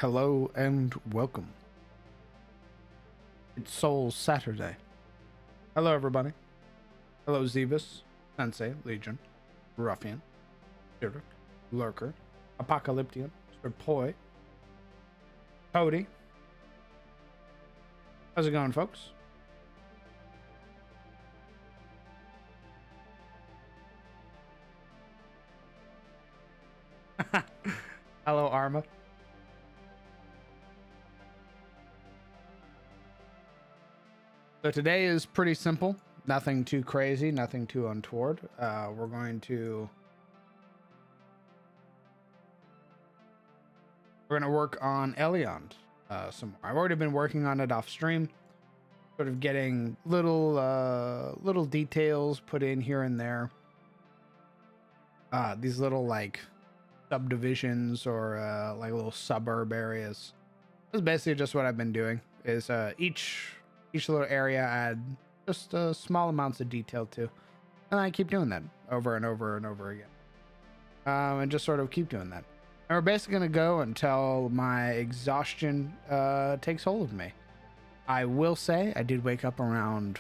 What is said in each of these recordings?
Hello and welcome. It's Soul Saturday. Hello, everybody. Hello, Zebus, Sensei, Legion, Ruffian, Zurich, Lurker, Apocalyptian, Mr. Poi, Cody. How's it going, folks? Hello, Arma. So today is pretty simple. Nothing too crazy, nothing too untoward. We're going to work on Eliond some more. I've already been working on it off stream, sort of getting little details put in here and there. These little like subdivisions or like little suburb areas. That's basically just what I've been doing. Is each little area add just small amounts of detail to, and I keep doing that over and over and over again, and just sort of keep doing that. And we're basically gonna go until my exhaustion takes hold of me. I will say I did wake up around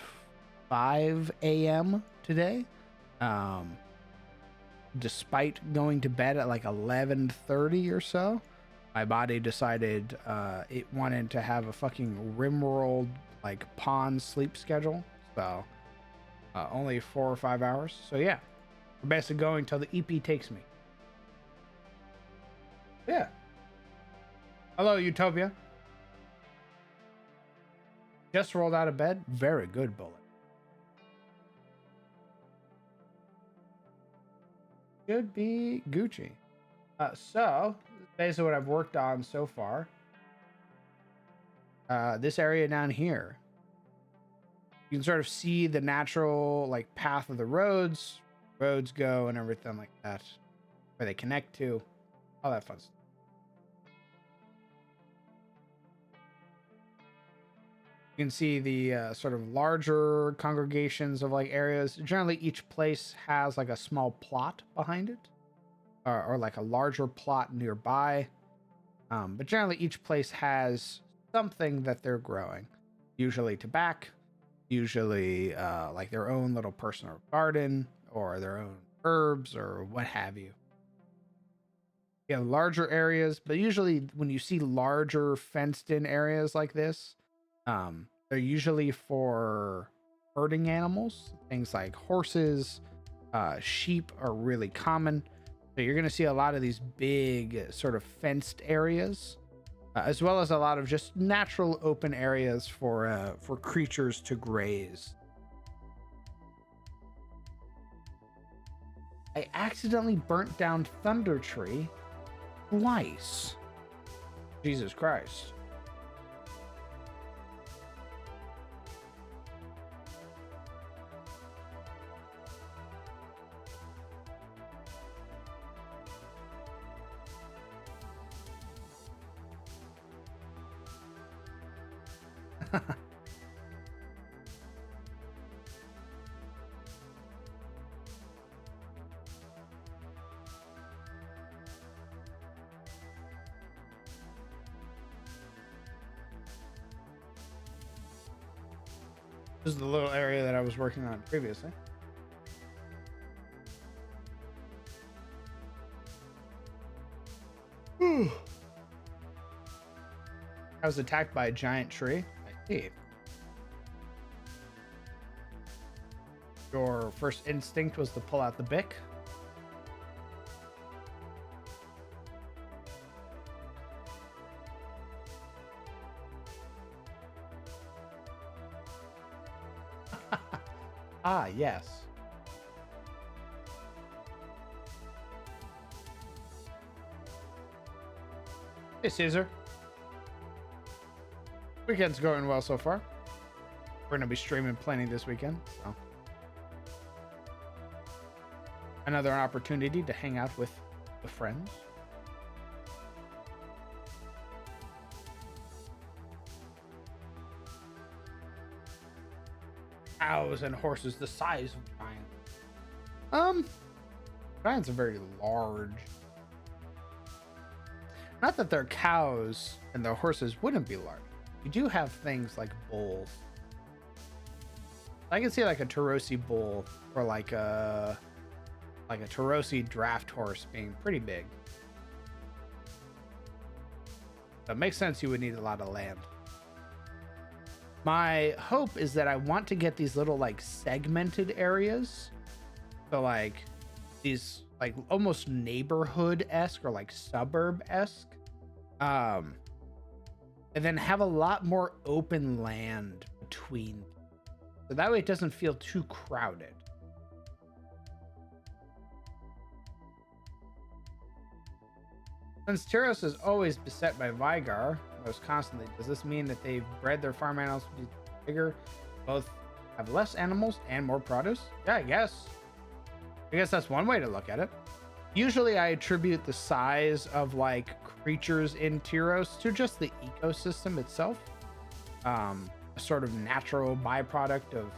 5 a.m. today, despite going to bed at like 11:30 or so. My body decided it wanted to have a fucking rimworld like pawn sleep schedule, so only 4 or 5 hours. So yeah, we're basically going till the EP takes me. Yeah. Hello, Utopia. Just rolled out of bed. Very good, Bullet. Should be Gucci. So basically what I've worked on so far. This area down here, you can sort of see the natural like path of the roads go and everything like that, where they connect to, all that fun stuff. You can see the sort of larger congregations of like areas. Generally, each place has like a small plot behind it, or like a larger plot nearby. But generally, each place has something that they're growing, usually tobacco, usually like their own little personal garden or their own herbs or what have you. You have larger areas, but usually when you see larger fenced in areas like this, they're usually for herding animals. Things like horses, sheep are really common. So you're going to see a lot of these big sort of fenced areas, as well as a lot of just natural open areas for creatures to graze. I accidentally burnt down Thunder Tree twice. Jesus Christ. This is the little area that I was working on previously. I was attacked by a giant tree. I see. Your first instinct was to pull out the Bic. Ah, yes. Hey, Caesar. Weekend's going well so far. We're going to be streaming plenty this weekend, so another opportunity to hang out with the friends. Cows and horses the size of giants. Giants are very large. Not that their cows and their horses wouldn't be large. You do have things like bulls. I can see like a Tarosi bull or like a Tarosi draft horse being pretty big. So it makes sense you would need a lot of land. My hope is that I want to get these little like segmented areas. So like these like almost neighborhood-esque or like suburb-esque. And then have a lot more open land between. So that way it doesn't feel too crowded. Since Tyros is always beset by Vigar, most constantly, does this mean that they've bred their farm animals to be bigger, both have less animals and more produce? Yeah, I guess that's one way to look at it. Usually I attribute the size of like creatures in Tyros to just the ecosystem itself. A sort of natural byproduct of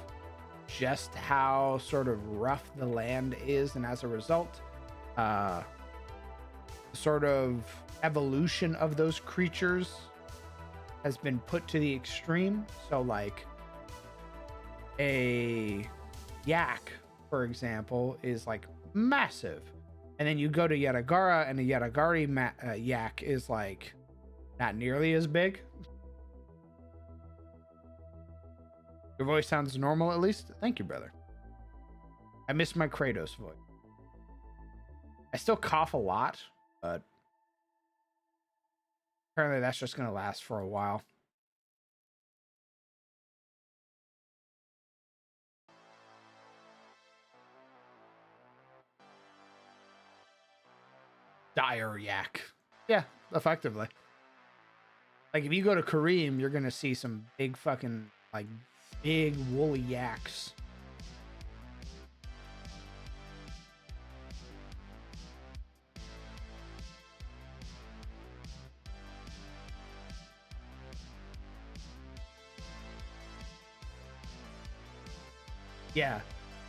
just how sort of rough the land is, and as a result, sort of evolution of those creatures has been put to the extreme. So like a yak, for example, is like massive, and then you go to Yatagara and a Yatagari yak is like not nearly as big. Your voice sounds normal, at least. Thank you, brother. I miss my Kratos voice. I still cough a lot, but apparently that's just going to last for a while. Dire yak. Yeah, effectively. Like if you go to Kareem, you're going to see some big fucking like big woolly yaks. Yeah.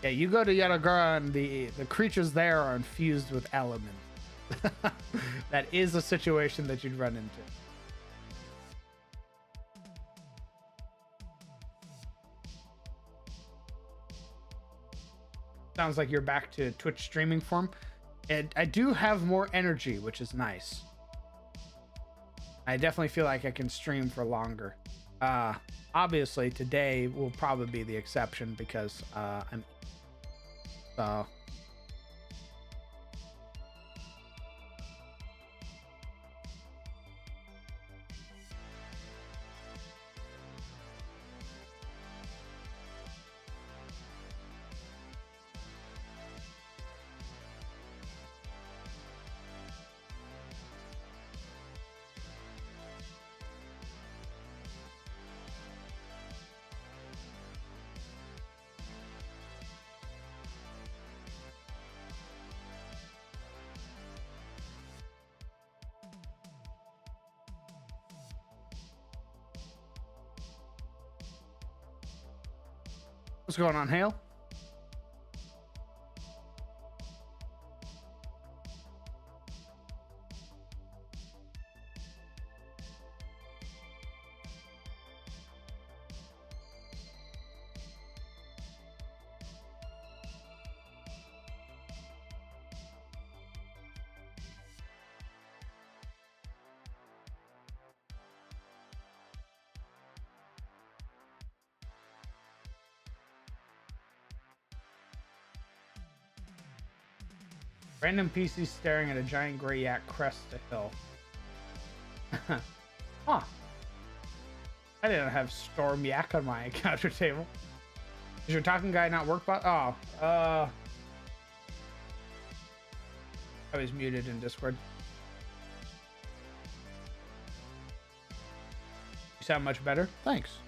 Yeah, you go to Yatagara and the creatures there are infused with elements. That is a situation that you'd run into. Sounds like you're back to Twitch streaming form. And I do have more energy, which is nice. I definitely feel like I can stream for longer. Obviously today will probably be the exception because I'm so what's going on, Hale? Random PC staring at a giant gray yak crest a hill. Huh. I didn't have Storm Yak on my counter table. Is your talking guy not work bot? Oh, I was muted in Discord. You sound much better. Thanks.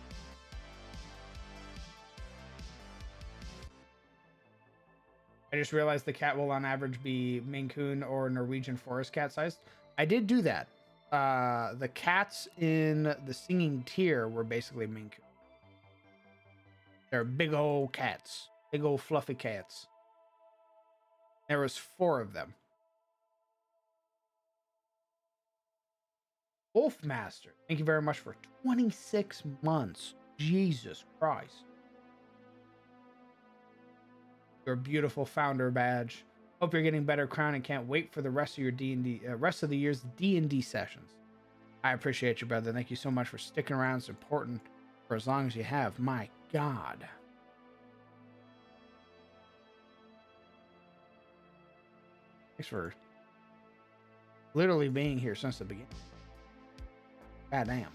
I just realized the cat will on average be Maine Coon or Norwegian forest cat sized. I did do that. The cats in the singing tier were basically Maine Coon. They're big old cats. Big old fluffy cats. There was 4 of them. Wolfmaster, thank you very much for 26 months. Jesus Christ. Your beautiful founder badge. Hope you're getting better, Crown, and can't wait for the rest of your D&D, rest of the year's D&D sessions. I appreciate you, brother. Thank you so much for sticking around, supporting for as long as you have. My God. Thanks for literally being here since the beginning. God damn.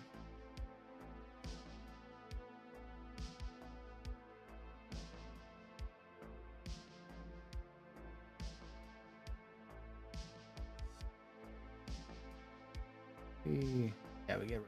Yeah, we get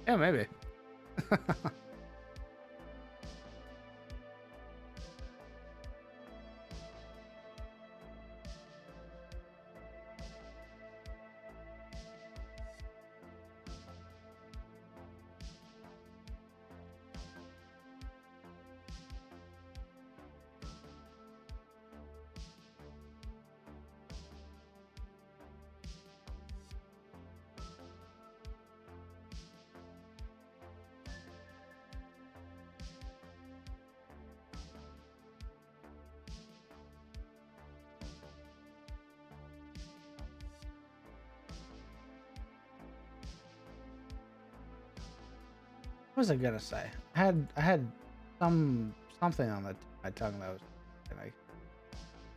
yeah, maybe. What was I gonna say? I had something on my tongue that was, and I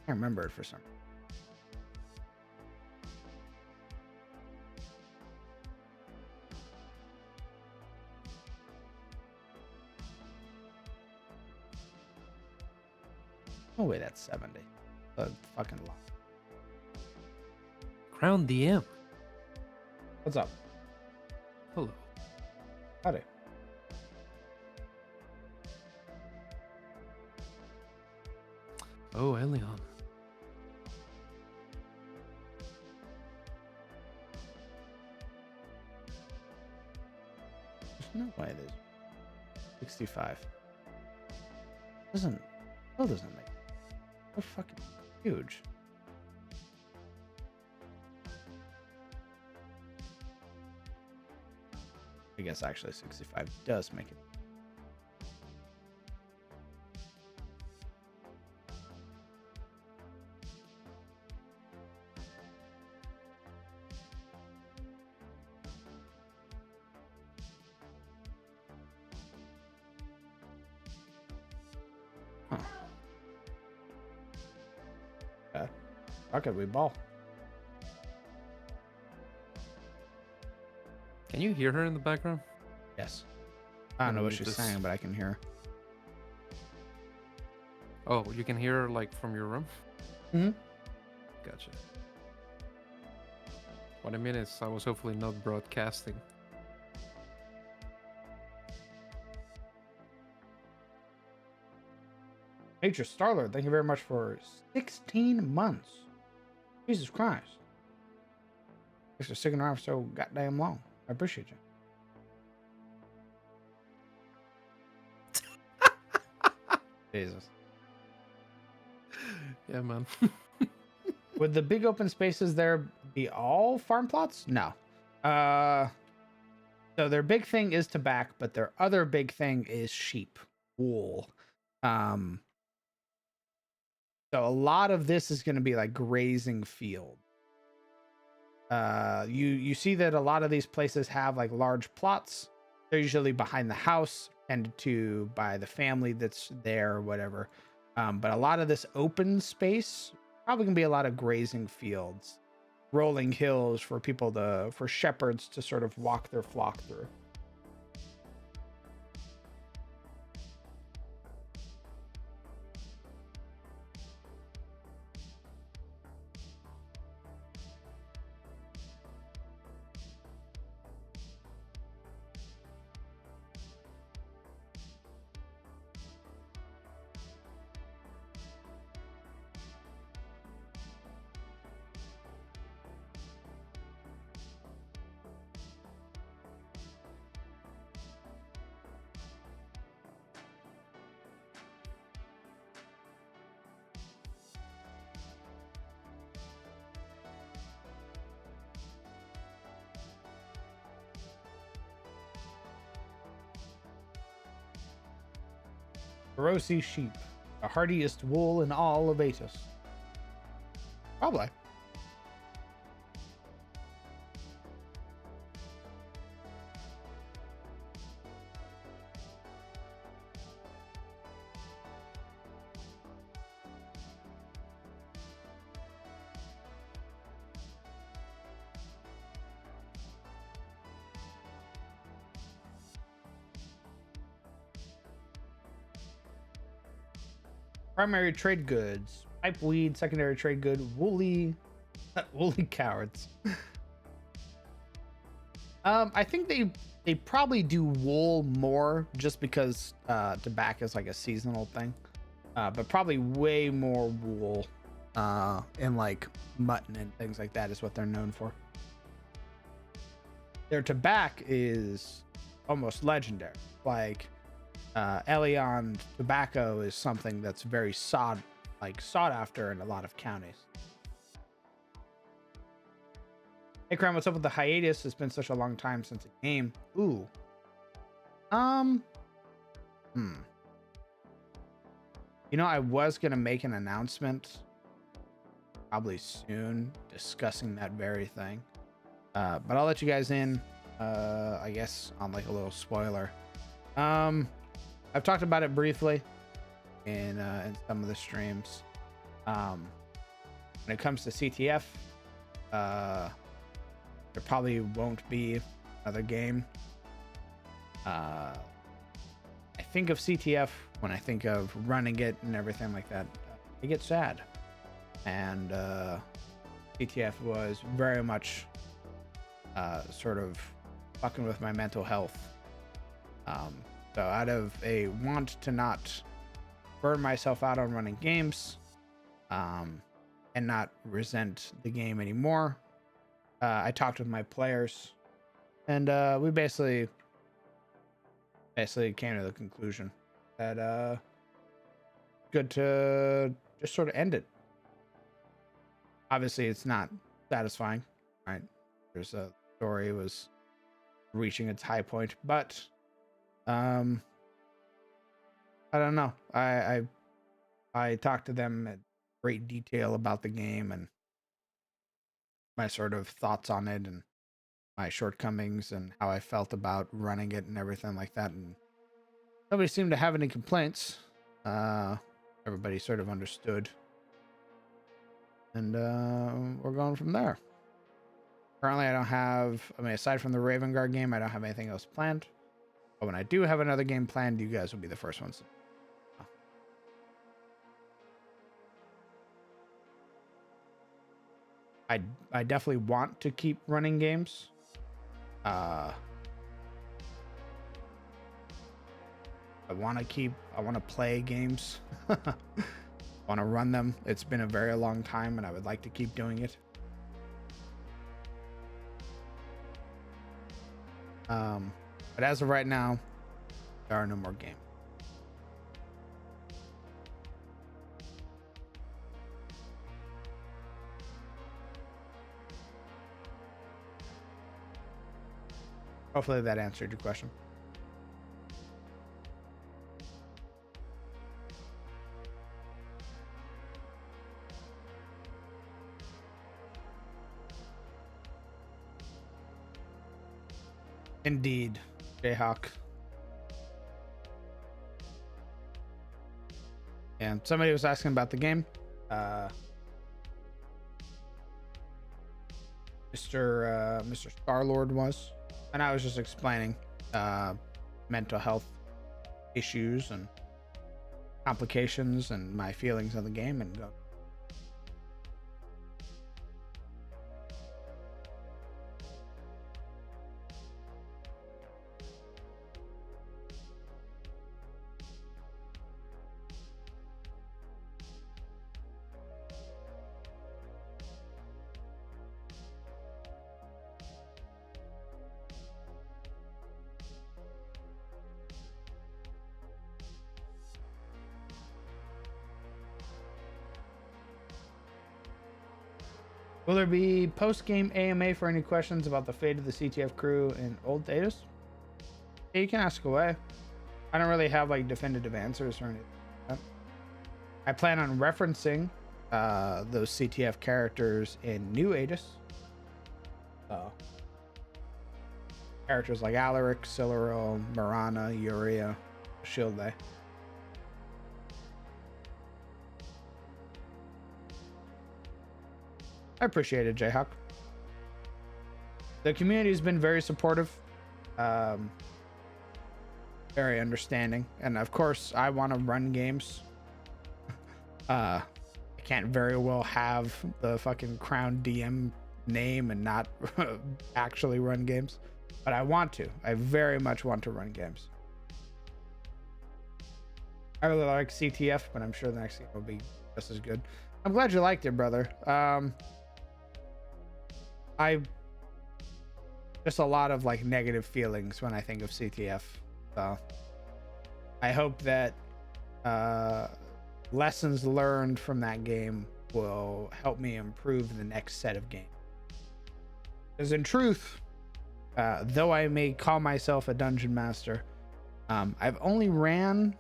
can't remember it for some. Oh wait, that's 70. A fucking lot. Crown DM. What's up? Hello. Howdy. Oh, Eliond. There's no way there's 65. Still doesn't make it. So fucking huge. I guess actually 65 does make it. Huh. How could we ball? Can you hear her in the background? Yes. I don't know what she's saying, but I can hear her. Oh, you can hear her like from your room? Mm-hmm. Gotcha. What I mean is, I was hopefully not broadcasting. Nature Starlord, thank you very much for 16 months. Jesus Christ. Thanks for sticking around for so goddamn long. I appreciate you. Jesus. Yeah, man. Would the big open spaces there be all farm plots? No. So their big thing is tobacco, but their other big thing is sheep, wool. So a lot of this is going to be like grazing field. You see that a lot of these places have like large plots. They're usually behind the house, tended to by the family that's there or whatever. But a lot of this open space probably gonna be a lot of grazing fields, rolling hills for shepherds to sort of walk their flock through. Feroci sheep, the hardiest wool in all of Atos. Probably. Primary trade goods: pipe weed. Secondary trade good: woolly, woolly cowards. I think they probably do wool more just because tobacco is like a seasonal thing. But probably way more wool and like mutton and things like that is what they're known for. Their tobacco is almost legendary. Like Eliond tobacco is something that's very sought after in a lot of counties. Hey Crown, what's up with the hiatus? It's been such a long time since a game. Ooh. You know, I was gonna make an announcement probably soon discussing that very thing. But I'll let you guys in, I guess, on like a little spoiler. I've talked about it briefly in some of the streams. When it comes to CTF, there probably won't be another game. I think of CTF when I think of running it and everything like that. I get sad, and CTF was very much sort of fucking with my mental health. So out of a want to not burn myself out on running games, and not resent the game anymore, I talked with my players, and we basically came to the conclusion that good to just sort of end it. Obviously, it's not satisfying, right? There's a story was reaching its high point, but I don't know. I talked to them in great detail about the game and my sort of thoughts on it and my shortcomings and how I felt about running it and everything like that. And nobody seemed to have any complaints. Everybody sort of understood. And we're going from there. Currently, aside from the Raven Guard game, I don't have anything else planned. But when I do have another game planned, you guys will be the first ones. I definitely want to keep running games. I want to play games. I want to run them. It's been a very long time and I would like to keep doing it. But as of right now, there are no more games. Hopefully that answered your question. Indeed, Jayhawk. And somebody was asking about the game. Mr. Starlord was, and I was just explaining mental health issues and complications and my feelings of the game and go. Will there be post-game AMA for any questions about the fate of the CTF crew in Old Thetis? Yeah, you can ask away. I don't really have like definitive answers or anything like that. I plan on referencing those CTF characters in New Adis. Characters like Alaric, Siluriel, Marana, Uria, Shilde. I appreciate it, Jayhawk. The community has been very supportive, very understanding, and of course, I want to run games. I can't very well have the fucking Crown DM name and not actually run games, but I want to. I very much want to run games. I really like CTF, but I'm sure the next game will be just as good. I'm glad you liked it, brother. I just a lot of like negative feelings when I think of CTF. So I hope that lessons learned from that game will help me improve the next set of games. Because in truth, though I may call myself a dungeon master, I've only ran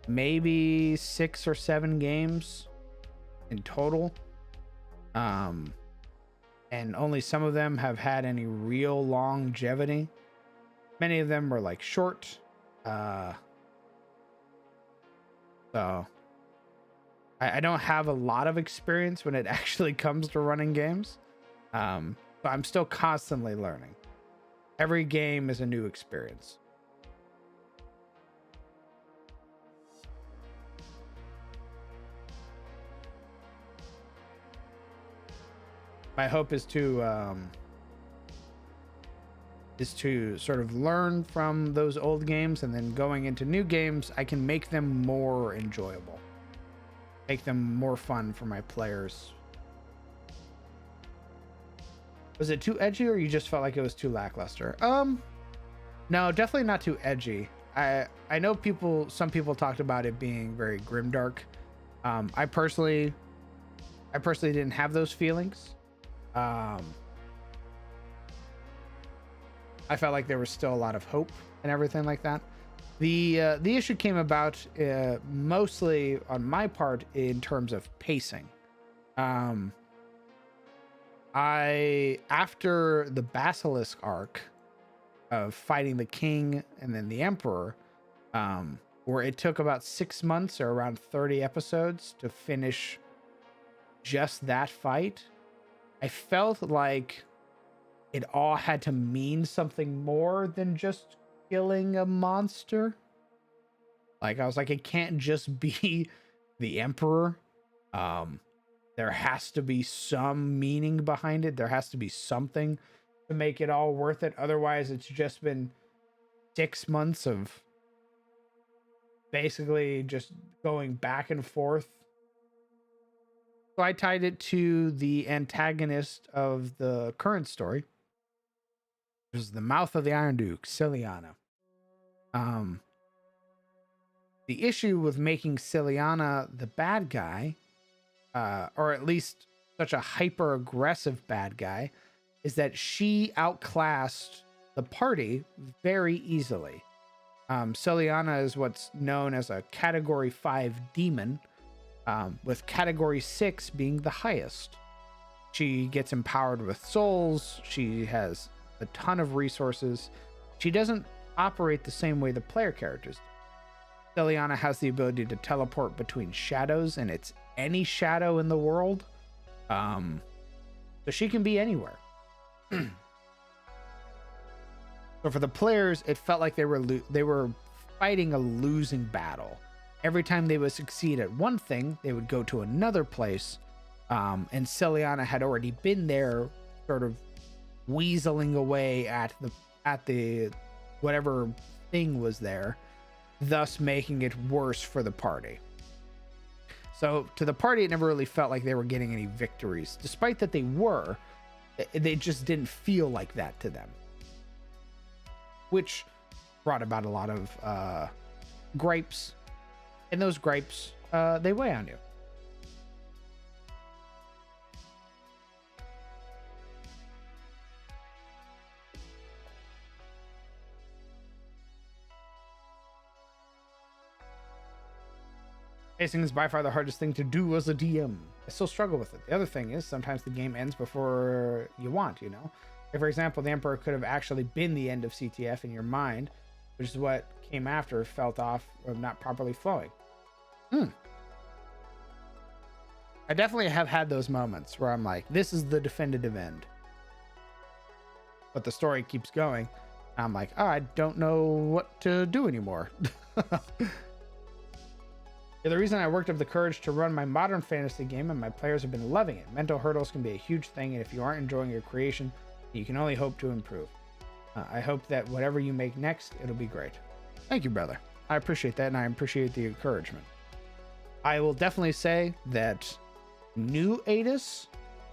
maybe 6 or 7 games in total. And only some of them have had any real longevity. Many of them were like short. So I don't have a lot of experience when it actually comes to running games. But I'm still constantly learning. Every game is a new experience. My hope is to sort of learn from those old games, and then going into new games, I can make them more enjoyable, make them more fun for my players. Was it too edgy, or you just felt like it was too lackluster? No, definitely not too edgy. I know some people talked about it being very grimdark. I personally didn't have those feelings. I felt like there was still a lot of hope and everything like that. The issue came about mostly on my part in terms of pacing. After the Basilisk arc of fighting the king and then the emperor, where it took about 6 months or around 30 episodes to finish just that fight, I felt like it all had to mean something more than just killing a monster. Like, I was like, it can't just be the emperor. There has to be some meaning behind it. There has to be something to make it all worth it. Otherwise, it's just been 6 months of basically just going back and forth. So I tied it to the antagonist of the current story, which is the Mouth of the Iron Duke, Ciliana. The issue with making Ciliana the bad guy, or at least such a hyper aggressive bad guy, is that she outclassed the party very easily. Ciliana is what's known as a category 5 demon, with category 6 being the highest. She gets empowered with souls. She has a ton of resources. She doesn't operate the same way the player characters do. Ciliana has the ability to teleport between shadows, and it's any shadow in the world. So she can be anywhere. So for the players, it felt like they were fighting a losing battle. Every time they would succeed at one thing, they would go to another place. And Ciliana had already been there, sort of weaseling away at the whatever thing was there, thus making it worse for the party. So to the party, it never really felt like they were getting any victories, despite that they were. They just didn't feel like that to them, which brought about a lot of gripes. And those gripes, they weigh on you. Pacing is by far the hardest thing to do as a DM. I still struggle with it. The other thing is sometimes the game ends before you want, you know? Like, for example, the Emperor could have actually been the end of CTF in your mind, which is what came after felt off or not properly flowing. I definitely have had those moments where I'm like, this is the definitive end. But the story keeps going. I'm like, oh, I don't know what to do anymore. You're the reason I worked up the courage to run my modern fantasy game, and my players have been loving it. Mental hurdles can be a huge thing, and if you aren't enjoying your creation, you can only hope to improve. I hope that whatever you make next, it'll be great. Thank you, brother. I appreciate that, and I appreciate the encouragement. I will definitely say that new Adis,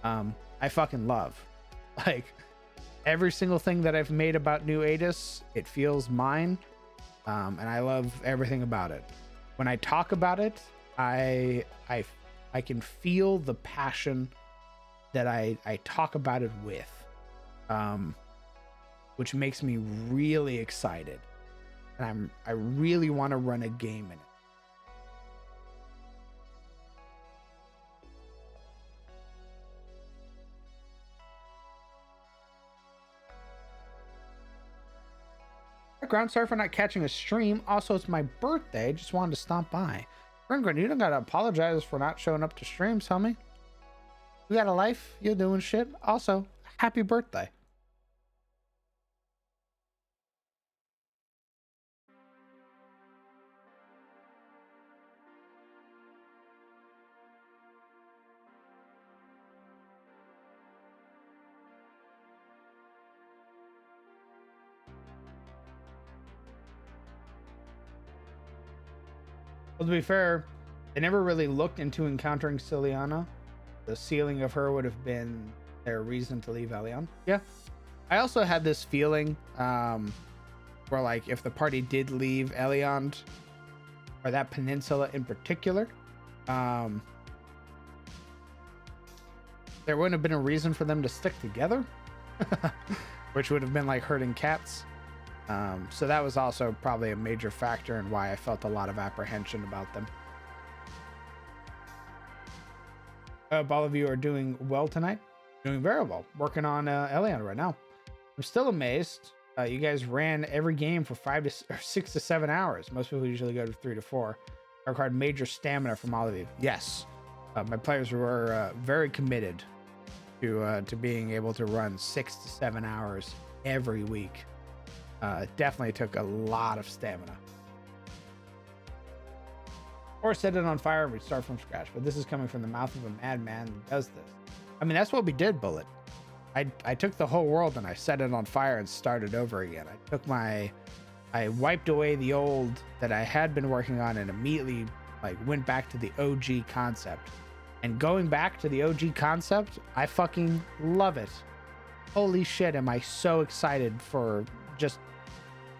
I fucking love. Like, every single thing that I've made about new Adis, it feels mine, and I love everything about it. When I talk about it, I can feel the passion that I talk about it with, which makes me really excited, and I really want to run a game in it. Background, sorry for not catching a stream. Also, it's my birthday. Just wanted to stop by. Gringrin, you don't gotta apologize for not showing up to streams, homie. You got a life. You're doing shit. Also, happy birthday. Well, to be fair, they never really looked into encountering Ciliana. The sealing of her would have been their reason to leave Eliond. Yeah. I also had this feeling where, like, if the party did leave Eliond, or that peninsula in particular, there wouldn't have been a reason for them to stick together, which would have been like herding cats. So that was also probably a major factor in why I felt a lot of apprehension about them. I hope all of you are doing well tonight. Doing very well. Working on Eliond right now. I'm still amazed. You guys ran every game for 6 to 7 hours. Most people usually go to 3 to 4. I required major stamina from all of you. Yes, my players were very committed to being able to run 6 to 7 hours every week. It definitely took a lot of stamina. Or set it on fire and restart from scratch. But this is coming from the mouth of a madman who does this. I mean, that's what we did, Bullet. I took the whole world and I set it on fire and started over again. I wiped away the old that I had been working on and immediately went back to the OG concept. And going back to the OG concept, I fucking love it. Holy shit, am I so excited for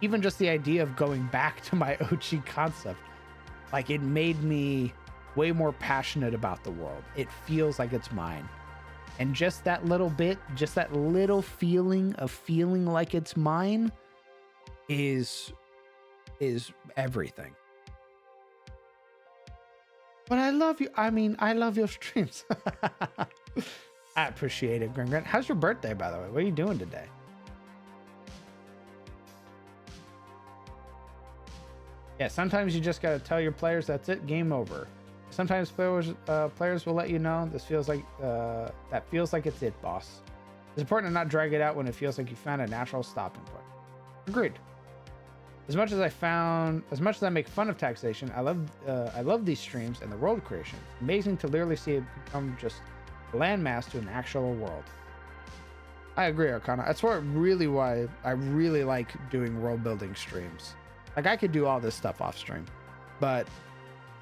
even just the idea of going back to my OG concept. Like, it made me way more passionate about the world. It feels like it's mine. And just that little bit, just that little feeling of feeling like it's mine is everything. But I love you. I mean, I love your streams. I appreciate it, Gringrin. How's your birthday, by the way? What are you doing today? Yeah, sometimes you just gotta tell your players that's it, game over. Sometimes players will let you know this feels like that feels like it's it, boss. It's important to not drag it out when it feels like you found a natural stopping point. Agreed. As much as I make fun of taxation, I love these streams and the world creation. It's amazing to literally see it become just a landmass to an actual world. I agree, Arcana. That's why I really like doing world building streams. Like, I could do all this stuff off stream, but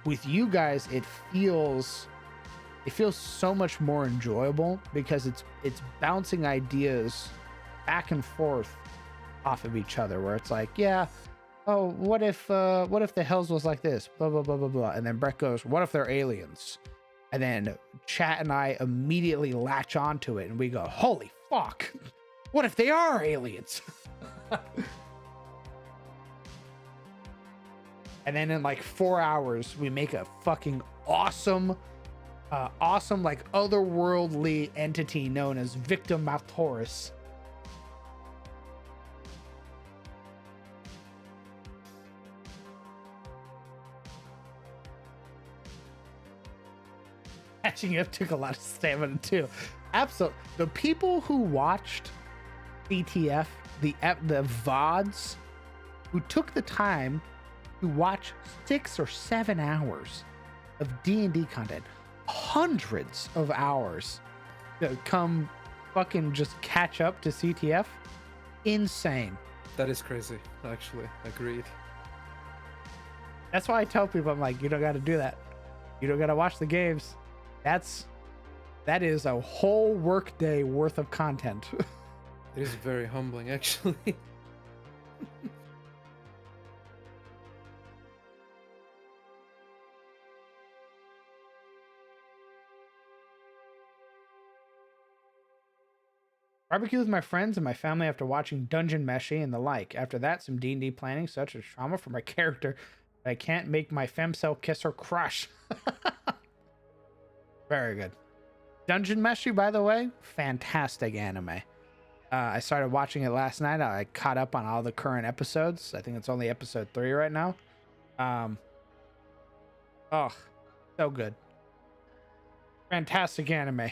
with you guys, it feels so much more enjoyable because it's bouncing ideas back and forth off of each other, where it's like, yeah, oh, what if the Hells was like this, blah blah blah blah blah, and then Brett goes, what if they're aliens? And then chat and I immediately latch onto it and we go, holy fuck, what if they are aliens? and then in like 4 hours we make a fucking awesome awesome like otherworldly entity known as Victim Maltoris. Catching up took a lot of stamina too. Absolutely. The people who watched CTF, the VODs, who took the time to watch 6 or 7 hours of D&D content, hundreds of hours to come fucking just catch up to CTF, insane. That is crazy, actually. Agreed. That's why I tell people, I'm like, you don't got to do that. You don't got to watch the games. That is a whole work day worth of content. It is very humbling, actually. Barbecue with my friends and my family after watching Dungeon Meshi and the like. After that, some D&D planning, such as trauma for my character. I can't make my femcel kiss her crush. Very good. Dungeon Meshi, by the way, fantastic anime. I started watching it last night. I caught up on all the current episodes. I think it's only episode 3 right now. Oh, so good. Fantastic anime.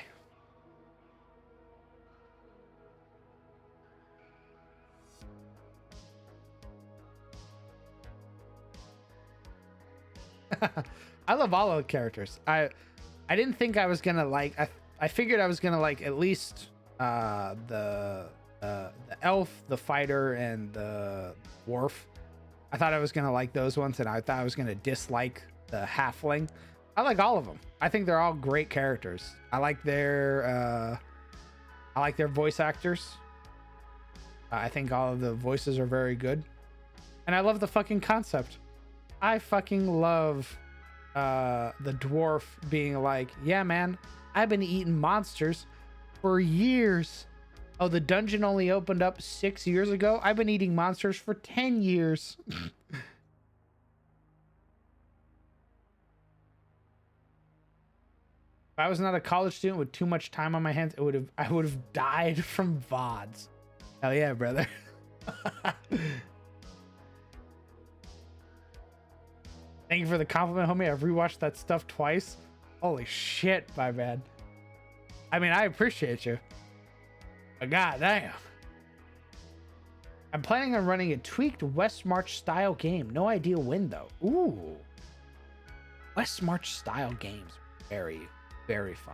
I love all of the characters. I didn't think I was gonna like. I figured I was gonna like at least the elf, the fighter, and the dwarf. I thought I was gonna like those ones, and I thought I was gonna dislike the halfling. I like all of them. I think they're all great characters. I like their voice actors. I think all of the voices are very good, and I love the fucking concept. I fucking love the dwarf being like, yeah, man, I've been eating monsters for years. Oh, the dungeon only opened up 6 years ago. I've been eating monsters for 10 years. If I was not a college student with too much time on my hands, I would have died from VODs. Hell yeah, brother. Thank you for the compliment, homie. I've rewatched that stuff twice. Holy shit, my man. I mean, I appreciate you. But goddamn. I'm planning on running a tweaked West March style game. No idea when, though. Ooh. West March style games. Very, very fun.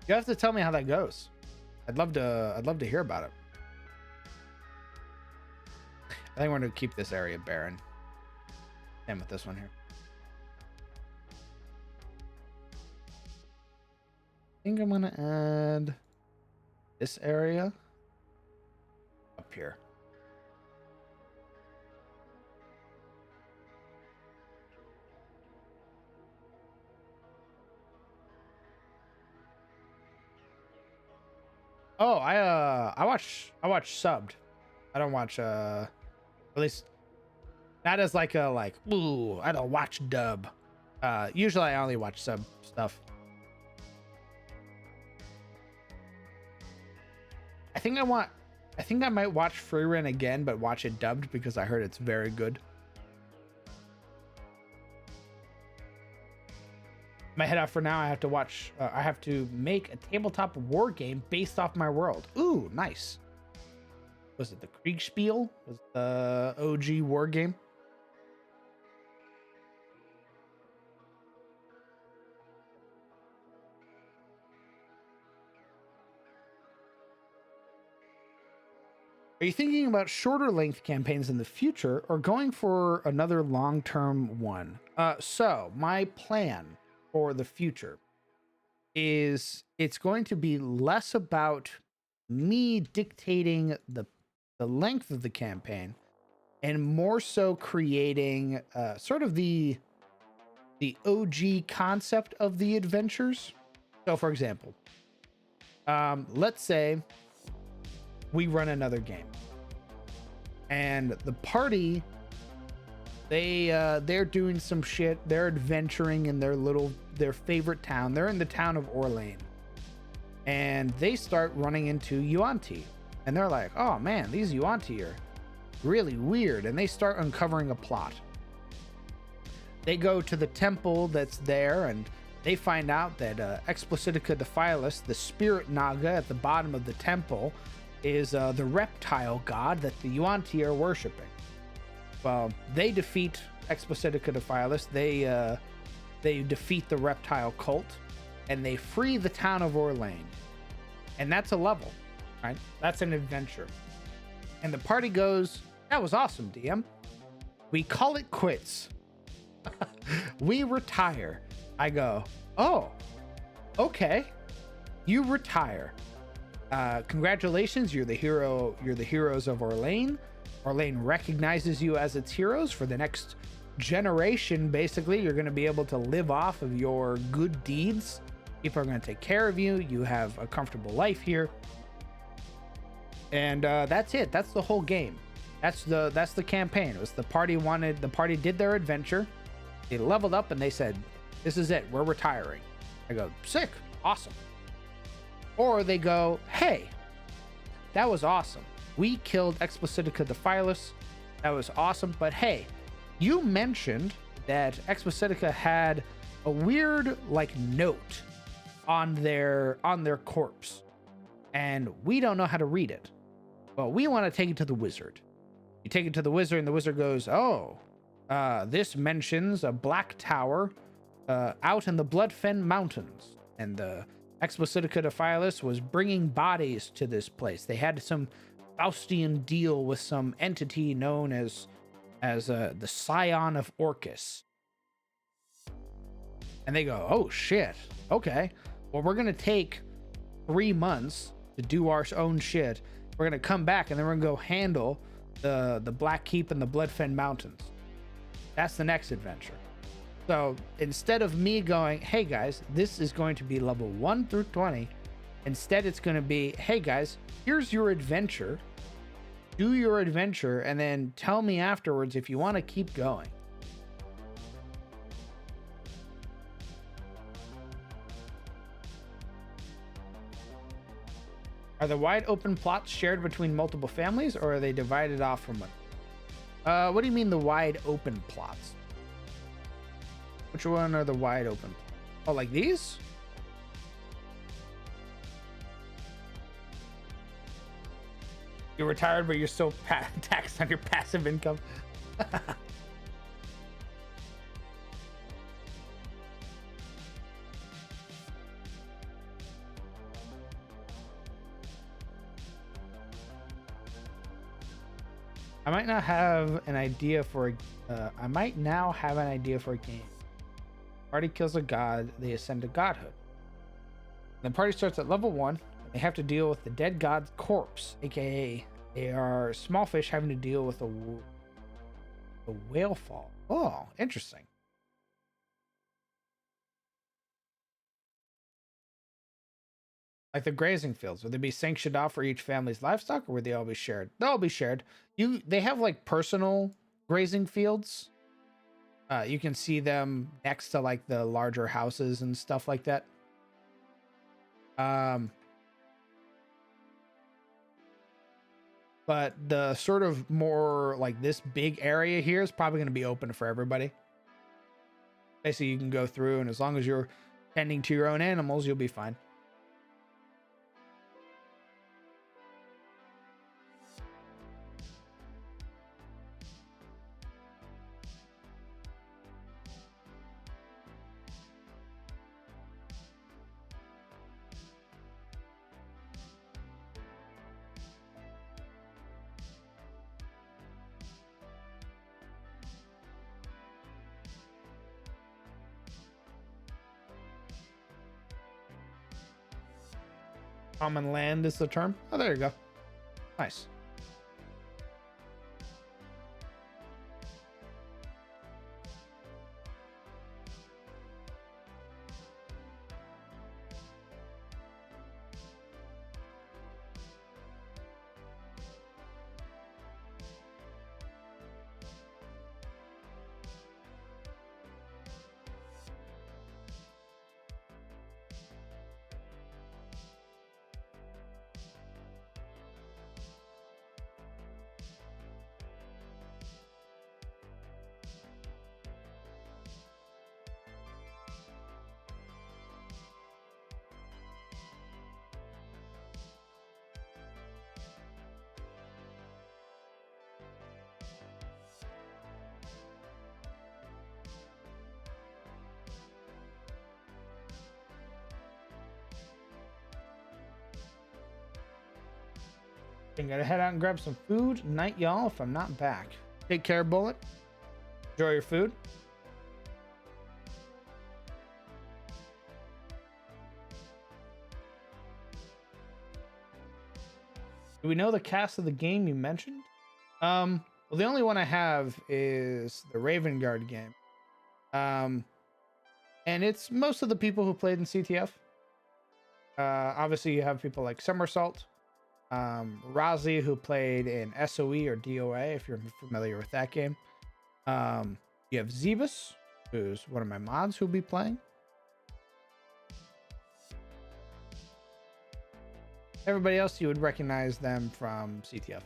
You have to tell me how that goes. I'd love to hear about it. I think we're going to keep this area barren. Same with this one here. I think I'm going to add this area up here. Oh, I watch subbed. I don't watch at least not as like ooh, I don't watch dub. Usually I only watch sub stuff. I think I might watch Free Run again, but watch it dubbed because I heard it's very good. My head out for now. I have to watch. I have to make a tabletop war game based off my world. Ooh, nice. Was it the Kriegspiel? Was the OG war game? Are you thinking about shorter length campaigns in the future or going for another long-term one? So my plan for the future is it's going to be less about me dictating the length of the campaign and more so creating sort of the OG concept of the adventures. So for example, let's say we run another game. And the party, they're doing some shit. They're adventuring in their favorite town. They're in the town of Orlane, and they start running into Yuan-Ti, and they're like, oh man, these Yuan-Ti are really weird, and they start uncovering a plot. They go to the temple that's there, and they find out that Explicitica Defilis, the spirit Naga at the bottom of the temple, is the reptile god that the Yuan-Ti are worshiping. Well, they defeat Explicitica Defilis. They defeat the reptile cult, and they free the town of Orlane. And that's a level, right? That's an adventure. And the party goes, that was awesome, DM. We call it quits. We retire. I go, oh, okay. You retire. Congratulations, you're the hero. You're the heroes of Orlane. Orlane recognizes you as its heroes for the next generation. Basically, you're going to be able to live off of your good deeds. People are going to take care of you. You have a comfortable life here. And that's it. That's the whole game. That's the campaign. It was the party did their adventure. They leveled up and they said, this is it. We're retiring. I go, sick. Awesome. Or they go, hey, that was awesome. We killed Explicitica Defilis. That was awesome. But hey, you mentioned that Explicitica had a weird note on their corpse, and we don't know how to read it. Well, we want to take it to the wizard. You take it to the wizard, and the wizard goes, oh, this mentions a black tower out in the Bloodfen Mountains, and the Explicitica Defilis was bringing bodies to this place. They had some Faustian deal with some entity known as the Scion of Orcus. And they go, oh shit, okay. Well, we're gonna take 3 months to do our own shit. We're gonna come back and then we're gonna go handle the Black Keep and the Bloodfen Mountains. That's the next adventure. So instead of me going, hey guys, this is going to be level 1 through 20, instead it's going to be, hey guys, here's your adventure. Do your adventure and then tell me afterwards if you want to keep going. Are the wide open plots shared between multiple families, or are they divided off from one? What do you mean the wide open plots? Which one are the wide open? Oh, like these? You're retired, but you're still taxed on your passive income. I might now have an idea for a game. Party kills a god, they ascend to godhood. And the party starts at level 1. They have to deal with the dead god's corpse, aka they are small fish having to deal with a whale fall. Oh, interesting. Like the grazing fields, would they be sanctioned off for each family's livestock, or would they all be shared? They'll all be shared. They have like personal grazing fields. You can see them next to like the larger houses and stuff like that. But the sort of more like this big area here is probably going to be open for everybody. Basically, you can go through, and as long as you're tending to your own animals, you'll be fine. Common land is the term. Oh, there you go. Nice. I'm gonna head out and grab some food. Night, y'all, if I'm not back. Take care, Bullet. Enjoy your food. Do we know the cast of the game you mentioned? Well, the only one I have is the Raven Guard game. And it's most of the people who played in CTF. Obviously, you have people like Somersault, Rozzy, who played in SOE or DOA, if you're familiar with that game. You have Zebus, who's one of my mods who'll be playing. Everybody else, you would recognize them from CTF.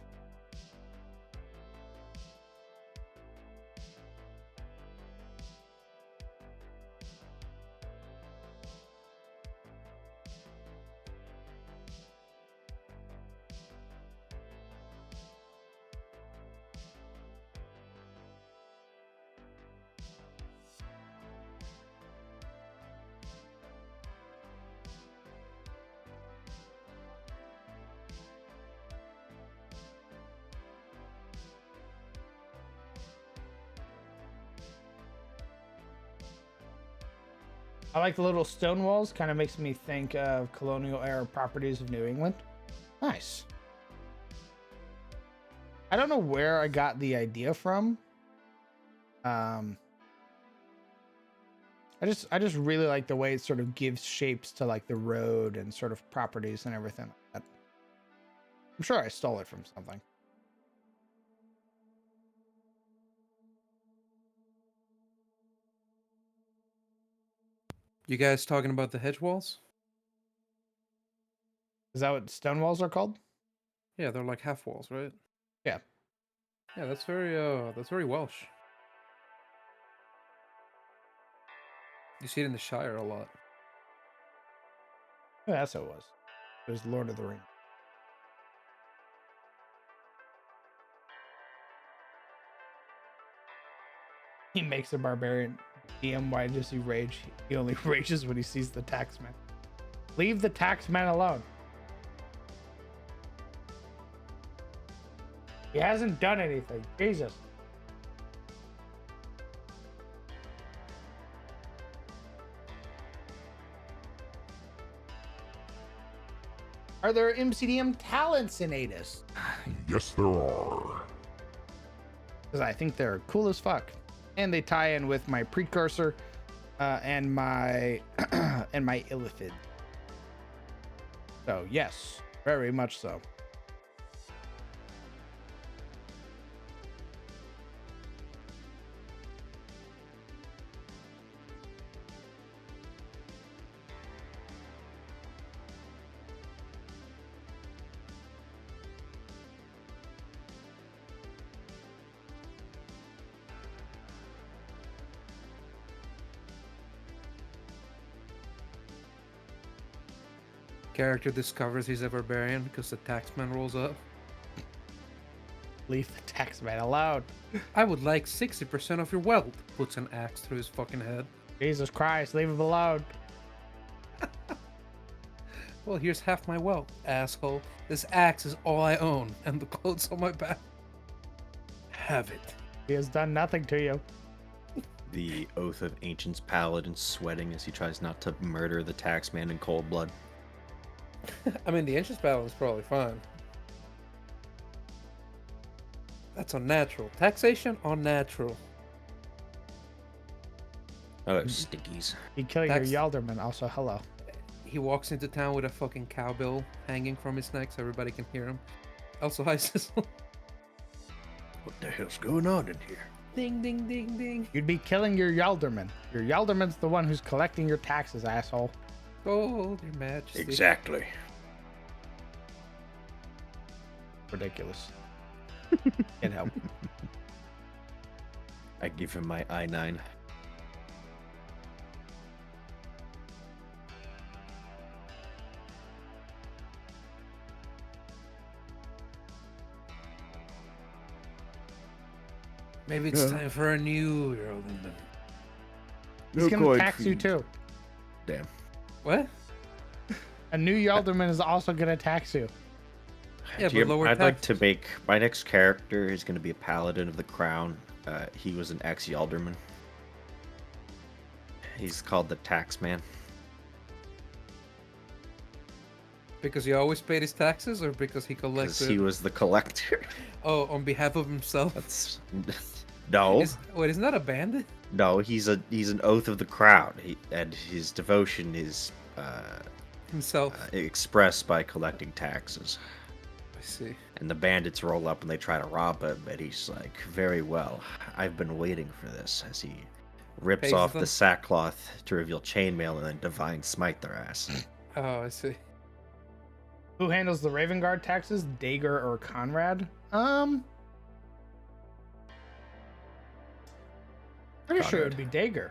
I like the little stone walls. Kind of makes me think of colonial era properties of New England. Nice. I don't know where I got the idea from. I just really like the way it sort of gives shapes to like the road and sort of properties and everything like that. I'm sure I stole it from something. You guys talking about the hedge walls? Is that what stone walls are called? Yeah, they're like half walls, right? Yeah. Yeah, that's very Welsh. You see it in the Shire a lot. Yeah, that's what it was. It was Lord of the Rings. He makes a barbarian. DM, why does he rage? He only rages when he sees the taxman. Leave the taxman alone. He hasn't done anything. Jesus. Are there MCDM talents in ADIS? Yes, there are. Because I think they're cool as fuck. And they tie in with my precursor and my and my illithid. So yes, very much so. Character discovers he's a barbarian because the taxman rolls up. Leave the taxman alone. I would like 60% of your wealth. Puts an axe through his fucking head. Jesus Christ, leave him alone. Well, here's half my wealth, asshole. This axe is all I own, and the clothes on my back. Have it. He has done nothing to you. The Oath of Ancients paladin sweating as he tries not to murder the taxman in cold blood. I mean, the Ancients battle is probably fine. That's unnatural. Taxation, unnatural. Oh, stinkies. He killing Tax- your Yalderman. Also, hello. He walks into town with a fucking cowbell hanging from his neck so everybody can hear him. Also, hi, Sizzle. What the hell's going on in here? Ding, ding, ding, ding. You'd be killing your Yalderman. Your Yalderman's the one who's collecting your taxes, asshole. Oh, your majesty. Exactly. Ridiculous. Can't help. I give him my I-9. Maybe it's time for a new Earlman. He's gonna tax you too. Damn. What? A new Yalderman is also gonna tax you. Yeah, but lower I'd like to taxes. make my next character is going to be a paladin of the crown. He was an ex-alderman. He's called the Taxman. Because he always paid his taxes, or because he Because collected? he was the collector. Oh, on behalf of himself. That's no, Wait, isn't that a bandit? no. He's an oath of the crown. And his devotion is Himself. expressed by collecting taxes. I see. And the bandits roll up and they try to rob him, and he's like, "Very well, I've been waiting for this." As he rips Pays off them? the sackcloth to reveal chainmail and then divine smite their ass. Oh, I see. Who handles the Raven Guard taxes, Dager or Conrad? Pretty sure it would be Dager.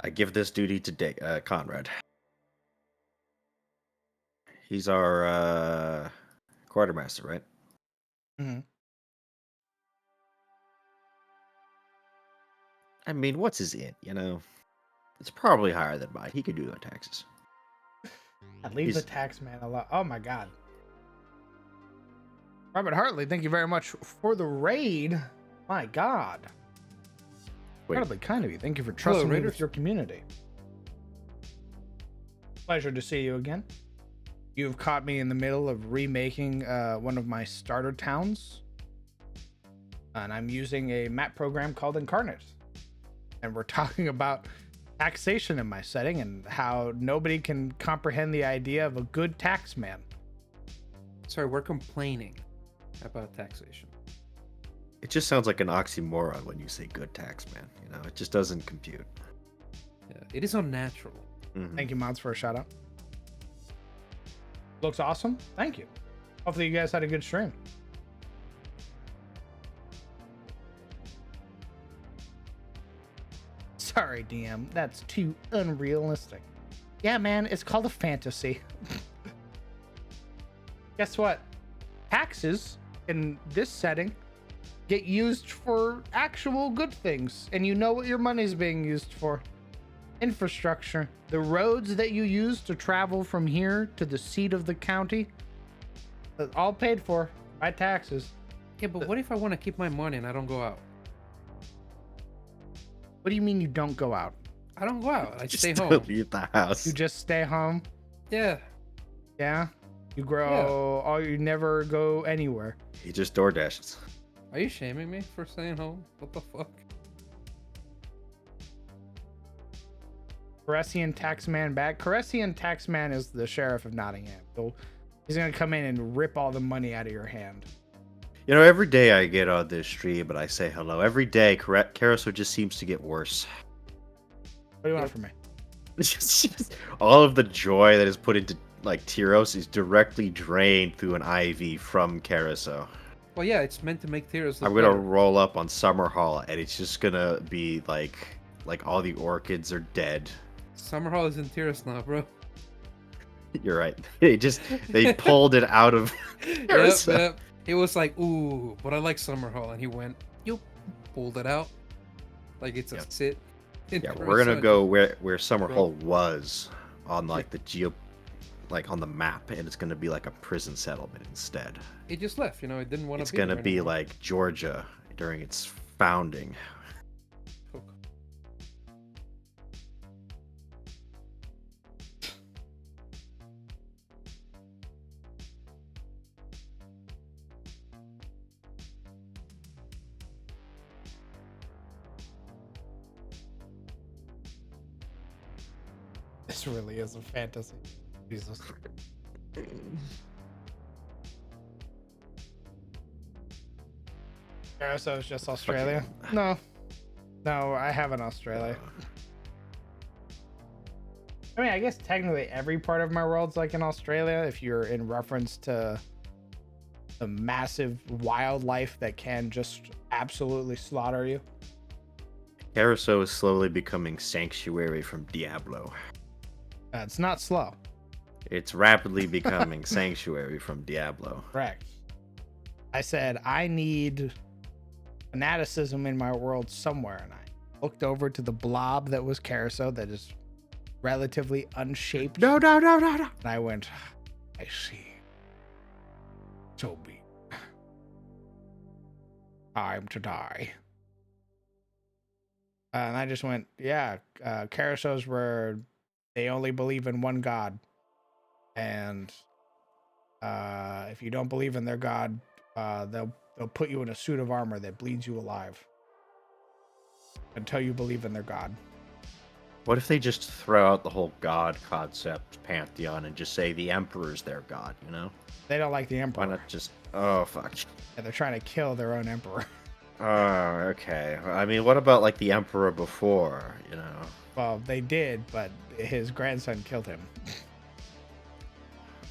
I give this duty to Conrad. He's our quartermaster, right? Mm-hmm. I mean, what's his int? You know, it's probably higher than mine. He could do the taxes. Leave the tax man alone. Oh my god. Robert Hartley, thank you very much for the raid. My god. Wait. Incredibly kind of you. Thank you for trusting me Raiders. with your community. Pleasure to see you again. You've caught me in the middle of remaking one of my starter towns. And I'm using a map program called Incarnate. And we're talking about taxation in my setting and how nobody can comprehend the idea of a good tax man. Sorry, we're complaining about taxation. It just sounds like an oxymoron when you say good tax man. You know, it just doesn't compute. Yeah, it is unnatural. Mhm. Thank you, Mods, for a shout out. Looks awesome. Thank you. Hopefully you guys had a good stream. Sorry, DM. That's too unrealistic. Yeah, man, it's called a fantasy. Guess what? Taxes in this setting get used for actual good things, and you know what your money's being used for. Infrastructure. The roads that you use to travel from here to the seat of the county, all paid for by taxes. Yeah, but what if I want to keep my money and I don't go out? What do you mean you don't go out? I don't go out. I Just stay don't home. leave the house. You just stay home? Yeah. Yeah? You grow, or you never go anywhere. He just door dashes. Are you shaming me for staying home? What the fuck? Caressian Taxman back. Caressian Taxman is the sheriff of Nottingham. He's gonna come in and rip all the money out of your hand. You know, every day I get on this stream and I say hello. Every day, Carousel just seems to get worse. What do you want from me? All of the joy that is put into like Tyros is directly drained through an IV from Carousel. Well, yeah, it's meant to make Tyros look I'm gonna better. roll up on Summer Hall and it's just gonna be like all the orchids are dead. Summer Hall is in Tyros now, bro. You're right. They pulled it out of Carousel. Yep. He was like, ooh, but I like Summer Hall. And he went, you pulled it out. Like it's a Yep. sit. in Yeah, we're gonna Tyros. go where Summer Bro. Hall was on like on the map, and it's gonna be like a prison settlement instead. It just left, you know, it didn't want to It's be gonna there be anymore. like Georgia during its founding. Cool. This really is a fantasy. Jesus. Yeah, so it's just Australia? No. No, I have an Australia. I mean, I guess technically every part of my world's like in Australia if you're in reference to the massive wildlife that can just absolutely slaughter you. Carousel is slowly becoming sanctuary from Diablo. It's not slow. It's rapidly becoming sanctuary from Diablo. Correct. I said, I need fanaticism in my world somewhere, and I looked over to the blob that was Carousel that is relatively unshaped. No. And I went, I see. So be it. Time to die. And I just went, yeah, carousels where they only believe in one god. And if you don't believe in their god, they'll put you in a suit of armor that bleeds you alive until you believe in their god. What if they just throw out the whole god concept pantheon and just say the emperor's their god, you know? They don't like the Why emperor. not just... Oh, fuck. And they're trying to kill their own emperor. Oh, okay. I mean, what about, like, the emperor before, you know? Well, they did, but his grandson killed him.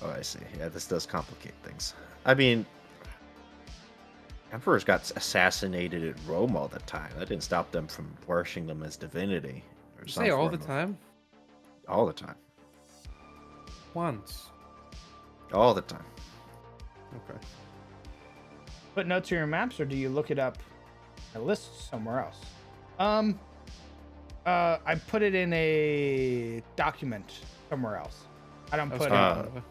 Oh, I see. Yeah, this does complicate things. I mean, emperors got assassinated in Rome all the time. That didn't stop them from worshiping them as divinity. Or You some say all form the of- time? All the time. Once. All the time. Okay. Put notes to your maps, or do you look it up a list somewhere else? I put it in a document somewhere else. I don't I was put thinking it. of it.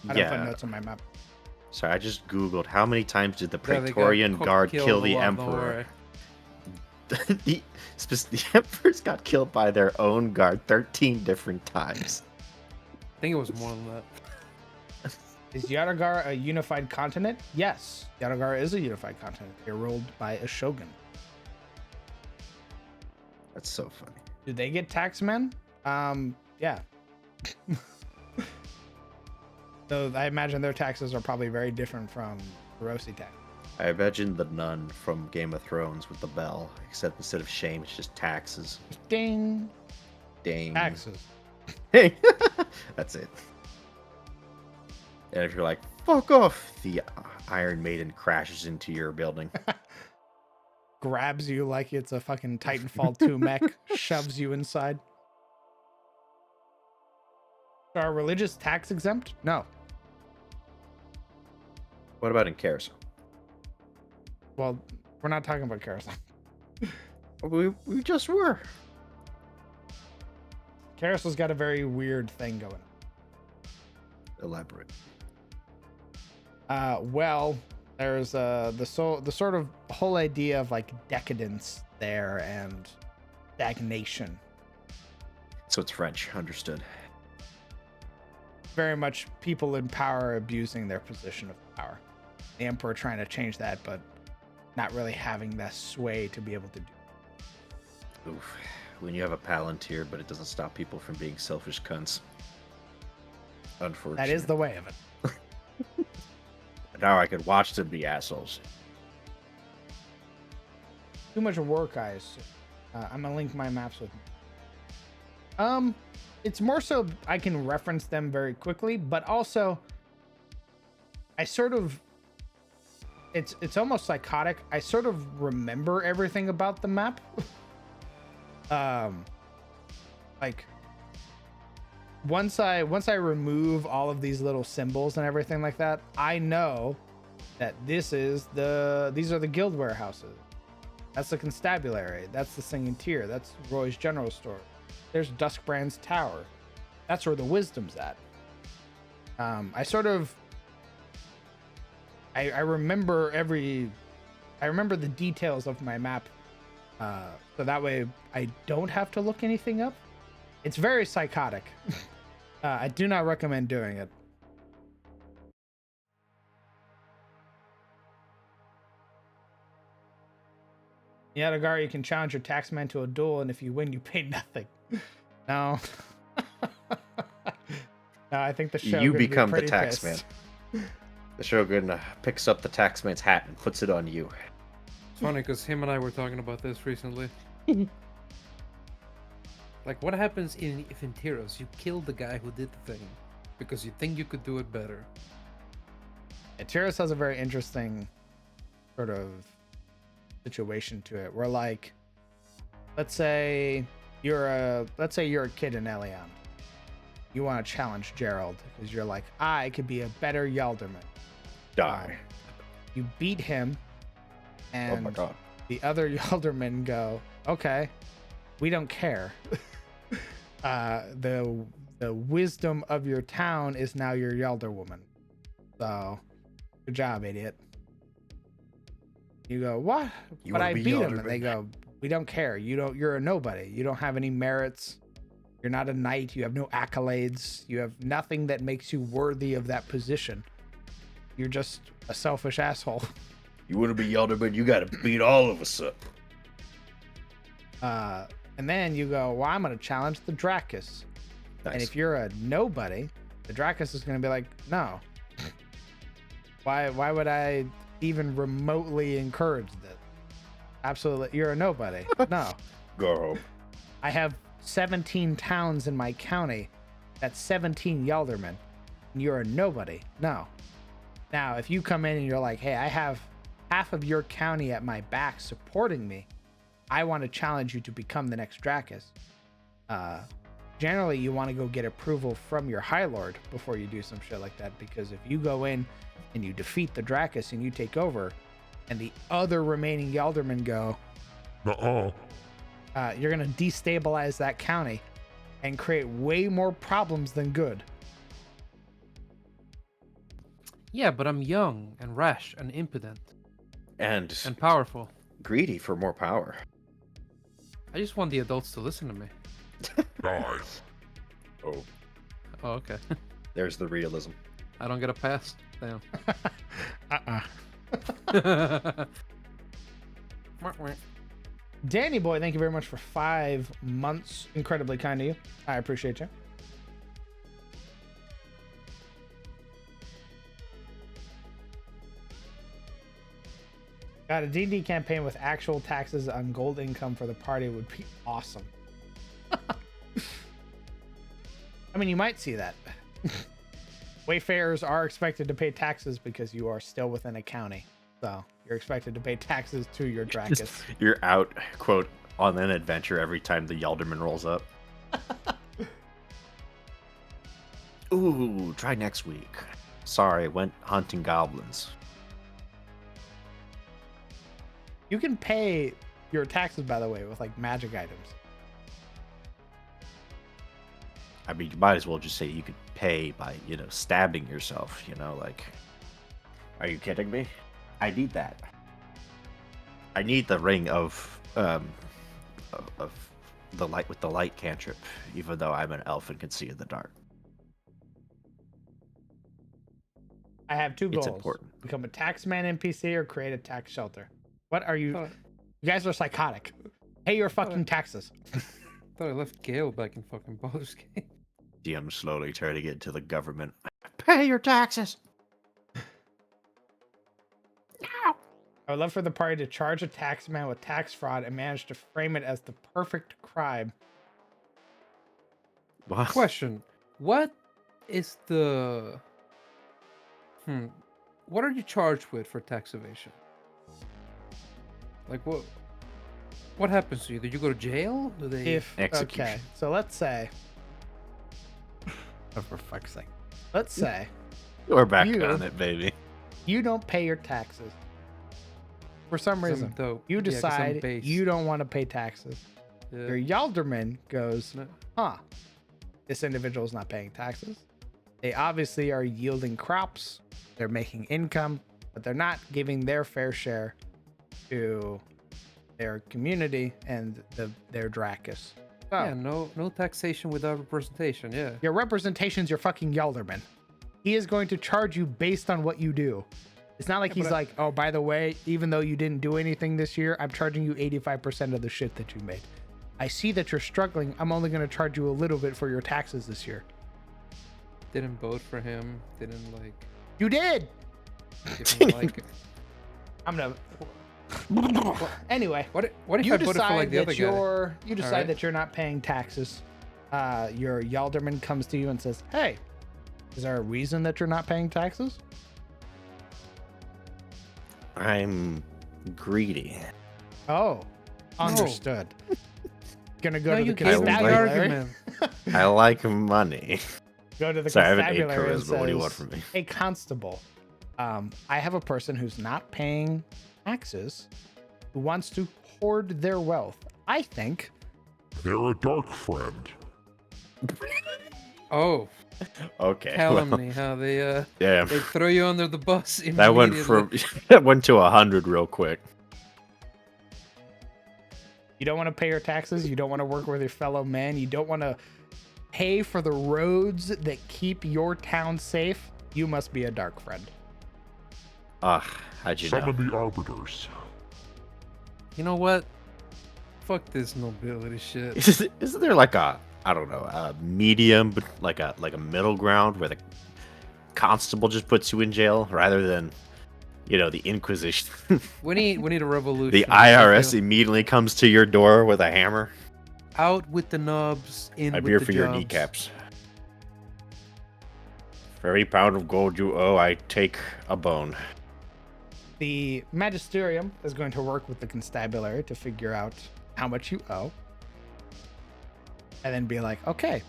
I don't put notes on my map. Sorry, I just googled how many times did the Yeah, they got Praetorian Guard killed kill a the lot, don't emperor? worry. The emperors got killed by their own guard 13 different times. I think it was more than that. Is Yadagar a unified continent? Yes, Yadagar is a unified continent. They're ruled by a shogun. That's so funny. Do they get taxmen? Yeah. So I imagine their taxes are probably very different from Rosi tax. I imagine the nun from Game of Thrones with the bell, except instead of shame, it's just taxes. Ding. Dang. Taxes. Hey, that's it. And if you're like, fuck off, the Iron Maiden crashes into your building. Grabs you like it's a fucking Titanfall 2 mech, shoves you inside. Are religious tax exempt? No. What about in Carousel? Well, we're not talking about Carousel. We just were. Carousel's got a very weird thing going Elaborate. on. Well, there's the sort of whole idea of like decadence there and stagnation. So it's French, understood. Very much people in power abusing their position of power. The emperor trying to change that, but not really having that sway to be able to do. Oof. When you have a Palantir, but it doesn't stop people from being selfish cunts. Unfortunately. That is the way of it. Now I could watch them be assholes. Too much work, guys. I'm gonna link my maps with me. It's more so I can reference them very quickly, but also I sort of it's almost psychotic. I sort of remember everything about the map. Like once I remove all of these little symbols and everything like that, I know that these are the guild warehouses. That's the constabulary. That's the singing tier. That's Roy's general store. There's Duskbrand's tower. That's where the wisdom's at. I remember the details of my map, so that way I don't have to look anything up. It's very psychotic. I do not recommend doing it. In Yadagar, you can challenge your taxman to a duel, and if you win, you pay nothing. No. No, I think the show You become the taxman. pissed. The Shogun picks up the taxman's hat and puts it on you. It's funny because him and I were talking about this recently. Like, what happens if in Tyros you kill the guy who did the thing because you think you could do it better? Yeah, Tyros has a very interesting sort of situation to it, where like, let's say you're a kid in Eliond. You want to challenge Gerald because you're like, I could be a better Yalderman. Die. You beat him, Oh and my god. the other Yaldermen go, okay, we don't care. The wisdom of your town is now your Yalder woman. So Good job, idiot. You go, what? You But wanna I be beat him. And Alderman? they go, we don't care. You're a nobody. You don't have any merits. You're not a knight. You have no accolades. You have nothing that makes you worthy of that position. You're just a selfish asshole. You want to be Alderman, you got to beat all of us up. And then you go, well, I'm going to challenge the Dracus. Nice. And if you're a nobody, the Dracus is going to be like, no. Why would I even remotely encourage this? Absolutely. You're a nobody. No. Go home. I have 17 towns in my county. That's 17 Yaldermen. And you're a nobody. No. Now, if you come in and you're like, hey, I have half of your county at my back supporting me, I want to challenge you to become the next Dracus. Generally, you want to go get approval from your High Lord before you do some shit like that, because if you go in and you defeat the Dracus and you take over, and the other remaining Yaldermen go, Nuh-uh. you're going to destabilize that county and create way more problems than good. Yeah, but I'm young and rash and impotent And and powerful. greedy for more power. I just want the adults to listen to me. Die. Oh, Oh, okay. there's the realism. I don't get a pass. Damn. Danny Boy, thank you very much for 5 months. Incredibly kind of you. I appreciate you. God, a D&D campaign with actual taxes on gold income for the party would be awesome. I mean, you might see that. Wayfarers are expected to pay taxes because you are still within a county. So you're expected to pay taxes to your Dracus. You're out, quote, on an adventure every time the Yalderman rolls up. Ooh, try next week. Sorry, went hunting goblins. You can pay your taxes, by the way, with like magic items. I mean, you might as well just say you could pay by, stabbing yourself, like... Are you kidding me? I need that. I need the ring of the light with the light cantrip, even though I'm an elf and can see in the dark. I have 2 goals. It's important. Become a taxman NPC or create a tax shelter. What are you? Thought You guys are psychotic. Pay your fucking taxes. I left Gale back in fucking Baldur's Gate. DM slowly turning it to the government. Pay your taxes! I would love for the party to charge a taxman with tax fraud and manage to frame it as the perfect crime. What? Question: what is the what are you charged with for tax evasion? Like what happens to you? Do you go to jail? Do they? If Execution. okay, so let's say, oh, for fuck's sake, let's say We're back You- on it, baby. you don't pay your taxes for some 'Cause I'm reason. dope. You Yeah, 'cause I'm decide based. you don't want to pay taxes. Yeah. Your Yalderman goes, No. huh, this individual is not paying taxes. They obviously are yielding crops. They're making income, but they're not giving their fair share to their community and their Dracus. So Yeah, no taxation without representation. Yeah. your representation's your fucking Yalderman. He is going to charge you based on what you do. It's not like Yeah, he's but like, oh, by the way, even though you didn't do anything this year, I'm charging you 85% of the shit that you made. I see that you're struggling. I'm only going to charge you a little bit for your taxes this year. Didn't vote for him. Didn't You did. give him like. I'm gonna. Anyway, What if you I voted for decide like the other that guy? you decide Alright. that you're not paying taxes. Your Yalderman comes to you and says, "Hey, is there a reason that you're not paying taxes?" I'm greedy. Oh, understood. Gonna go No, to you the gave him the constabulary. argument. I like money. Go to the Sorry, I have an 8 constabulary and charisma. What do you want says, from me? "Hey, constable, I have a person who's not paying taxes, who wants to hoard their wealth. I think They're a dark friend. Oh, Okay. calumny! How they Yeah. they throw you under the bus That went immediately. from that went to 100 real quick. You don't want to pay your taxes. You don't want to work with your fellow men. You don't want to pay for the roads that keep your town safe. You must be a dark friend. How'd you know? Summon the arbiters. You know what? Fuck this nobility shit. Isn't there like a, I don't know, a medium, but like a middle ground where the constable just puts you in jail rather than, the Inquisition? We need a revolution. The I IRS feel. immediately comes to your door with a hammer. Out with the nubs, in I'm with here the for your jobs. kneecaps. For every pound of gold you owe, I take a bone. The magisterium is going to work with the constabulary to figure out how much you owe. And then be like, okay,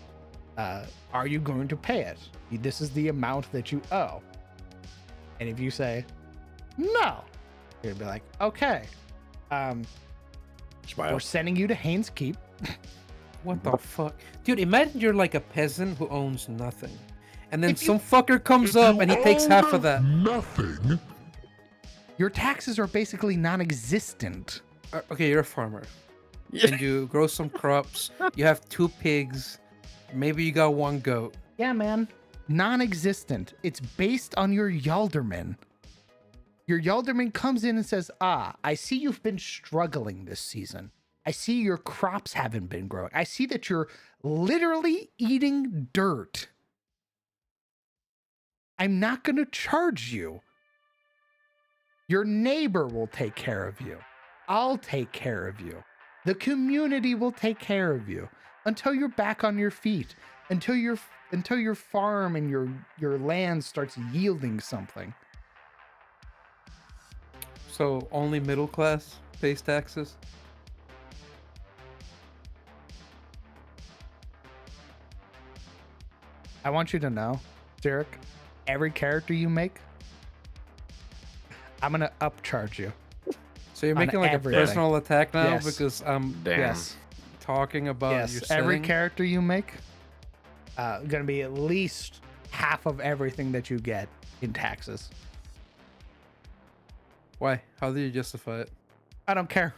are you going to pay it? This is the amount that you owe. And if you say, no, you're going to be like, okay, Smile. we're sending you to Haynes Keep. What the fuck? Dude, imagine you're like a peasant who owns nothing. And then If you- some fucker comes up and he takes half of that. Nothing. Your taxes are basically non-existent. Okay, you're a farmer. And you grow some crops. You have 2 pigs. Maybe you got 1 goat. Yeah, man. Non-existent. It's based on your Yalderman. Your Yalderman comes in and says, I see you've been struggling this season. I see your crops haven't been growing. I see that you're literally eating dirt. I'm not going to charge you. Your neighbor will take care of you. I'll take care of you. The community will take care of you until you're back on your feet, until your farm and your land starts yielding something. So only middle class pays taxes? I want you to know, Derek, every character you make, I'm gonna upcharge you. So you're On making like everything. a personal attack now Yes. because I'm Damn. Yes, talking about your yes. Every setting? character you make, gonna be at least half of everything that you get in taxes. Why? How do you justify it? I don't care.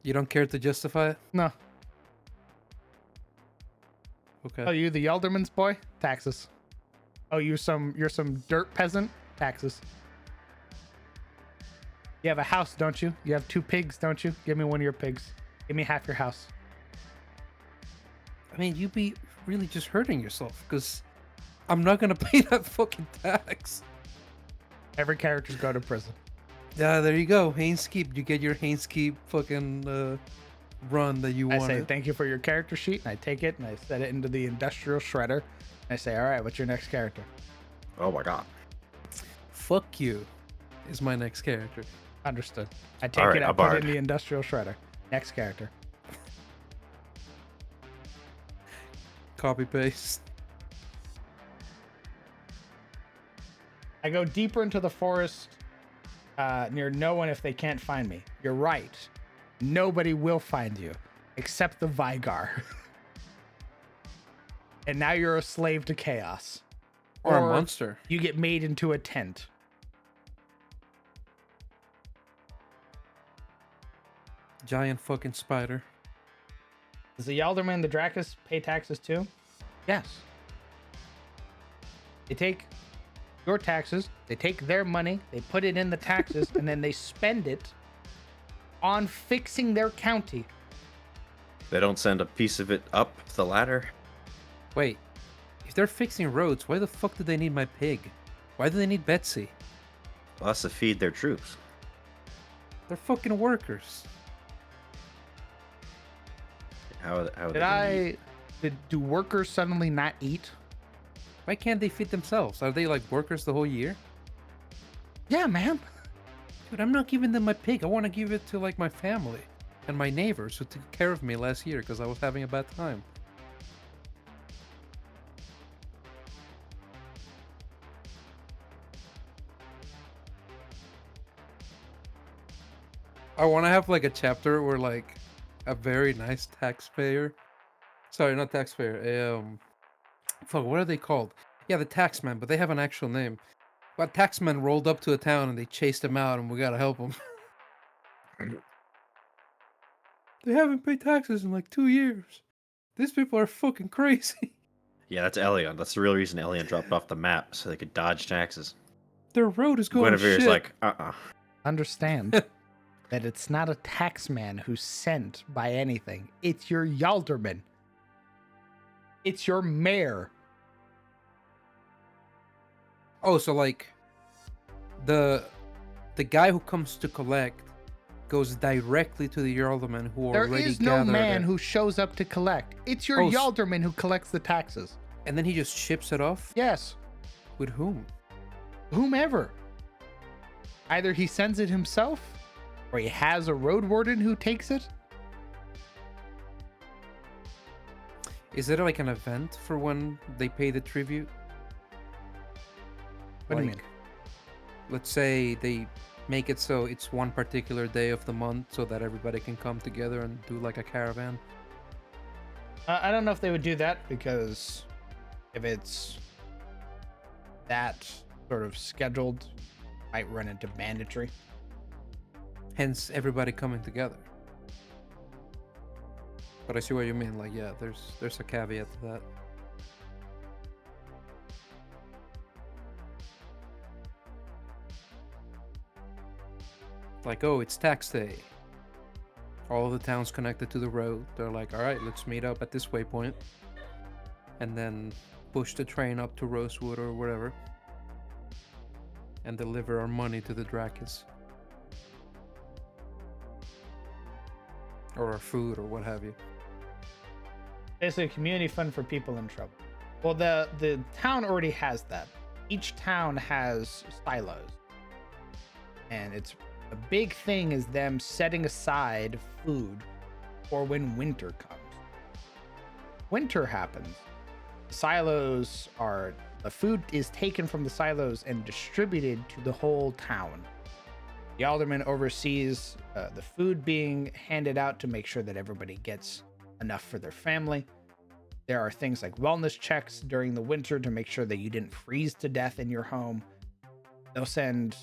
You don't care to justify it? No. Okay. Oh, you the Yalderman's boy? Taxes. Oh, you're some dirt peasant? Taxes. You have a house, don't you? You have 2 pigs, don't you? Give me one of your pigs. Give me half your house. I mean, you'd be really just hurting yourself because I'm not gonna pay that fucking tax. Every character's go to prison. Yeah, there you go. Haynes Keep. You get your Haynes Keep fucking run that you I wanted. say thank you for your character sheet, and I take it and I set it into the industrial shredder. And I say, all right, what's your next character? Oh my god. Fuck you is my next character. Understood. I take All right, it, I a put it bard. in the industrial shredder. Next character. Copy paste. I go deeper into the forest near no one if they can't find me. You're right. Nobody will find you except the Vigar. And now you're a slave to chaos. Or a monster. You get made into a tent. Giant fucking spider. Does the Yalderman, the Dracus, pay taxes too? Yes. They take your taxes, they take their money, they put it in the taxes, and then they spend it on fixing their county. They don't send a piece of it up the ladder? Wait. If they're fixing roads, why the fuck do they need my pig? Why do they need Betsy? Well, that's to feed their troops. They're fucking workers. How they Do workers suddenly not eat? Why can't they feed themselves? Are they like workers the whole year? Yeah, man. Dude, I'm not giving them my pig. I want to give it to like my family and my neighbors who took care of me last year because I was having a bad time. I want to have like a chapter where like a very nice taxpayer, sorry, not taxpayer, fuck, what are they called? Yeah, the taxman, but they have an actual name. But taxmen rolled up to a town and they chased them out, and we gotta help them. They haven't paid taxes in like 2 years. These people are fucking crazy. Yeah, that's Eliond. That's the real reason Eliond dropped off the map, so they could dodge taxes. Their road is going to Guinevere's shit. like, Understand that it's not a taxman who's sent by anything. It's your Yalderman. It's your mayor. Oh, so like the guy who comes to collect goes directly to the Jarlmen who There already is no gathered man it. who shows up to collect. It's your Oh, Yalderman who collects the taxes. And then he just ships it off? Yes, With whom? whomever. Either he sends it himself, or he has a road warden who takes it. Is it like an event for when they pay the tribute? What do you mean? Let's say they make it so it's one particular day of the month so that everybody can come together and do like a caravan. I don't know if they would do that, because if it's that sort of scheduled, might run into mandatory. Hence everybody coming together. But I see what you mean. Like, yeah, there's a caveat to that. Like, oh, it's tax day. All of the towns connected to the road, they're like, all right, let's meet up at this waypoint. And then push the train up to Rosewood or wherever. And deliver our money to the Drakis. Or our food or what have you. Basically, a community fund for people in trouble. Well, the town already has that. Each town has silos, and it's a big thing is them setting aside food for when winter comes. Winter happens. The food is taken from the silos and distributed to the whole town. The alderman oversees the food being handed out to make sure that everybody gets enough for their family. There are things like wellness checks during the winter to make sure that you didn't freeze to death in your home. They'll send,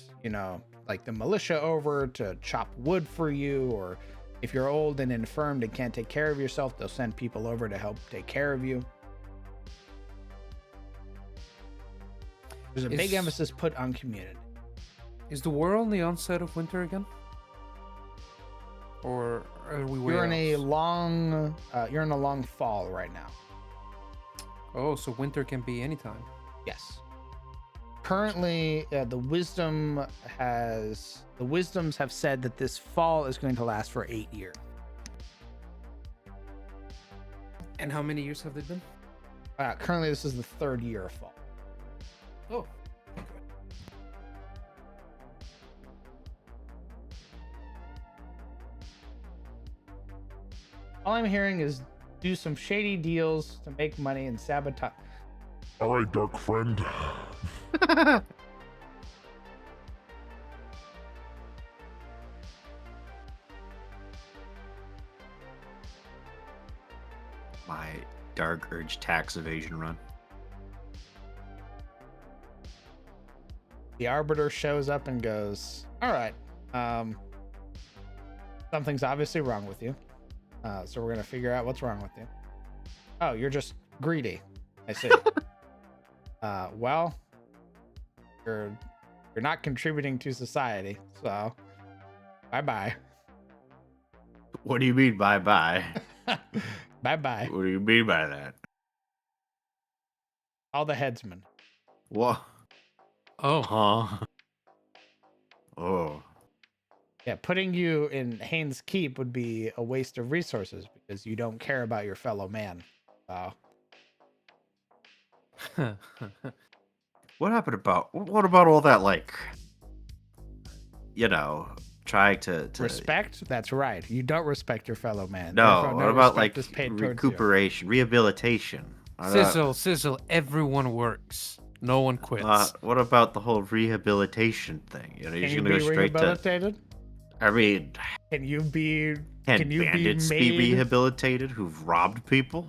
like the militia over to chop wood for you, or if you're old and infirmed and can't take care of yourself, they'll send people over to help take care of you. There's a big emphasis put on community. Is the war on the onset of winter again? Or are we way You're in a off? long fall right now. Oh, so winter can be anytime. Yes. Currently, the wisdoms have said that this fall is going to last for 8 years. And how many years have they been? Currently, this is the 3rd year of fall. Oh, okay. All I'm hearing is do some shady deals to make money and sabotage. Alright, dark friend. my dark urge tax evasion run. The arbiter shows up and goes, all right, something's obviously wrong with you. So we're going to figure out what's wrong with you. Oh, you're just greedy. I see. Well, you're not contributing to society, so bye-bye. What do you mean bye bye? Bye-bye. What do you mean by that? All the headsmen. What? Oh, Huh? Oh. Yeah, putting you in Haynes Keep would be a waste of resources because you don't care about your fellow man. So What about all that, like, trying to respect? That's right. You don't respect your fellow man. No, Therefore, what about respect like is paid towards you. recuperation, rehabilitation? sizzle, everyone works. No one quits. What about the whole rehabilitation thing? You're Can just you gonna be go straight to. rehabilitated? I mean, Can you be? can Can you be bandits be made? rehabilitated who've robbed people?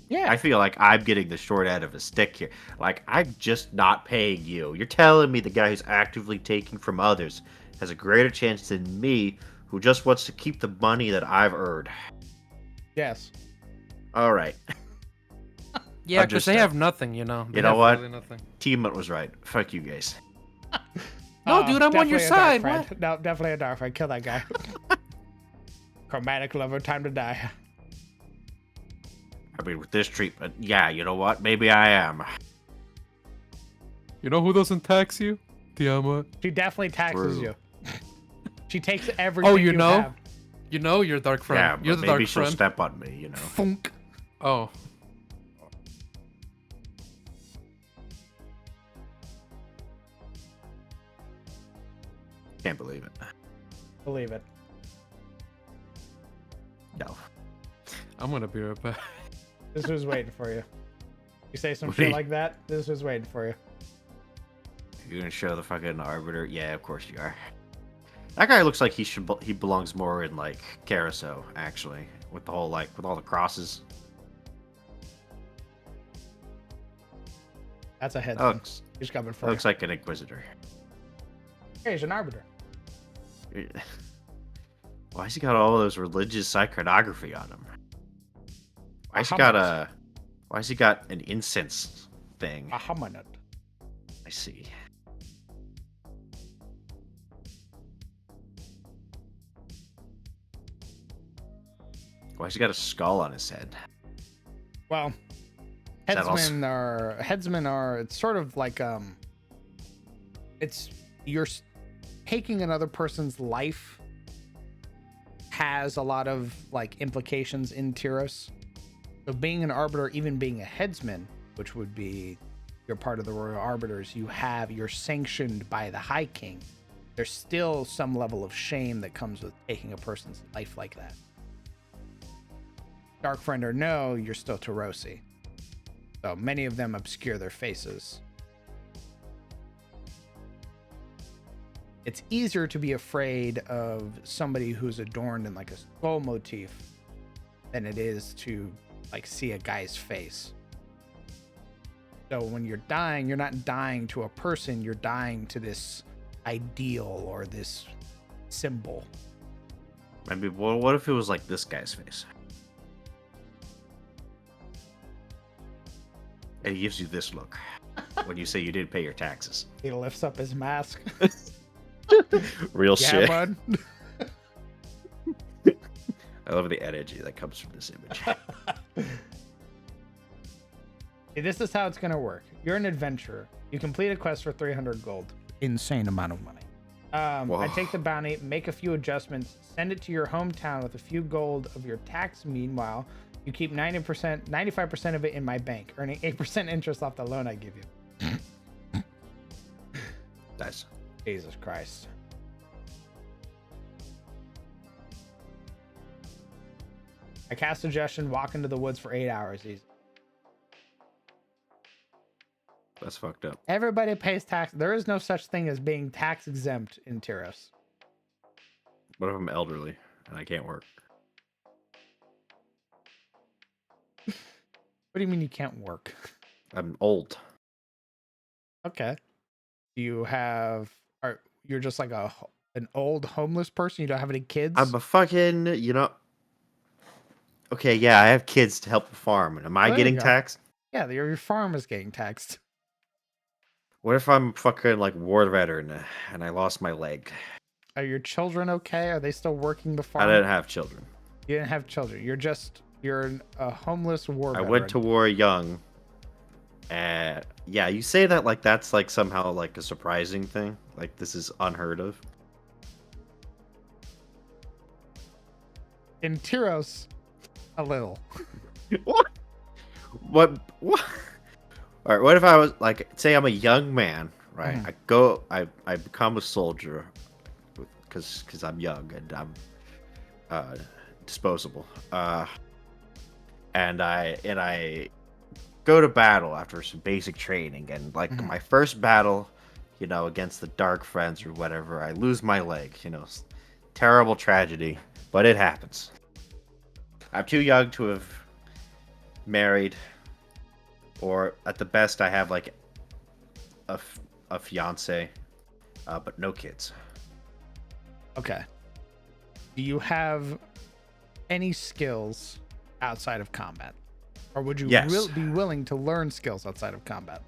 Yeah. I feel like I'm getting the short end of a stick here. Like, I'm just not paying you. You're telling me the guy who's actively taking from others has a greater chance than me, who just wants to keep the money that I've earned. Yes. All right. Yeah, because they Understood. have nothing, you know. They You know have what? really nothing. Teammate was right. Fuck you guys. No, dude, I'm on your Definitely a dark side. friend. What? No, definitely a dark friend. Kill that guy. Chromatic lover, time to die. I mean, with this treatment, yeah, you know what? Maybe I am. You know who doesn't tax you? Tiamat. She definitely taxes True. you. She takes everything you know? have. You know you're dark friend. Yeah, You're but the maybe dark she'll friend. step on me, you know. Funk. Oh. Can't believe it. Believe it. No. I'm gonna be right back. This was waiting for you. You say some What do shit you- like that, this was waiting for you. You're gonna show the fucking arbiter? Yeah, of course you are. That guy looks like he belongs more in like Carousel, actually, with the whole with all the crosses. That's a head. That looks, He's coming that for you. looks like an inquisitor. Hey, he's an arbiter. Why's he got all those religious iconography on him? Why's he got an incense thing? A hominid. I see. Why's he got a skull on his head? Well, Is that also- headsmen are. It's sort of like it's taking another person's life has a lot of like implications in Tyros. So being an arbiter, even being a headsman, which would be you're part of the royal arbiters, you're sanctioned by the High King. There's still some level of shame that comes with taking a person's life like that. Dark friend or no, you're still Tyrosi. So many of them obscure their faces. It's easier to be afraid of somebody who's adorned in like a skull motif than it is to like see a guy's face. So when you're dying, you're not dying to a person, you're dying to this ideal or this symbol. Maybe. Well, what if it was like this guy's face? And he gives you this look when you say you didn't pay your taxes. He lifts up his mask. Real Yeah, shit. bud. I love the energy that comes from this image. See, this is how it's going to work. You're an adventurer. You complete a quest for 300 gold. Insane amount of money. I Whoa. take the bounty, make a few adjustments, send it to your hometown with a few gold of your tax. Meanwhile, you keep 95% of it in my bank, earning 8% interest off the loan I give you. Nice. Jesus Christ. I cast suggestion, walk into the woods for 8 hours. Easy. That's fucked up. Everybody pays tax. There is no such thing as being tax exempt in Tyros. What if I'm elderly and I can't work? What do you mean you can't work? I'm old. Okay. You have you're just like an old homeless person? You don't have any kids? I'm a fucking, Okay, yeah, I have kids to help the farm. Am I There you getting go. taxed? Yeah, your farm is getting taxed. What if I'm fucking like war veteran and I lost my leg? Are your children okay? Are they still working the farm? I didn't have children. You didn't have children. You're a homeless war I veteran. went to war young. And yeah, you say that like that's like somehow like a surprising thing. Like this is unheard of. In Tyros, a little. What? What? All right. What if I was like, say, I'm a young man, right? Mhm. I become a soldier, because I'm young and I'm disposable. And I go to battle after some basic training, and like Mhm. my first battle, against the Dark Friends or whatever, I lose my leg. Terrible tragedy, but it happens. I'm too young to have married, or at the best, I have like a fiance, but no kids. Okay. Do you have any skills outside of combat? Or would you Yes. be willing to learn skills outside of combat?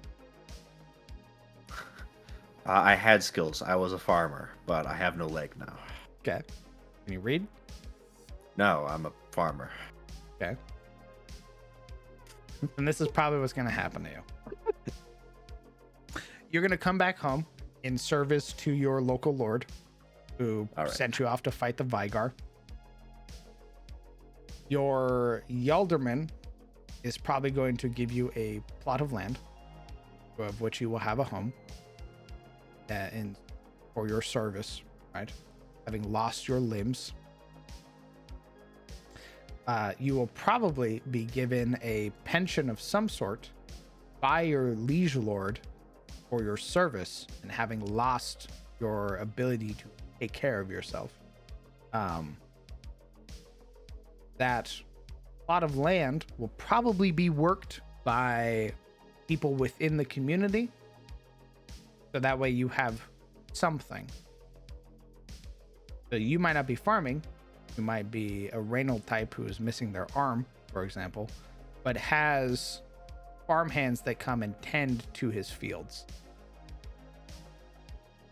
I had skills. I was a farmer, but I have no leg now. Okay. Can you read? No, I'm a farmer. Okay. And this is probably what's going to happen to you. You're going to come back home in service to your local lord who All right. sent you off to fight the Vigar. Your Yalderman is probably going to give you a plot of land of which you will have a home for your service, right? Having lost your limbs. You will probably be given a pension of some sort by your liege lord for your service and having lost your ability to take care of yourself. That plot of land will probably be worked by people within the community, so that way you have something. So you might not be farming. You might be a Reynold type who is missing their arm, for example, but has farmhands that come and tend to his fields.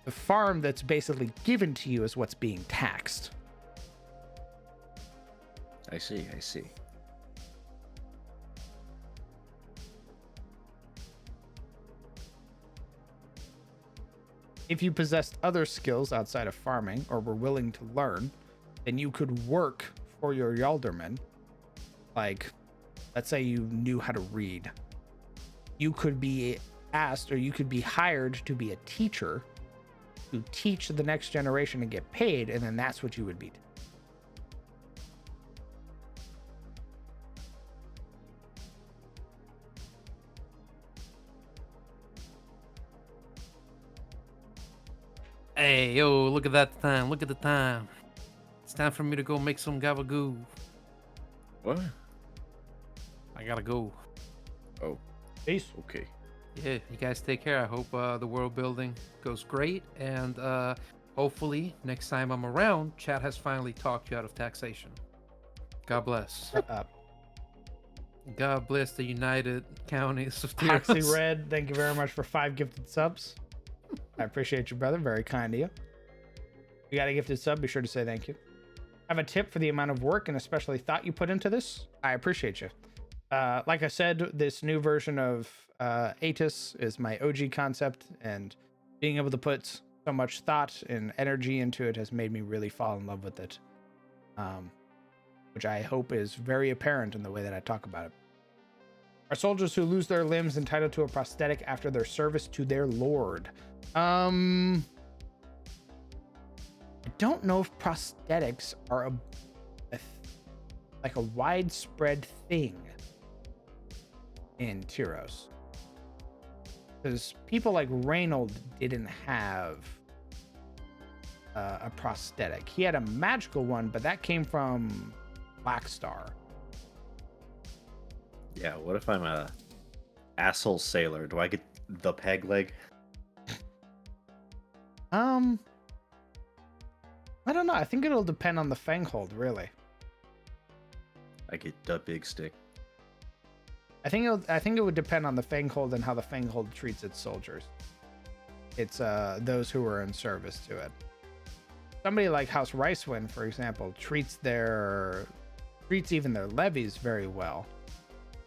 The farm that's basically given to you is what's being taxed. I see. If you possessed other skills outside of farming or were willing to learn, then you could work for your Yalderman. Like, let's say you knew how to read. You could be asked, or you could be hired to be a teacher to teach the next generation and get paid, and then that's what you would be. Hey, yo, look at that time. Look at the time. It's time for me to go make some gabagoo. What? I gotta go. Oh, Peace. okay. Yeah, you guys take care. I hope the world building goes great. And hopefully, next time I'm around, Chad has finally talked you out of taxation. God bless. Shut up. God bless the United Counties of Hoxley Tyros. Red, thank you very much for 5 gifted subs. I appreciate you, brother. Very kind of you. If you got a gifted sub, be sure to say thank you. I have a tip for the amount of work and especially thought you put into this. I appreciate you. Like I said, this new version of Atis is my OG concept, and being able to put so much thought and energy into it has made me really fall in love with it. Which I hope is very apparent in the way that I talk about it. Are soldiers who lose their limbs entitled to a prosthetic after their service to their lord? I don't know if prosthetics are like a widespread thing in Tyros. Because people like Reynold didn't have a prosthetic. He had a magical one, but that came from Blackstar. Yeah, what if I'm a asshole sailor? Do I get the peg leg? I don't know. I think it'll depend on the Fanghold, really. I get the big stick. I think it would depend on the Fanghold and how the Fanghold treats its soldiers. It's those who are in service to it. Somebody like House Ricewind, for example, treats even their levies very well.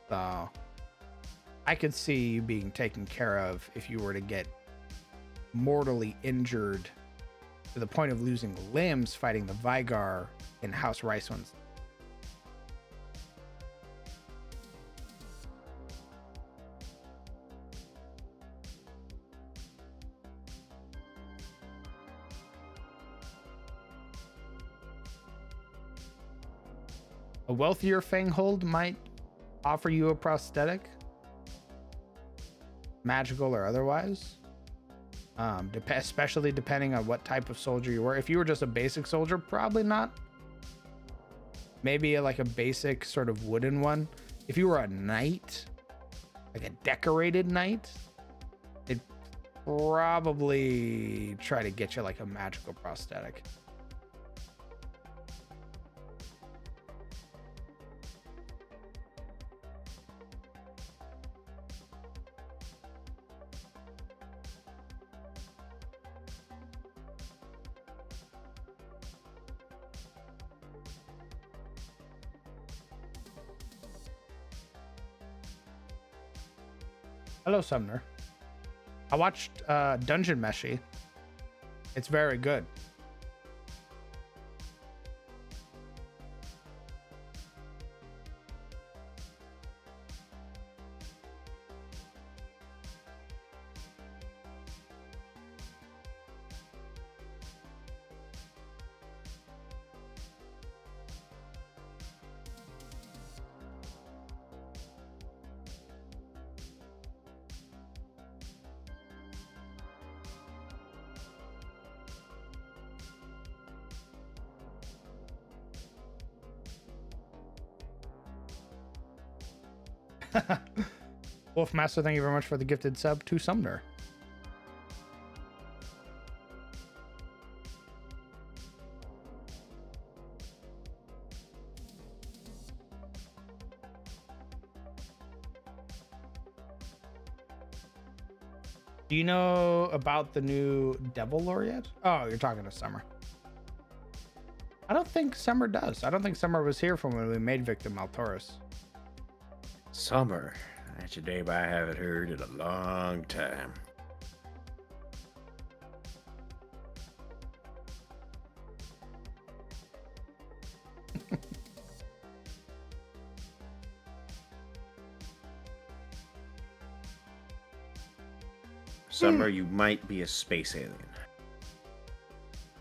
So I could see you being taken care of if you were to get mortally injured to the point of losing limbs fighting the Vigar in House Ricewind's. A wealthier Fanghold might offer you a prosthetic, magical or otherwise. Especially depending on what type of soldier you were. If you were just a basic soldier, probably not. Maybe like a basic sort of wooden one. if you were a knight, like a decorated knight, they'd probably try to get you like a magical prosthetic. Hello, Sumner. I watched Dungeon Meshi. It's very good. Wolfmaster, thank you very much for the gifted sub to Sumner. Do you know about the new Devil Lore yet? Oh, you're talking to Summer. I don't think Summer does. I don't think Summer was here from when we made Victim Altaurus. Summer. That's a name I haven't heard in a long time. Summer, you might be a space alien.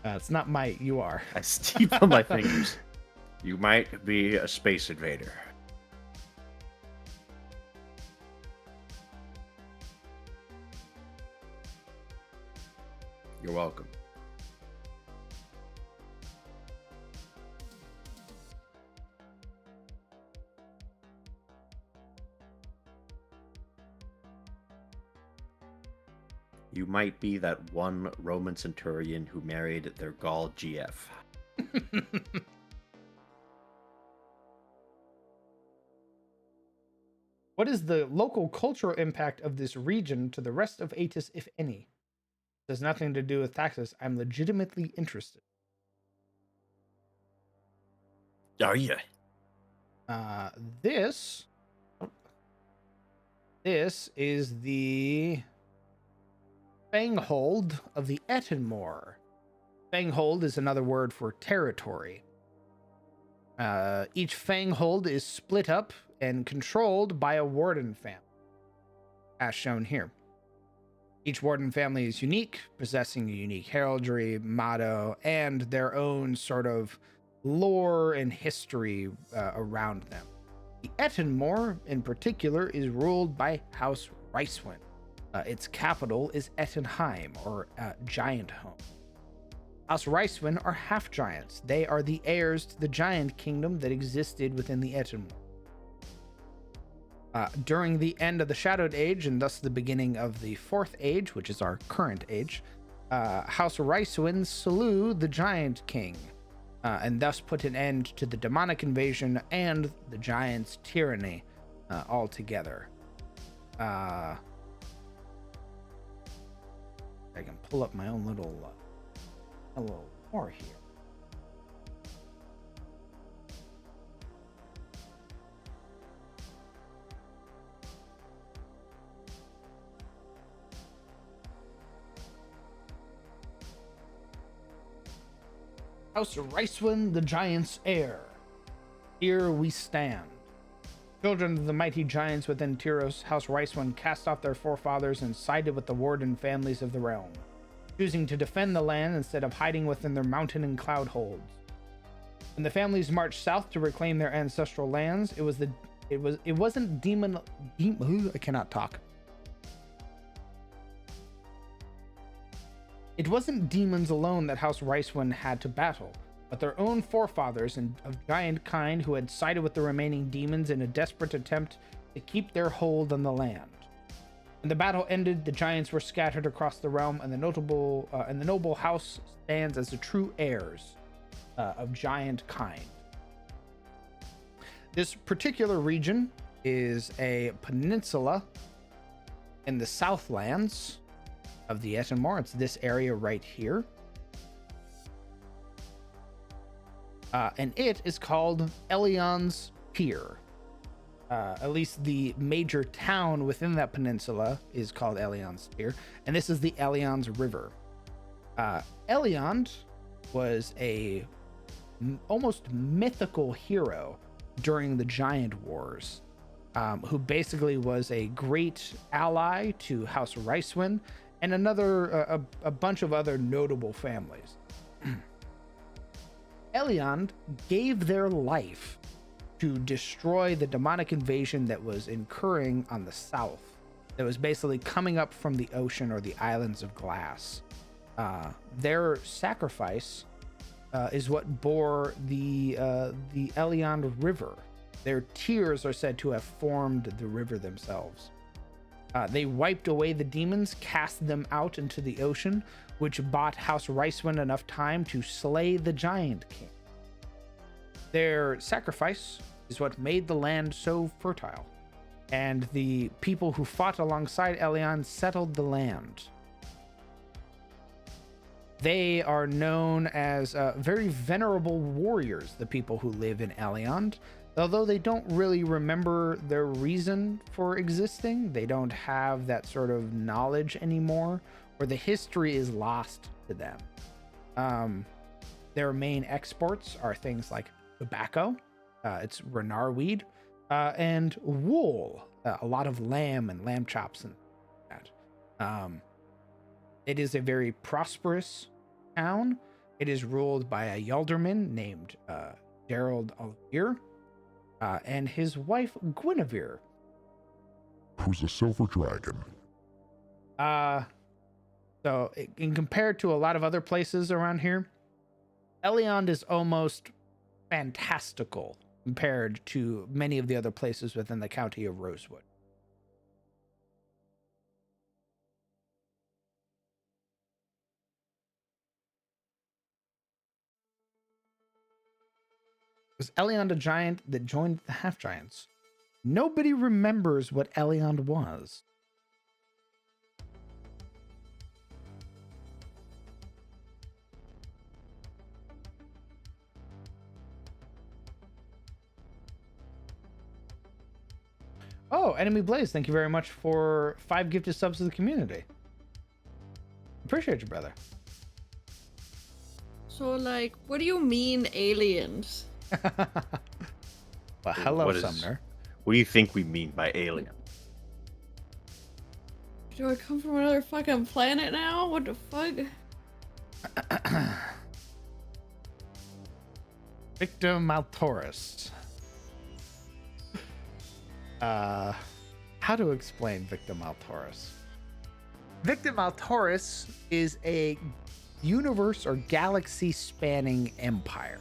It's not might, you are. I steep on my fingers. You might be a space invader. You're welcome. You might be that one Roman centurion who married their Gaul GF. What is the local cultural impact of this region to the rest of Atis, if any? It has nothing to do with taxes. I'm legitimately interested. Are you? This is the Fanghold of the Ettenmoor. Fanghold is another word for territory. Each Fanghold is split up and controlled by a warden family, as shown here. Each warden family is unique, possessing a unique heraldry, motto, and their own sort of lore and history around them. The Ettenmoor, in particular, is ruled by House Ricewind. Its capital is Ettenheim, or Giant Home. House Ricewind are half-giants. They are the heirs to the giant kingdom that existed within the Ettenmoor. During the end of the Shadowed Age, and thus the beginning of the Fourth Age, which is our current age, House Ricewind slew the Giant King, and thus put an end to the demonic invasion and the Giant's tyranny altogether. I can pull up my own little lore here. House Ricewind, the giant's heir. Here we stand. Children of the mighty giants within Tyros, House Ricewind cast off their forefathers and sided with the warden families of the realm, choosing to defend the land instead of hiding within their mountain and cloud holds. When the families marched south to reclaim their ancestral lands, it wasn't I cannot talk. It wasn't demons alone that House Ricewind had to battle. but their own forefathers of giant kind who had sided with the remaining demons in a desperate attempt to keep their hold on the land. When the battle ended, the giants were scattered across the realm, and the noble house stands as the true heirs of giant kind. This particular region is a peninsula in the Southlands of the Etenmore. It's this area right here. And it is called Eliond's Pier. At least the major town within that peninsula is called Eliond's Pier. And this is the Eliond's River. Eliond was a almost mythical hero during the Giant Wars, who basically was a great ally to House Ricewin and a bunch of other notable families. Eliond gave their life to destroy the demonic invasion that was incurring on the south, that was basically coming up from the ocean or the islands of glass. Their sacrifice is what bore the Eliond River. Their tears are said to have formed the river themselves. They wiped away the demons, cast them out into the ocean, which bought House Ricewin enough time to slay the Giant King. Their sacrifice is what made the land so fertile, and the people who fought alongside Eliond settled the land. They are known as very venerable warriors, the people who live in Eliond. Although they don't really remember their reason for existing, they don't have that sort of knowledge anymore, or the history is lost to them. Their main exports are things like tobacco, it's Renar weed, and wool, a lot of lamb and lamb chops and that. It is a very prosperous town. It is ruled by a Yalderman named Gerald Olivier, and his wife Guinevere, who's a silver dragon. So in compared to a lot of other places around here, Eliond is almost fantastical compared to many of the other places within the county of Rosewood. Was Eliond a giant that joined the half giants? Nobody remembers what Eliond was. Oh, Enemy Blaze, thank you very much for 5 gifted subs to the community. Appreciate you, brother. So, like, what do you mean aliens? Well, hello, Sumner. What do you think we mean by alien? Do I come from another fucking planet now? What the fuck? Victor Maltaurus. How to explain Victor Maltaurus? Victor Maltaurus is a universe or galaxy spanning empire.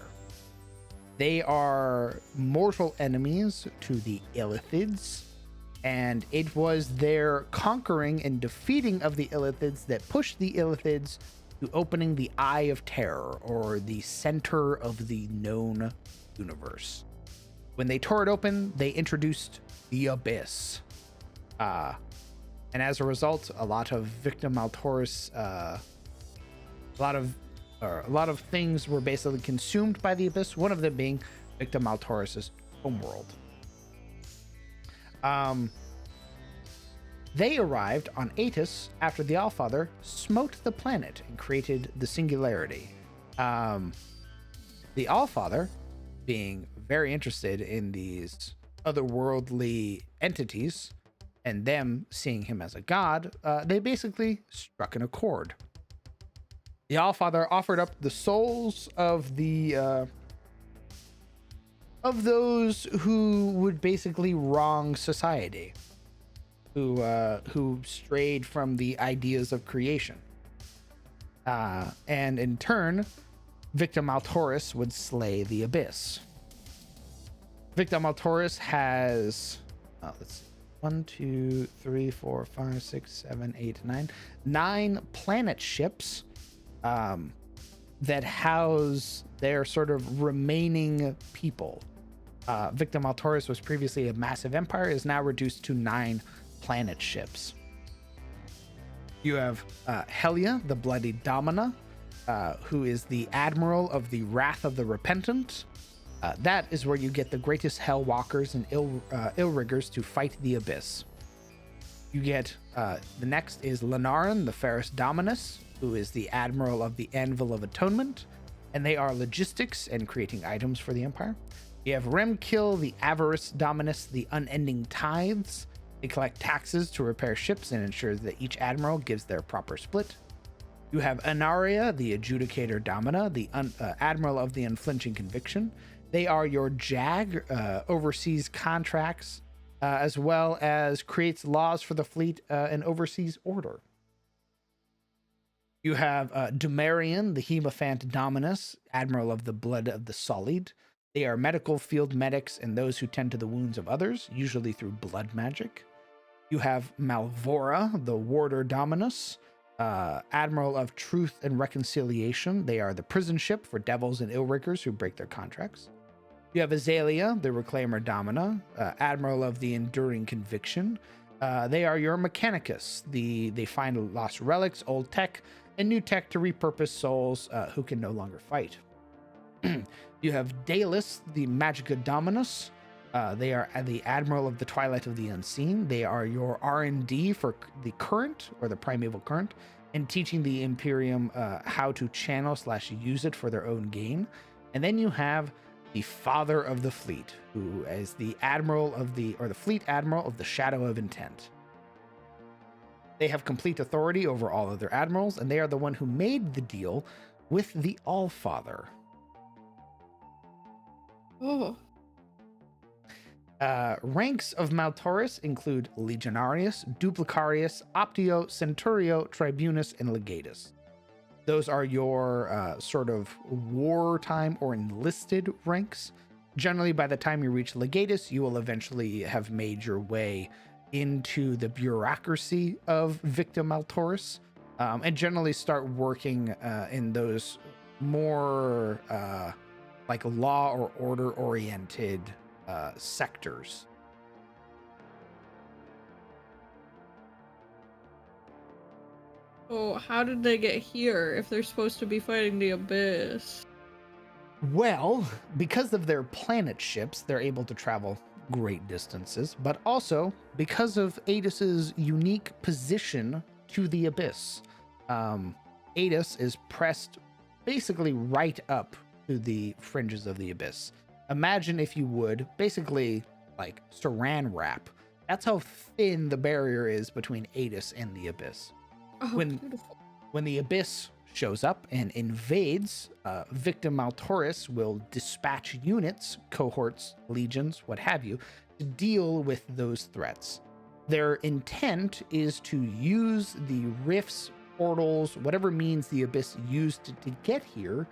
They are mortal enemies to the Illithids, and it was their conquering and defeating of the Illithids that pushed the Illithids to opening the Eye of Terror, or the center of the known universe. When they tore it open, they introduced the Abyss. And as a result, a lot of Victor Maltaurus, a lot of things were basically consumed by the Abyss, one of them being Victor Maltaurus's homeworld. They arrived on Atis after the Allfather smote the planet and created the Singularity. The Allfather, being very interested in these otherworldly entities and them seeing him as a god, they basically struck an accord. The Allfather offered up the souls of those who would basically wrong society, who strayed from the ideas of creation, and in turn, Victor Maltoris would slay the Abyss. Victor Maltoris has, let's see, 1, 2, 3, 4, 5, 6, 7, 8, 9 planet ships that house their sort of remaining people. Victor Maltoris was previously a massive empire, is now reduced to 9 planet ships. You have Helia, the Bloody Domina, who is the admiral of the Wrath of the Repentant. That is where you get the greatest Hellwalkers and Ill-Riggers to fight the Abyss. You get, the next is Lenarin, the Ferris Dominus, who is the admiral of the Anvil of Atonement, and they are logistics and creating items for the Empire. You have Remkill, the Avarice Dominus, the Unending Tithes. They collect taxes to repair ships and ensure that each admiral gives their proper split. You have Anaria, the Adjudicator Domina, the Admiral of the Unflinching Conviction. They are your JAG, overseas contracts, as well as creates laws for the fleet and overseas order. You have Dumarian, the Hemophant Dominus, Admiral of the Blood of the Sullied. They are medical field medics and those who tend to the wounds of others, usually through blood magic. You have Malvora, the Warder Dominus, Admiral of Truth and Reconciliation. They are the prison ship for devils and ill-riggers who break their contracts. You have Azalea, the Reclaimer Domina, Admiral of the Enduring Conviction. They are your Mechanicus. They find lost relics, old tech, and new tech to repurpose souls who can no longer fight. You have Daelus, the Magica Dominus. They are the Admiral of the Twilight of the Unseen. They are your R&D for the Current, or the Primeval Current, and teaching the Imperium how to channel / use it for their own gain. And then you have the Father of the Fleet, who is the Admiral of the Fleet Admiral of the Shadow of Intent. They have complete authority over all other admirals, and they are the one who made the deal with the Allfather. Oh. Ranks of Maltoris include Legionarius, Duplicarius, Optio, Centurio, Tribunus, and Legatus. Those are your sort of wartime or enlisted ranks. Generally, by the time you reach Legatus, you will eventually have made your way into the bureaucracy of Victor Maltoris, and generally start working in those more like law or order oriented sectors. So how did they get here if they're supposed to be fighting the Abyss? Well, because of their planet ships, they're able to travel great distances, but also because of Adas's unique position to the Abyss. Adas is pressed basically right up to the fringes of the Abyss. Imagine, if you would, basically like saran wrap. That's how thin the barrier is between Adas and the Abyss. Oh, beautiful. When the Abyss shows up and invades, Victor Maltoris will dispatch units, cohorts, legions, what have you, to deal with those threats. Their intent is to use the rifts, portals, whatever means the Abyss used to get here,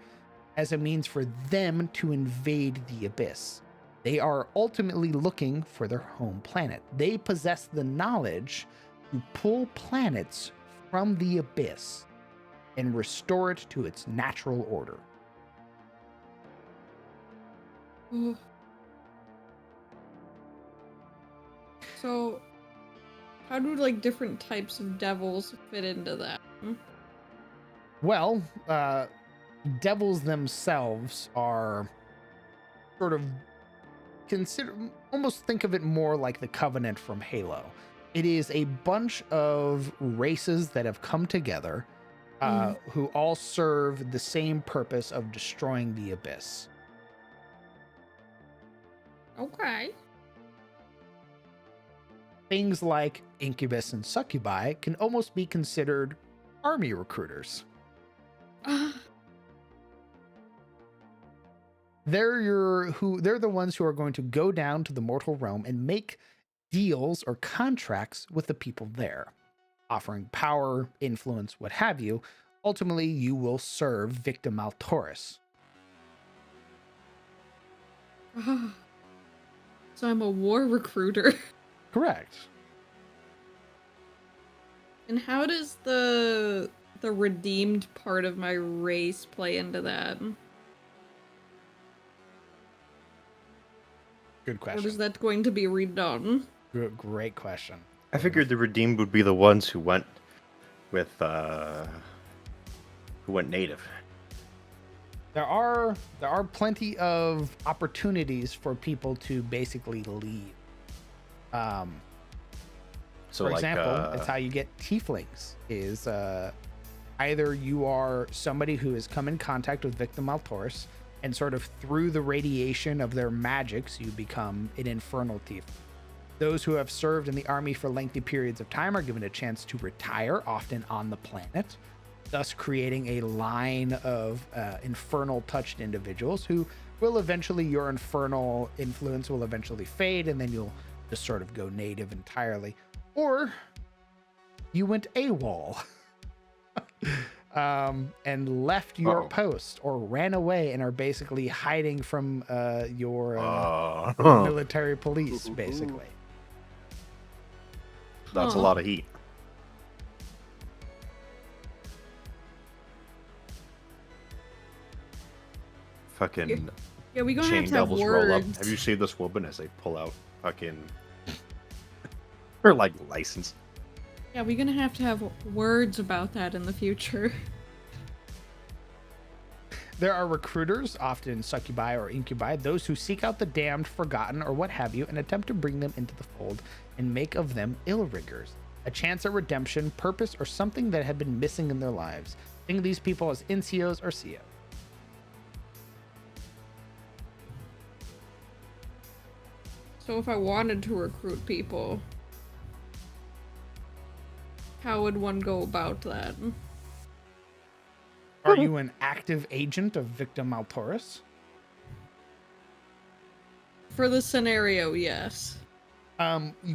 as a means for them to invade the Abyss. They are ultimately looking for their home planet. They possess the knowledge to pull planets from the Abyss and restore it to its natural order. Oh. So, how do like different types of devils fit into that? Well, devils themselves are sort of almost think of it more like the Covenant from Halo. It is a bunch of races that have come together who all serve the same purpose of destroying the Abyss. Okay. Things like Incubus and Succubi can almost be considered army recruiters. They're the ones who are going to go down to the mortal realm and make deals or contracts with the people there, offering power, influence, what have you. Ultimately, you will serve Victor Maltoris. So I'm a war recruiter. Correct. And how does the redeemed part of my race play into that? Good Or question. is that going to be redone? Great question. I figured the redeemed would be the ones who went with who went native. There are plenty of opportunities for people to basically leave. So For like example, it's how you get tieflings. Is either you are somebody who has come in contact with Victim Altaurus, and sort of through the radiation of their magics, you become an infernal tiefling. Those who have served in the army for lengthy periods of time are given a chance to retire, often on the planet, thus creating a line of infernal touched individuals who will eventually, your infernal influence will eventually fade, and then you'll just sort of go native entirely. Or you went AWOL and left your post or ran away and are basically hiding from your military police, basically. That's a lot of heat. Fucking Yeah, we gonna chain have to have devils roll up. words. Have you seen this woman as they pull out fucking her like license? Yeah, we're gonna have to have words about that in the future. There are recruiters, often succubi or incubi, those who seek out the damned, forgotten, or what have you, and attempt to bring them into the fold and make of them ill-riggers, a chance at redemption, purpose, or something that had been missing in their lives. Think of these people as NCOs or COs. So if I wanted to recruit people, how would one go about that? Are you an active agent of Victim Altaurus? For the scenario, yes.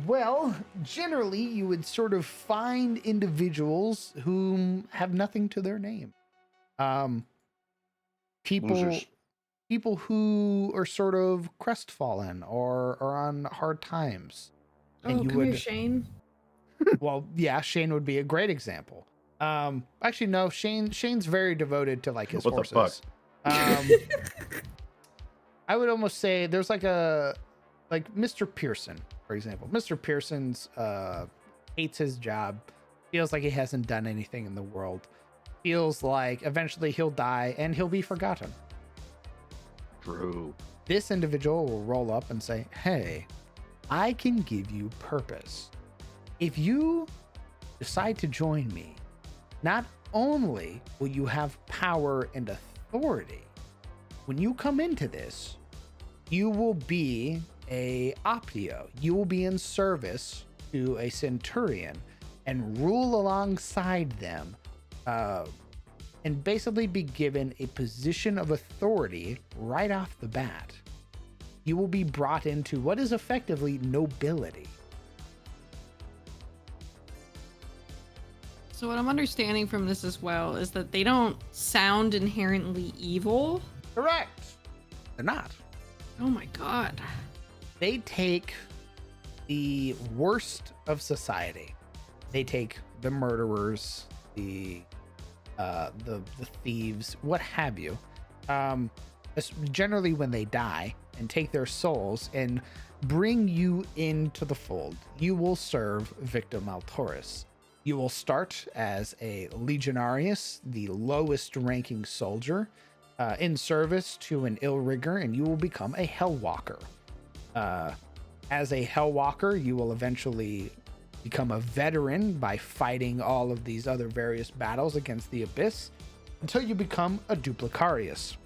Well, generally, you would sort of find individuals whom have nothing to their name. People Losers. people who are sort of crestfallen or are on hard times. Oh, come here, Shane. Well, yeah, Shane would be a great example. Actually, no, Shane's very devoted to like his What the horses. I would almost say there's like Mr. Pearson, for example. Mr. Pearson's hates his job, feels like he hasn't done anything in the world, feels like eventually he'll die and he'll be forgotten. True. This individual will roll up and say, "Hey, I can give you purpose. If you decide to join me, not only will you have power and authority, when you come into this, you will be a optio. You will be in service to a centurion and rule alongside them, and basically be given a position of authority right off the bat. You will be brought into what is effectively nobility." So what I'm understanding from this as well is that they don't sound inherently evil. Correct. They're not. Oh my god. They take the worst of society. They take the murderers, the thieves, what have you. Generally when they die, and take their souls and bring you into the fold. You will serve Victim Altaurus. You will start as a Legionarius, the lowest ranking soldier, in service to an Ill-Rigger, and you will become a Hellwalker. As a Hellwalker, you will eventually become a veteran by fighting all of these other various battles against the Abyss, until you become a Duplicarius.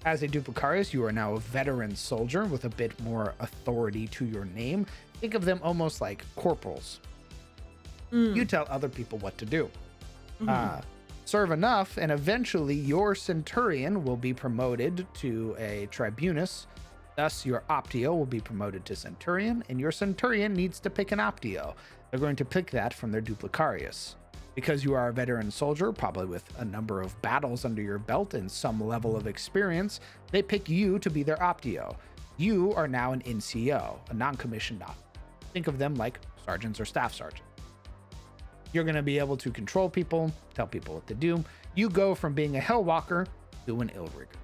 As a Duplicarius, you are now a veteran soldier with a bit more authority to your name. Think of them almost like corporals. You tell other people what to do. Serve enough, and eventually your centurion will be promoted to a tribunus. Thus, your optio will be promoted to centurion, and your centurion needs to pick an optio. They're going to pick that from their Duplicarius. Because you are a veteran soldier, probably with a number of battles under your belt and some level of experience, they pick you to be their optio. You are now an NCO, a non-commissioned officer. Think of them like sergeants or staff sergeants. You're going to be able to control people, tell people what to do. You go from being a Hellwalker to an Illrigger.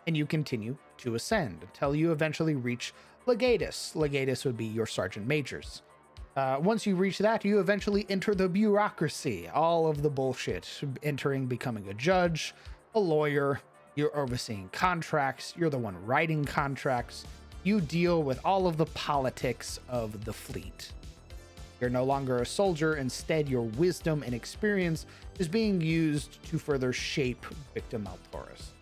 And you continue to ascend until you eventually reach Legatus. Legatus would be your sergeant majors. Once you reach that, you eventually enter the bureaucracy, all of the bullshit, becoming a judge, a lawyer. You're overseeing contracts. You're the one writing contracts. You deal with all of the politics of the fleet. You're no longer a soldier. Instead, your wisdom and experience is being used to further shape Victim Altaurus.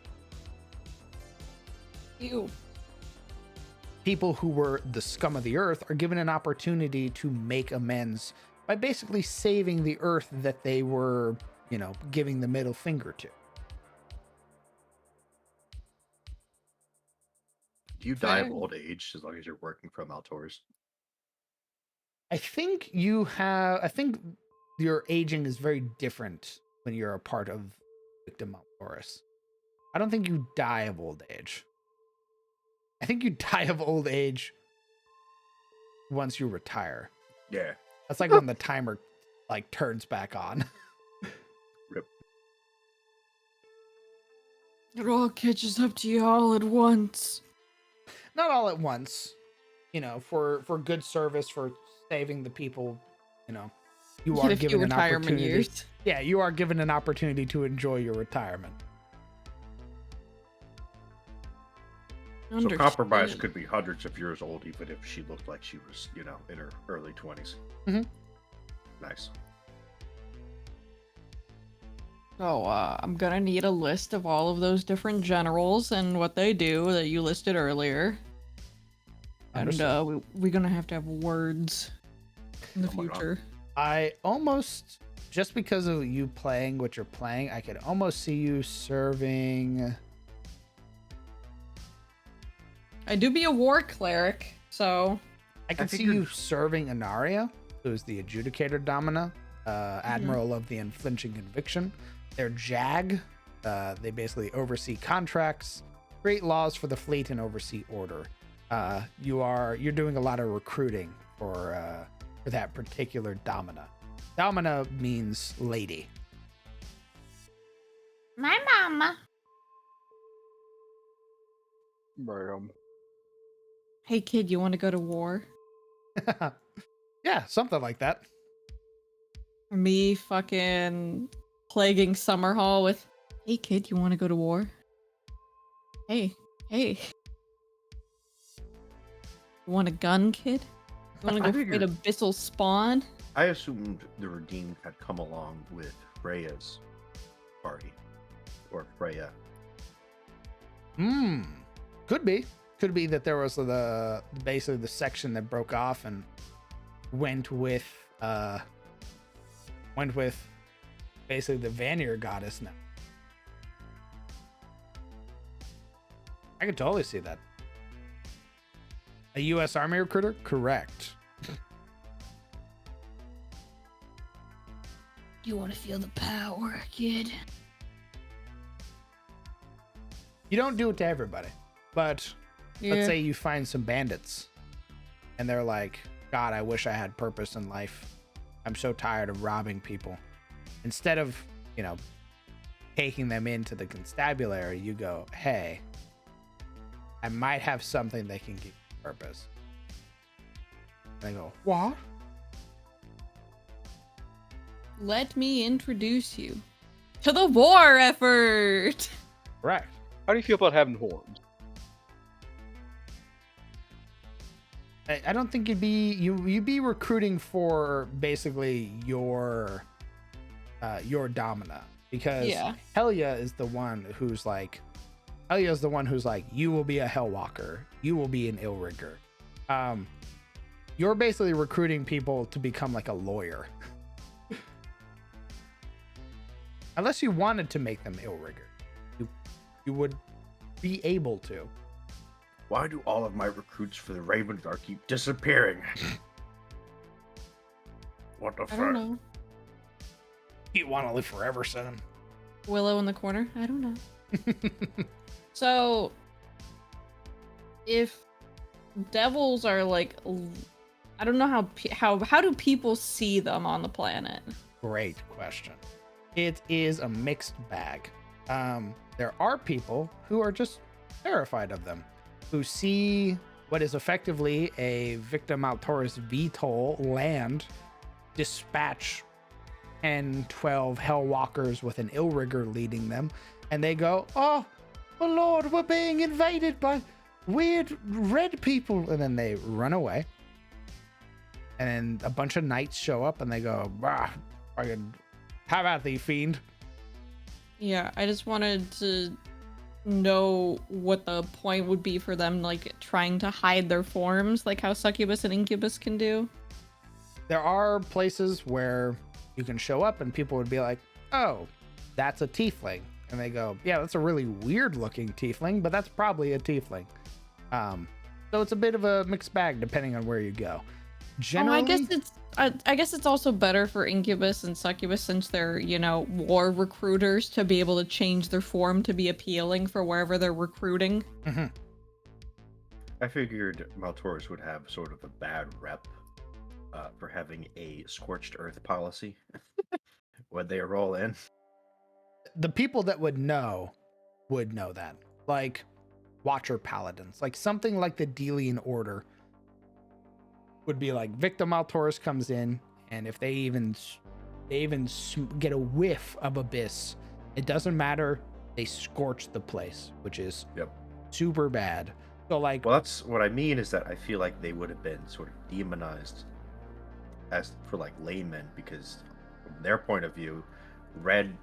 Ew. People who were the scum of the earth are given an opportunity to make amends by basically saving the earth that they were, giving the middle finger to. Do you die of Fair. old age as long as you're working from Altaurus? I think your aging is very different when you're a part of Victim Altaurus. I don't think you die of old age. I think you die of old age once you retire. Yeah. That's like when the timer turns back on. Rip. It all catches up to you all at once. Not all at once. For good service, for saving the people, you are given an opportunity. Years. Yeah, you are given an opportunity to enjoy your retirement. So Compromise could be hundreds of years old, even if she looked like she was, in her early 20s. Mm-hmm. Nice. So, I'm gonna need a list of all of those different generals and what they do that you listed earlier. And, we're gonna have to have words in the future. I almost, just because of you playing what you're playing, I could almost see you serving... I do be a war cleric, so... I can see you serving Anaria, who's the Adjudicator Domina, Admiral of the Unflinching Conviction. They're JAG. They basically oversee contracts, create laws for the fleet, and oversee order. You're doing a lot of recruiting for that particular Domina. Domina means lady. My mama. Hey kid, you want to go to war? Yeah, something like that. Me fucking plaguing Summerhall with, hey kid, you want to go to war? Hey. You want a gun, kid? You want to go fight Abyssal Spawn? I assumed the Redeemed had come along with Freya's party. Or Freya. Could be that there was basically the section that broke off and went with basically the Vanir goddess now. I could totally see that. A U.S. Army recruiter? Correct. You want to feel the power, kid? You don't do it to everybody, but let's say you find some bandits and they're like, God, I wish I had purpose in life. I'm so tired of robbing people. Instead of, taking them into the constabulary, you go, hey, I might have something that can give you purpose. And they go, what? Let me introduce you to the war effort. Correct. How do you feel about having horns? I don't think you'd be recruiting for basically your Domina, because Helia is the one who's like, you will be a Hellwalker, you will be an Illrigger. You're basically recruiting people to become like a lawyer. Unless you wanted to make them Illrigger, you would be able to. Why do all of my recruits for the Raven Guard keep disappearing? What the fuck? I don't know. You want to live forever, son. Willow in the corner? I don't know. So, if devils are like, I don't know how do people see them on the planet? Great question. It is a mixed bag. There are people who are just terrified of them, who see what is effectively a Victim Altoris VTOL land, dispatch 10, 12 Hellwalkers with an Illrigger leading them, and they go, "Oh, my lord, we're being invaded by weird red people," and then they run away. And then a bunch of knights show up and they go, "Bah, fucking have at thee, fiend." Yeah, I just wanted to know what the point would be for them, like, trying to hide their forms, like how succubus and incubus can do. There are places where you can show up and people would be like, "Oh, that's a tiefling." And they go, "Yeah, that's a really weird looking tiefling, but that's probably a tiefling." So it's a bit of a mixed bag depending on where you go. Generally, I guess it's also better for incubus and succubus, since they're, war recruiters, to be able to change their form to be appealing for wherever they're recruiting. Mhm. I figured Maltoris would have sort of a bad rep for having a scorched earth policy when they roll in. the people that would know that, like Watcher Paladins, like something like the Delian Order would be like, Victim Altoris comes in, and if they even get a whiff of Abyss, it doesn't matter, they scorch the place, which is super bad. So like, Well, that's what I mean, is that I feel like they would have been sort of demonized as for like laymen, because from their point of view, red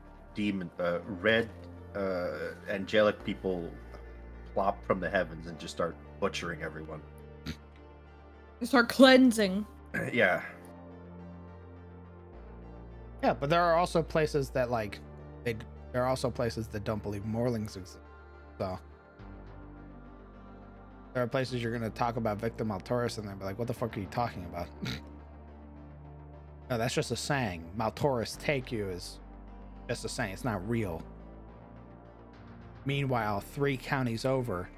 angelic people plop from the heavens and just start butchering everyone. They start cleansing. Yeah. yeah, but there are also places that like there are also places that don't believe Morlings exist. So there are places you're gonna talk about Victim Altoris and they'll be like, "What the fuck are you talking about?" No, that's just a saying. Maltoris take you is just a saying. It's not real. Meanwhile, 3 counties over,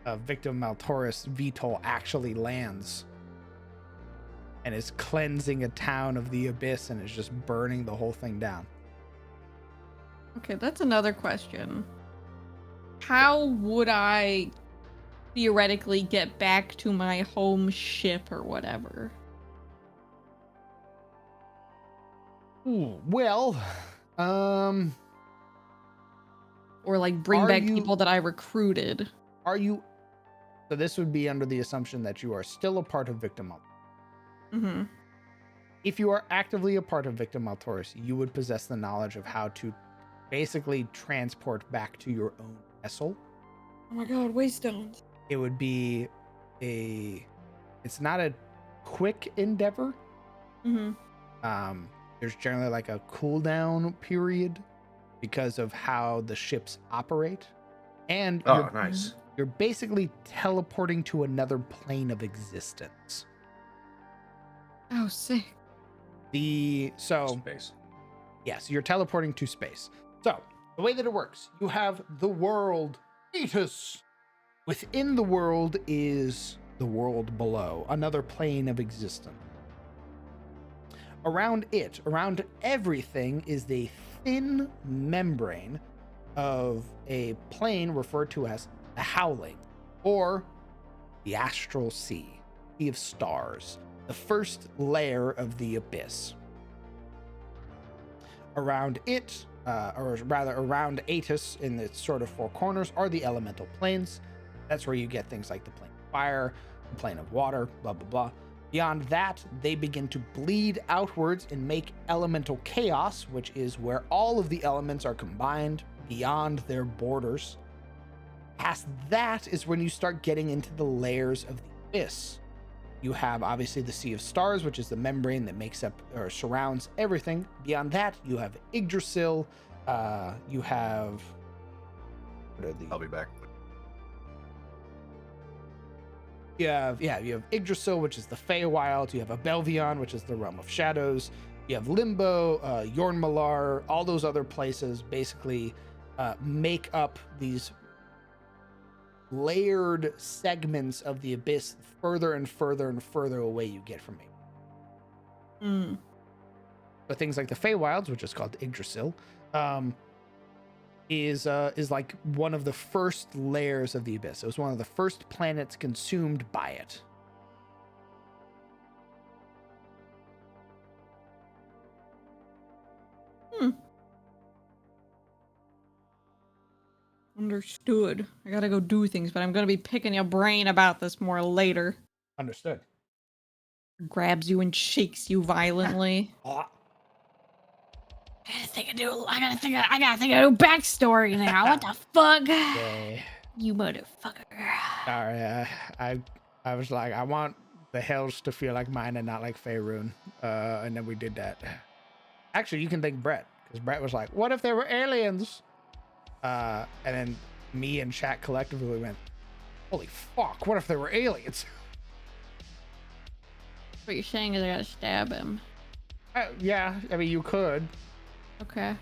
Victim Maltoris VTOL actually lands and is cleansing a town of the Abyss and is just burning the whole thing down. Okay, that's another question. How would I theoretically get back to my home ship or whatever? Ooh, well, Or like bring Are back you- people that I recruited. are you? So this would be under the assumption that you are still a part of Victim Altoris. Mm-hmm. If you are actively a part of Victim Altoris, you would possess the knowledge of how to basically transport back to your own vessel. Oh my god, waystones. It would be it's not a quick endeavor. Mm-hmm. There's generally like a cooldown period because of how the ships operate. And Oh, nice. you're basically teleporting to another plane of existence. Oh, sick. Space. Yes, you're teleporting to space. So the way that it works, you have the world Etus. Within the world is the world below, another plane of existence. Around it, around everything, is the thin membrane of a plane referred to as the Howling, or the Astral Sea of stars, the first layer of the Abyss. Around it, or rather around Atus, in its sort of 4 corners, are the elemental planes. That's where you get things like the plane of fire, the plane of water, blah, blah, blah. Beyond that, they begin to bleed outwards and make elemental chaos, which is where all of the elements are combined beyond their borders. Past that is when you start getting into the layers of the Abyss. You have obviously the Sea of Stars, which is the membrane that makes up or surrounds everything. Beyond that, you have Yggdrasil. You have what are the? I'll be back. You have Yggdrasil, which is the Feywild. You have Abelvion, which is the Realm of Shadows. You have Limbo, Yornmalar, all those other places basically make up these layered segments of the abyss further and further and further away you get from it. Mm. But things like the Feywilds, which is called Yggdrasil, is like one of the first layers of the abyss. It was one of the first planets consumed by it. Understood. I gotta go do things, but I'm gonna be picking your brain about this more later. Understood. Grabs you and shakes you violently. Ah, I gotta think of a backstory now. What the fuck? yeah. You motherfucker. Sorry, I was like, I want the hells to feel like mine and not like Faerun. And then we did that. Actually, you can thank Brett, because Brett was like, what if there were aliens? And then me and chat collectively went, holy fuck, what if there were aliens? What you're saying is I gotta stab him. Yeah, I mean, you could. Okay.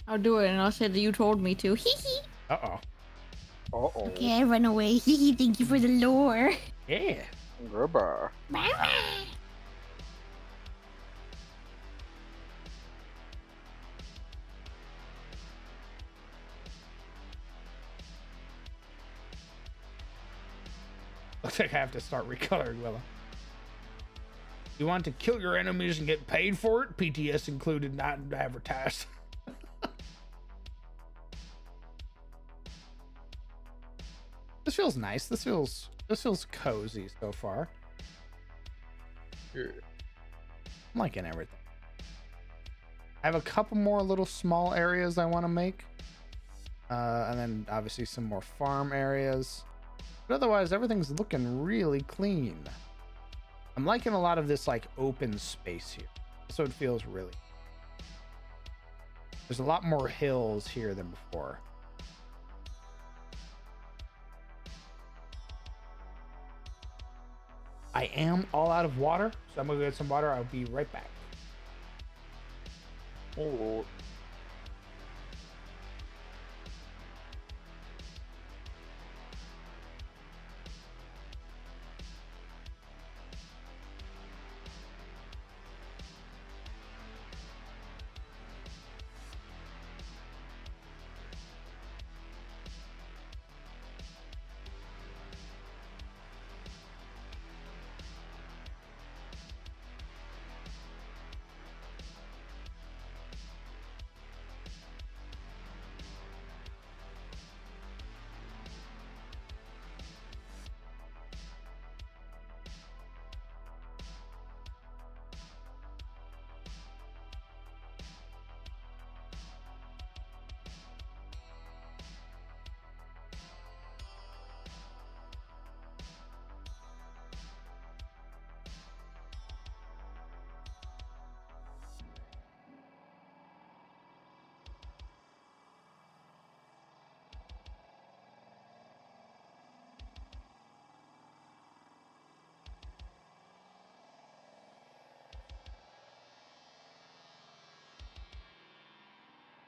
I'll do it, and I'll say that you told me to. Hee hee. Uh-oh. Uh-oh. Okay, I run away. Hee hee. Thank you for the lore. Yeah. Goodbye. Bye. Looks like I have to start recoloring Willow. You want to kill your enemies and get paid for it? PTS included, not advertised. This feels nice. This feels cozy so far. Yeah. I'm liking everything. I have a couple more little small areas I want to make. And then obviously some more farm areas. But otherwise, everything's looking really clean. I'm liking a lot of this like open space here. So it feels really. There's a lot more hills here than before. I am all out of water, so I'm gonna go get some water. I'll be right back.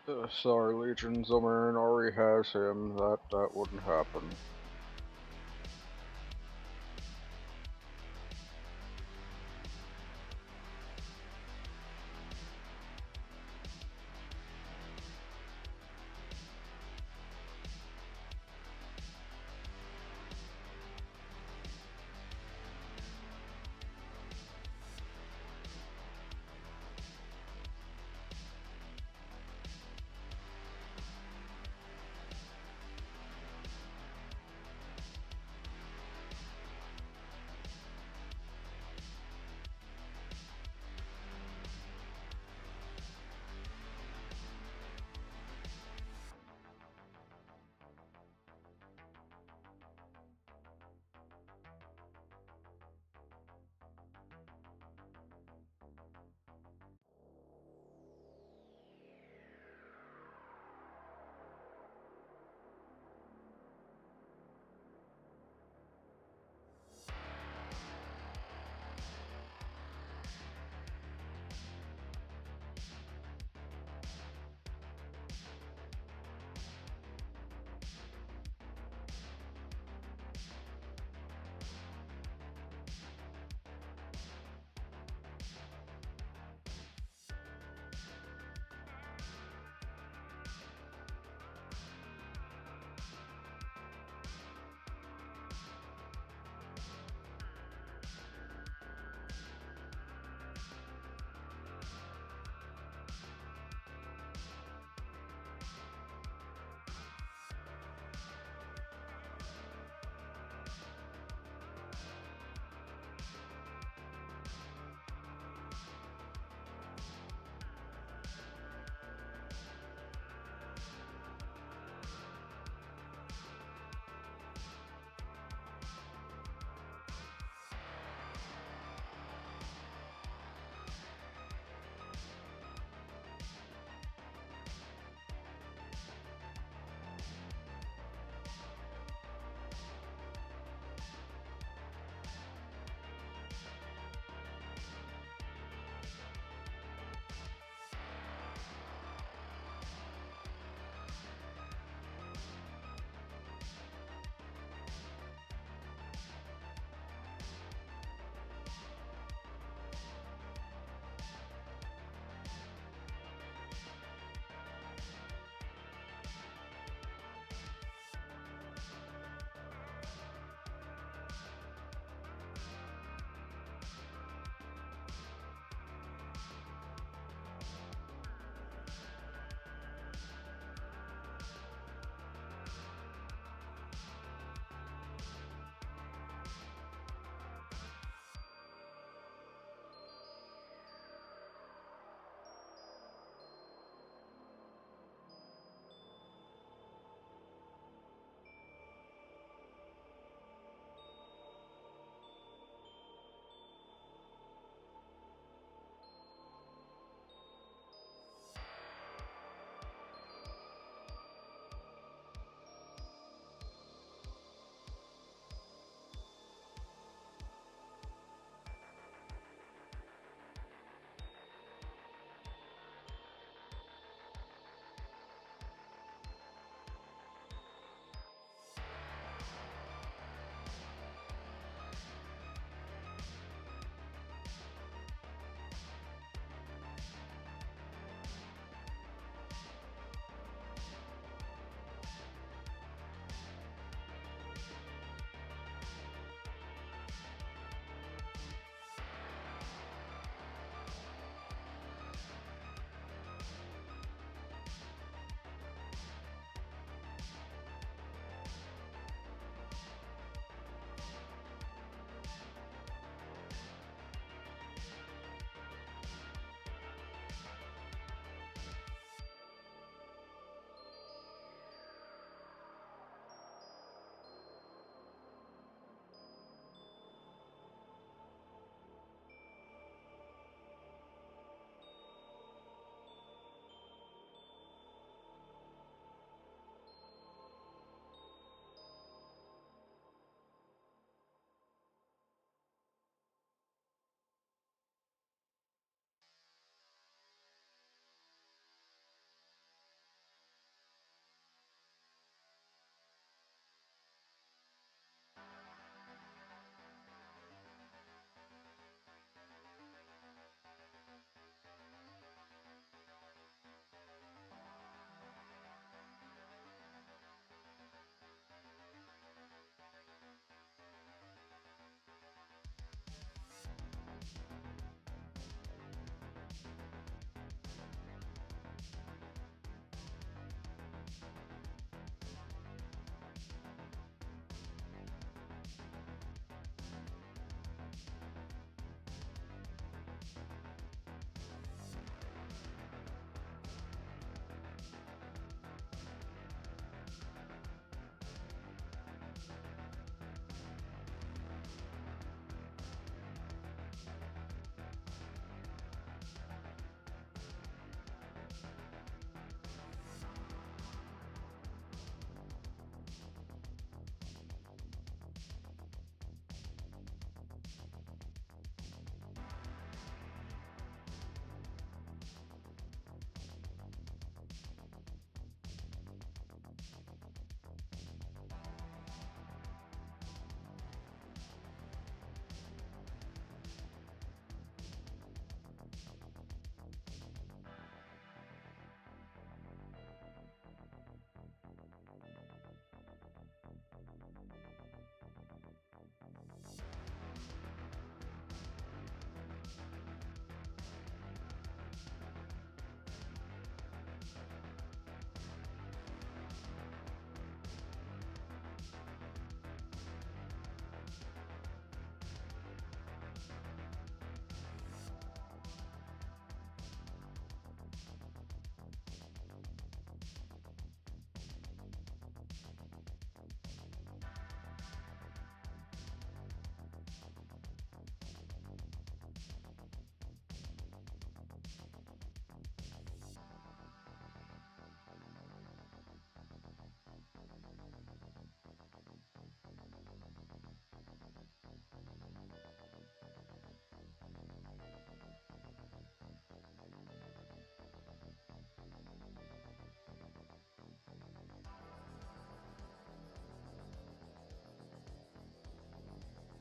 Oh, sorry, Legion. Zomarin already has him. That wouldn't happen.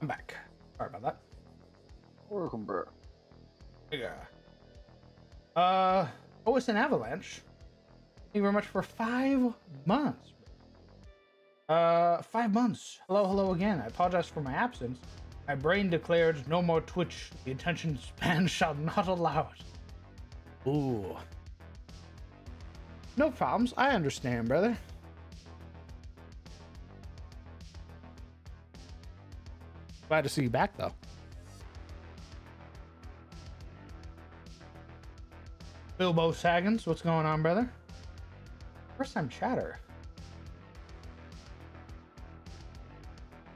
I'm back. Sorry about that. Welcome back. Yeah. Oh, it's an avalanche. Thank you very much for 5 months. 5 months. Hello, hello again. I apologize for my absence. My brain declared no more Twitch. The attention span shall not allow it. Ooh. No problems. I understand, brother. Glad to see you back, though. Bilbo Saggins, what's going on, brother? First time chatter.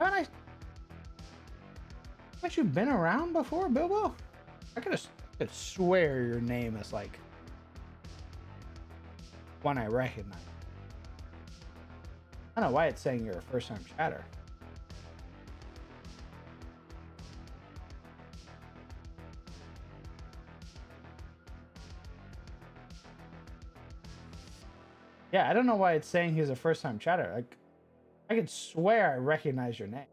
Haven't you been around before, Bilbo? I could swear your name is like one I recognize. I don't know why it's saying you're a first time chatter. Yeah, I don't know why it's saying he's a first time chatter. Like, I could swear I recognize your name.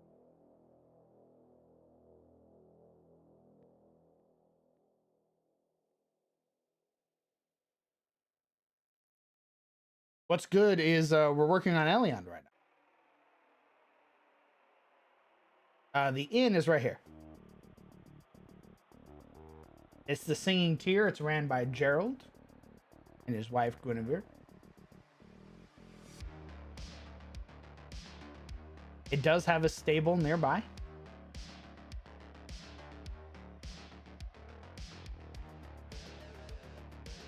What's good is we're working on Eliond right now. The inn is right here. It's the Singing Tear. It's ran by Gerald and his wife Guinevere. It does have a stable nearby.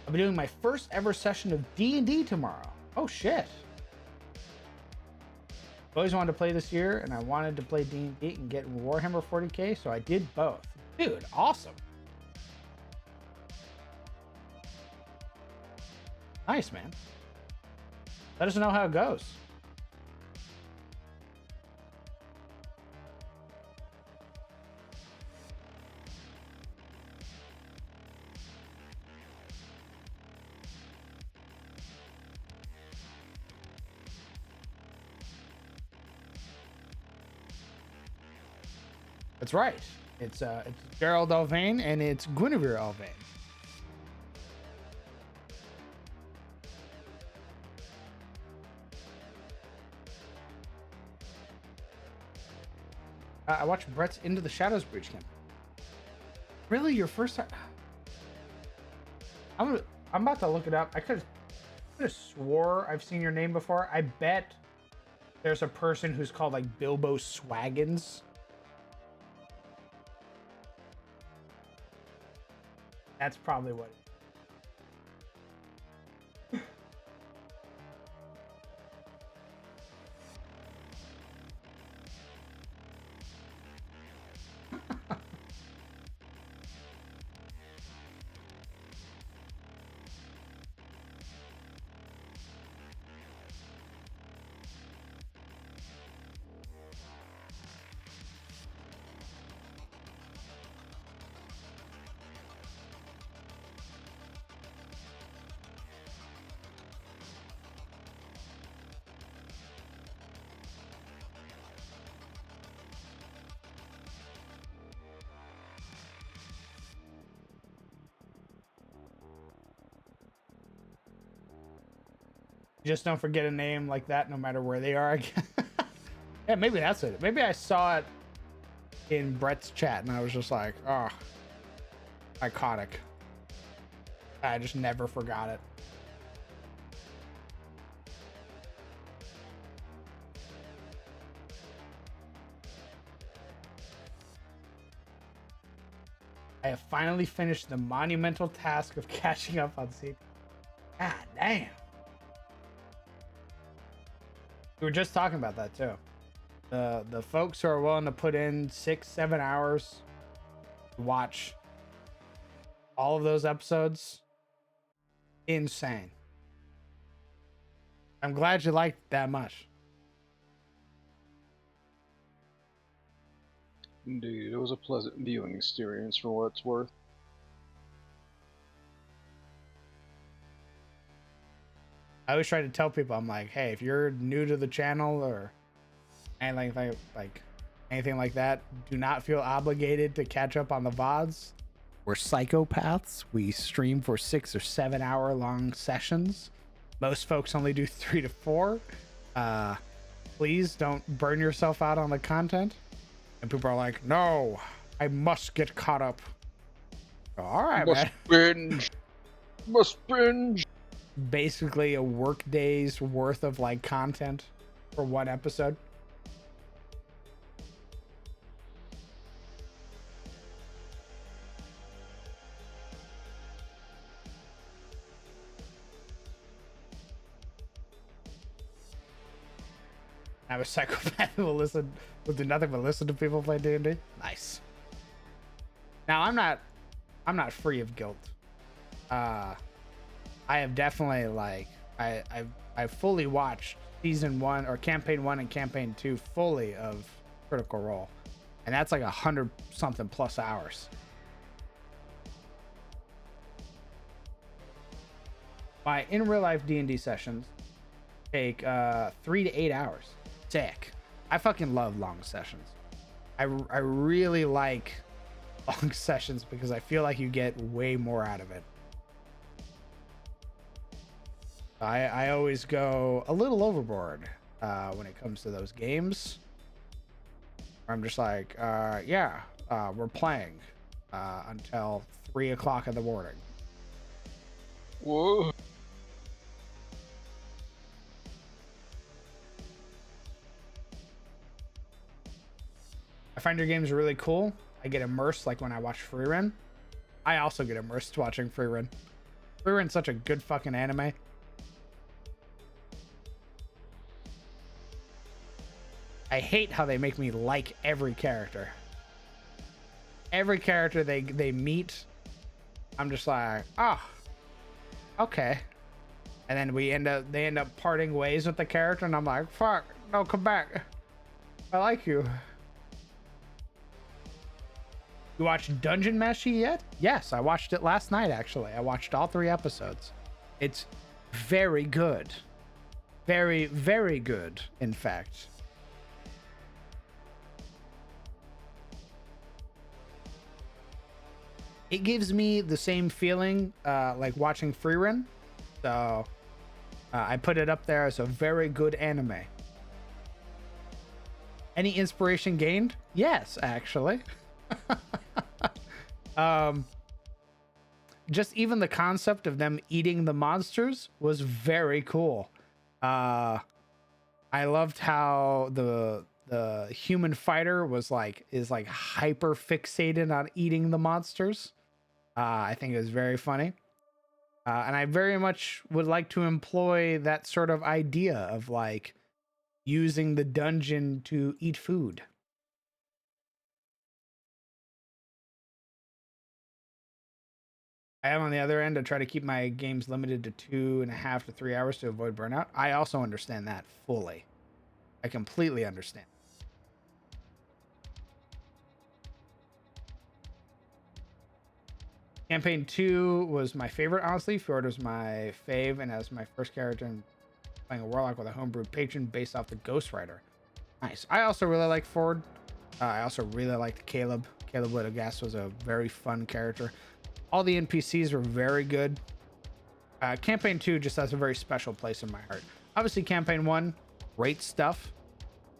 I'll be doing my first ever session of D&D tomorrow. Oh shit. I always wanted to play this year, and I wanted to play D&D and get Warhammer 40k, so I did both. Dude, awesome. Nice, man. Let us know how it goes. That's right. It's Gerald Alvain and it's Guinevere Alvain. I watched Brett's Into the Shadows Breach camp. Really, your first time? I'm about to look it up. I could have swore I've seen your name before. I bet there's a person who's called like Bilbo Swaggins. That's probably what it is. Just don't forget a name like that no matter where they are. Yeah, maybe that's it. Maybe I saw it in Brett's chat and I was just like, oh, iconic. I just never forgot it. I have finally finished the monumental task of catching up on sleep. God damn. We were just talking about that too. The folks who are willing to put in 6-7 hours to watch all of those episodes, insane. I'm glad you liked it that much. Indeed, it was a pleasant viewing experience for what it's worth. I always try to tell people, I'm like, hey, if you're new to the channel or anything anything like that, do not feel obligated to catch up on the VODs. We're psychopaths. We stream for 6 or 7 hour long sessions. Most folks only do 3 to 4. Please don't burn yourself out on the content. And people are like, no, I must get caught up. All right, Must man. binge. Must binge. Basically a work day's worth of like content for one episode. I'm a psychopath who will do nothing but listen to people play D&D. Nice. Now I'm not free of guilt. I have definitely like I've fully watched season 1 or campaign 1 and campaign 2 fully of Critical Role, and that's like 100 something plus hours. My in real life D&D sessions take 3 to 8 hours. Sick. I fucking love long sessions. I really like long sessions because I feel like you get way more out of it. I always go a little overboard when it comes to those games. I'm just like, we're playing until 3 o'clock in the morning. Whoa. I find your games really cool. I get immersed like when I watch Freerun. I also get immersed watching Freerun. Freerun's such a good fucking anime. I hate how they make me like every character. Every character they meet, I'm just like, okay. And then they end up parting ways with the character, and I'm like, fuck, no, come back. I like you. You watched Dungeon Meshi yet? Yes, I watched it last night, actually. I watched all 3 episodes. It's very good. Very, very good, in fact. It gives me the same feeling like watching Freerun. So I put it up there as a very good anime. Any inspiration gained? Yes, actually. Just even the concept of them eating the monsters was very cool. I loved how the human fighter is hyper fixated on eating the monsters. I think it was very funny. And I very much would like to employ that sort of idea of like using the dungeon to eat food. I am on the other end to try to keep my games limited to 2.5 to 3 hours to avoid burnout. I also understand that fully. I completely understand. Campaign 2 was my favorite, honestly. Fjord was my fave, and as my first character in playing a warlock with a homebrewed patron based off the Ghost Rider. Nice. I also really like Fjord. I also really liked Caleb. Caleb Widogast was a very fun character. All the NPCs were very good. Campaign 2 just has a very special place in my heart. Obviously, Campaign 1, great stuff.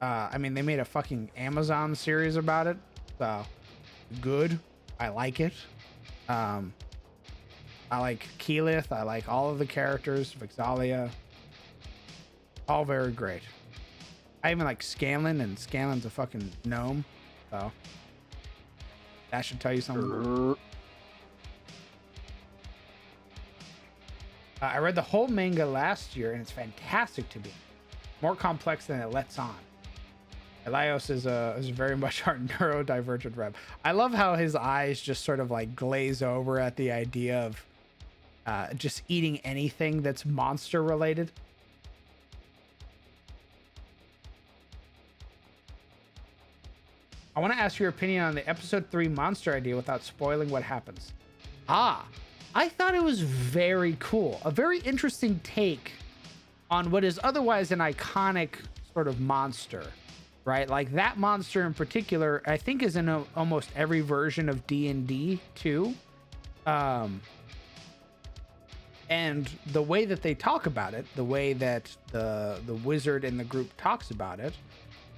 I mean, they made a fucking Amazon series about it. So, good. I like it. I like Keyleth. I like all of the characters. Vixalia. All very great. I even like Scanlan, and Scanlan's a fucking gnome. So, that should tell you something. I read the whole manga last year, and it's fantastic to me. More complex than it lets on. Elios is very much our neurodivergent rep. I love how his eyes just sort of like glaze over at the idea of just eating anything that's monster related. I want to ask your opinion on the episode 3 monster idea without spoiling what happens. I thought it was very cool. A very interesting take on what is otherwise an iconic sort of monster. right? Like that monster in particular, I think is in almost every version of D&D too. And the way that they talk about it, the way that the wizard in the group talks about it,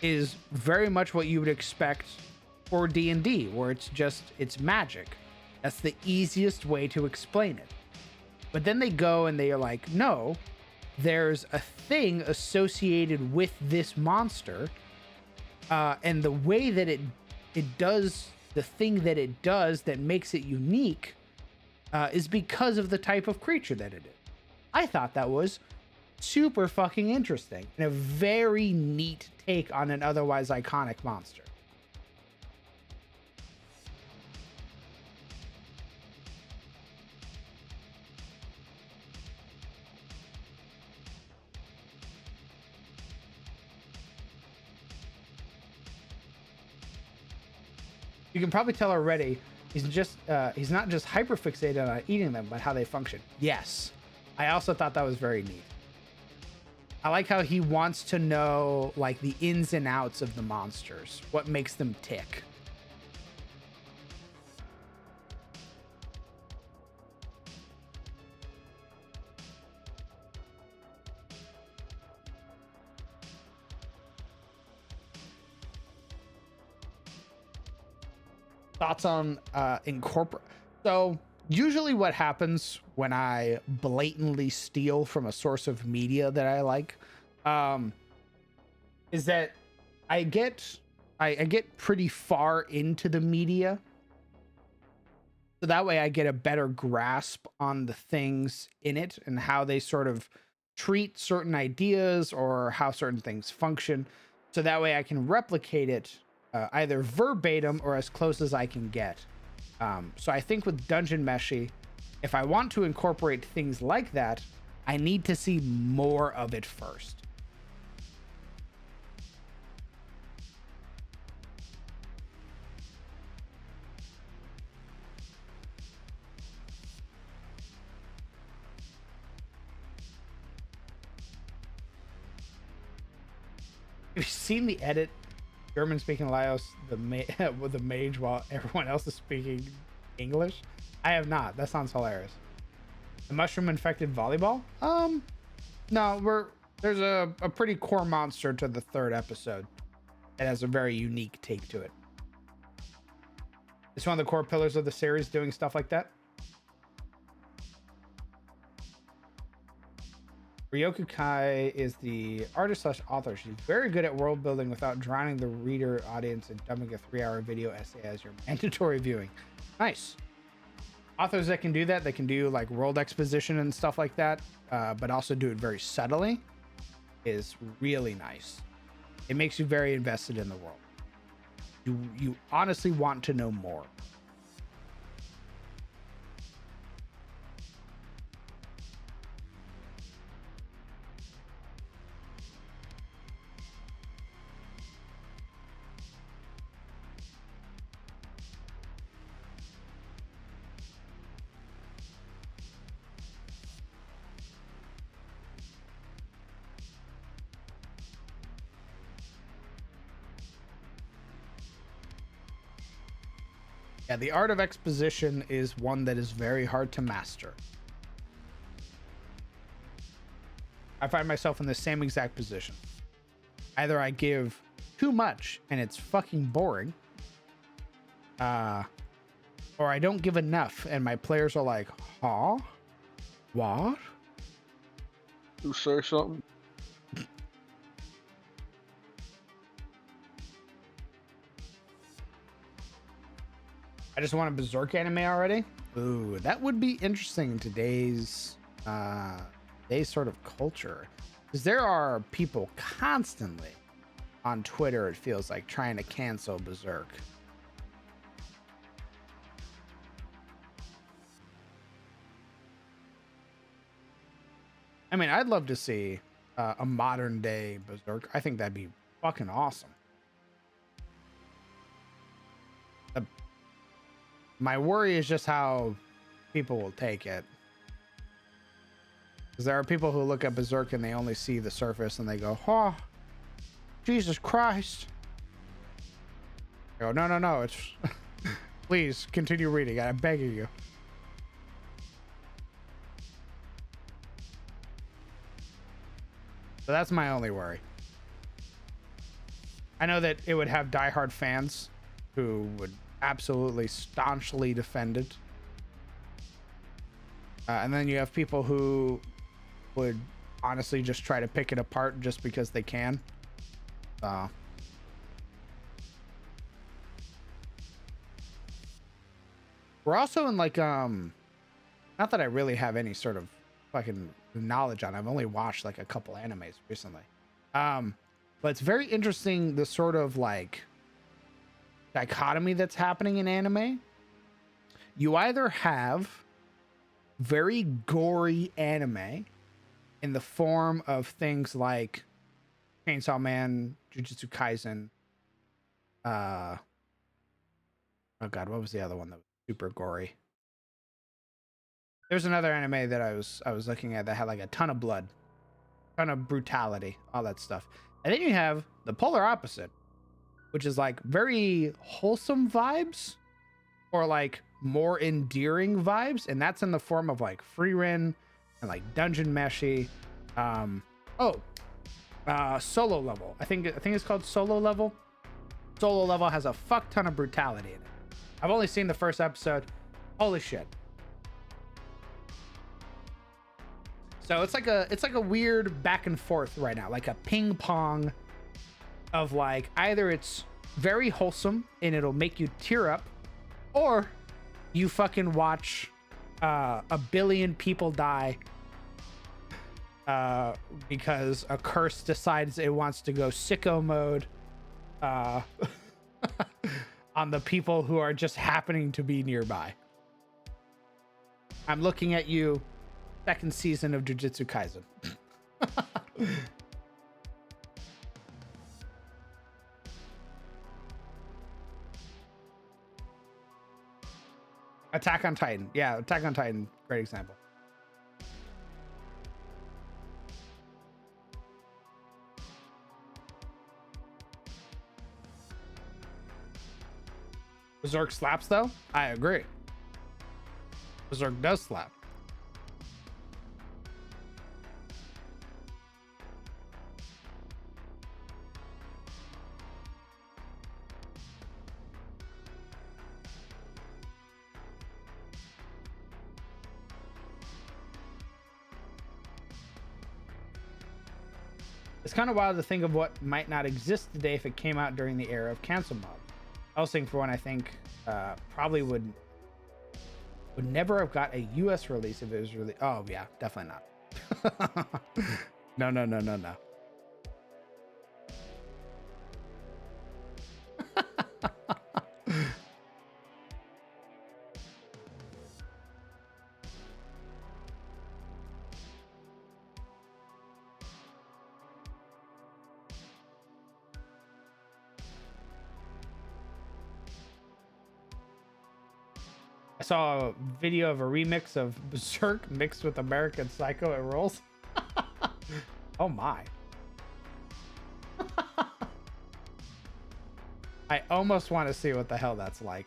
is very much what you would expect for D&D, where it's magic. That's the easiest way to explain it. But then they go and they are like, no, there's a thing associated with this monster, and the way that it does the thing that it does that makes it unique is because of the type of creature that it is. I thought that was super fucking interesting and a very neat take on an otherwise iconic monster. You can probably tell already he's not just hyperfixated on eating them, but how they function. Yes. I also thought that was very neat. I like how he wants to know like the ins and outs of the monsters, what makes them tick. Thoughts on incorporate. So usually what happens when I blatantly steal from a source of media that I like is that I get pretty far into the media, so that way I get a better grasp on the things in it and how they sort of treat certain ideas or how certain things function, so that way I can replicate it either verbatim or as close as I can get. So I think with Dungeon Meshi, if I want to incorporate things like that, I need to see more of it first. Have you seen the edit? German speaking Laios, with the mage while everyone else is speaking English? I have not. That sounds hilarious. The mushroom infected volleyball? No, there's a pretty core monster to the third episode that has a very unique take to it. It's one of the core pillars of the series, doing stuff like that. Ryoku Kai is the artist / author. She's very good at world building without drowning the reader audience and dumbing a 3-hour video essay as your mandatory viewing. Nice. Authors that can do that, they can do like world exposition and stuff like that, but also do it very subtly, is really nice. It makes you very invested in the world. You honestly want to know more. Yeah, the art of exposition is one that is very hard to master. I find myself in the same exact position. Either I give too much and it's fucking boring, or I don't give enough and my players are like, huh? What? You say something? I just want a Berserk anime already. Ooh, that would be interesting in today's sort of culture, because there are people constantly on Twitter, it feels like, trying to cancel Berserk. I mean, I'd love to see a modern day Berserk. I think that'd be fucking awesome. My worry is just how people will take it. Because there are people who look at Berserk and they only see the surface and they go, oh, Jesus Christ. Go, no, no, no. It's please continue reading. I'm begging you. So that's my only worry. I know that it would have diehard fans who would absolutely staunchly defend it. And then you have people who would honestly just try to pick it apart just because they can. We're also in like, not that I really have any sort of fucking knowledge on it. I've only watched like a couple animes recently. But it's very interesting the sort of like dichotomy that's happening in anime. You either have very gory anime in the form of things like Chainsaw Man, Jujutsu Kaisen. Oh god, what was the other one that was super gory? There's another anime that I was looking at that had like a ton of blood, ton of brutality, all that stuff. And then you have the polar opposite, which is like very wholesome vibes or like more endearing vibes, and that's in the form of like Frieren and like Dungeon Meshi. Solo Level. I think it's called Solo Level. Solo Level has a fuck ton of brutality in it. I've only seen the first episode. Holy shit. So it's like a weird back and forth right now, like a ping pong of like either it's very wholesome and it'll make you tear up, or you fucking watch a billion people die because a curse decides it wants to go sicko mode on the people who are just happening to be nearby. I'm looking at you, second season of Jujutsu Kaisen. Attack on Titan. Yeah, Attack on Titan, great example. Berserk slaps though? I agree. Berserk does slap. It's kind of wild to think of what might not exist today if it came out during the era of cancel mob. Hellsing, for one, I think probably would never have got a US release if it was really. Oh yeah, definitely not. No. I saw a video of a remix of Berserk mixed with American Psycho. It rolls. Oh my. I almost want to see what the hell that's like.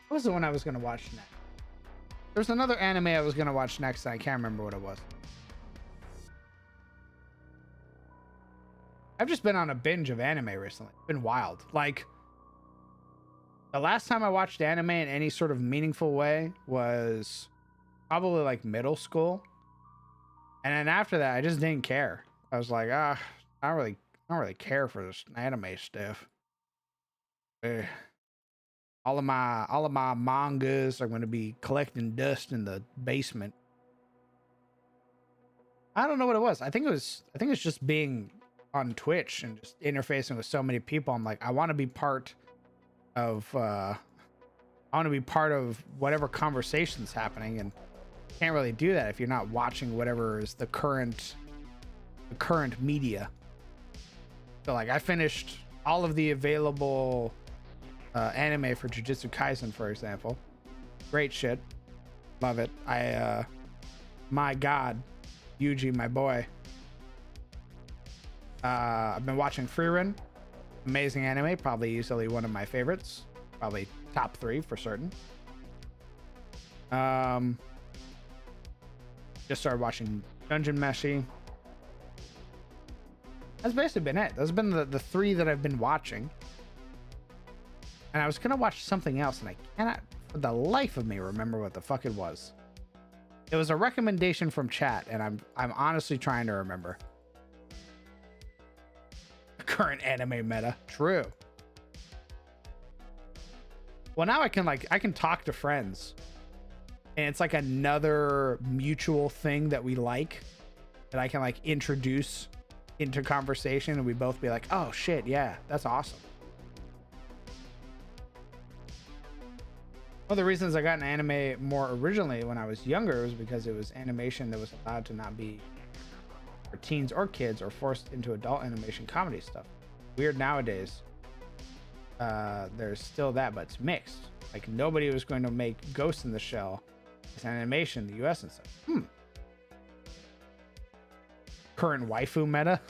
What was the one I was going to watch next? There's another anime I was going to watch next, and I can't remember what it was. I've just been on a binge of anime recently. It's been wild. Like, the last time I watched anime in any sort of meaningful way was probably like middle school. And then after that, I just didn't care. I was like, I don't really care for this anime stuff. All of my mangas are going to be collecting dust in the basement. I don't know what it was. I think it's just being on Twitch and just interfacing with so many people. I'm like, I want to be part of whatever conversation's happening, and can't really do that if you're not watching whatever is the current media. So like, I finished all of the available anime for Jujutsu Kaisen, for example. Great shit. Love it. My God, Yuji, my boy. I've been watching Frieren. Amazing anime. Probably easily one of my favorites. Probably top 3 for certain. Just started watching Dungeon Meshi. That's basically been it. Those have been the 3 that I've been watching. And I was gonna watch something else, and I cannot, for the life of me, remember what the fuck it was. It was a recommendation from chat, and I'm honestly trying to remember. Current anime meta. True. Well, now I can talk to friends, and it's like another mutual thing that we like that I can like introduce into conversation, and we both be like, oh shit, yeah, that's awesome. One of the reasons I got into anime more originally when I was younger was because it was animation that was allowed to not be for teens or kids or forced into adult animation comedy stuff. Weird nowadays. There's still that, but it's mixed. Like nobody was going to make Ghost in the Shell as an animation in the US and stuff. Current waifu meta.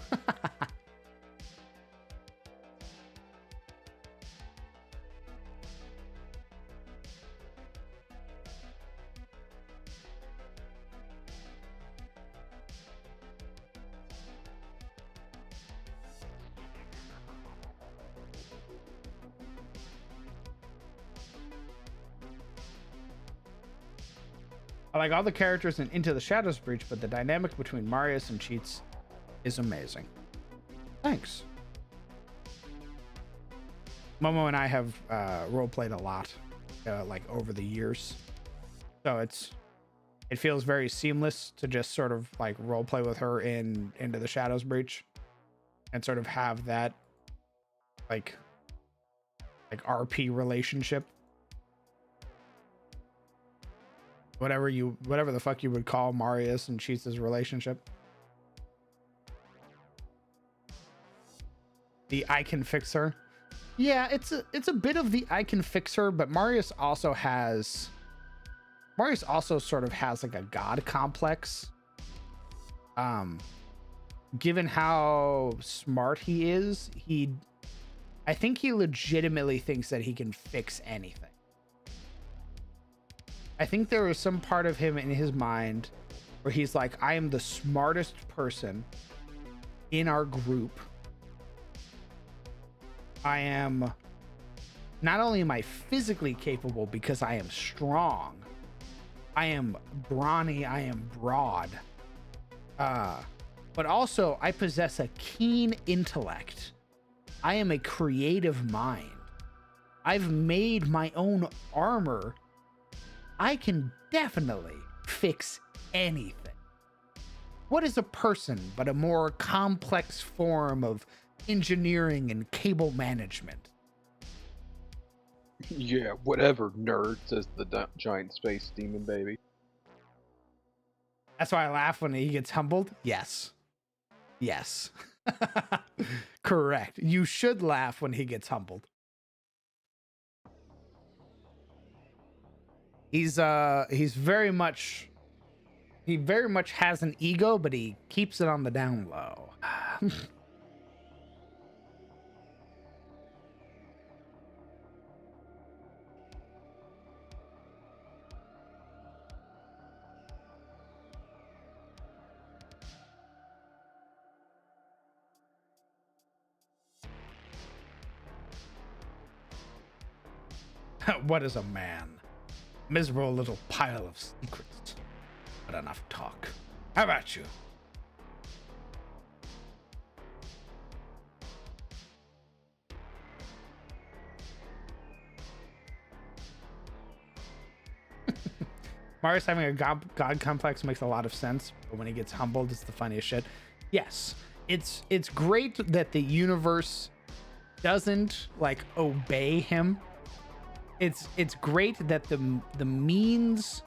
I like all the characters in Into the Shadows Breach, but the dynamic between Marius and Cheats is amazing. Thanks. Momo and I have roleplayed a lot, like over the years, so it feels very seamless to just sort of like roleplay with her in Into the Shadows Breach, and sort of have that like RP relationship. Whatever the fuck you would call Marius and Cheats' relationship. The I can fix her. Yeah, it's a bit of the I can fix her, but Marius also sort of has like a god complex. Given how smart he is, I think he legitimately thinks that he can fix anything. I think there is some part of him in his mind where he's like, I am the smartest person in our group. I am, not only am I physically capable because I am strong, I am brawny, I am broad, but also I possess a keen intellect. I am a creative mind. I've made my own armor. I can definitely fix anything. What is a person but a more complex form of engineering and cable management? Yeah, whatever, nerd, says the giant space demon baby. That's why I laugh when he gets humbled. Yes. Yes. Correct. You should laugh when he gets humbled. He very much has an ego, but he keeps it on the down low. What is a man? Miserable little pile of secrets. But enough talk. How about you? Marius having a god complex makes a lot of sense, but when he gets humbled, it's the funniest shit. Yes, it's great that the universe doesn't like obey him. It's great that the means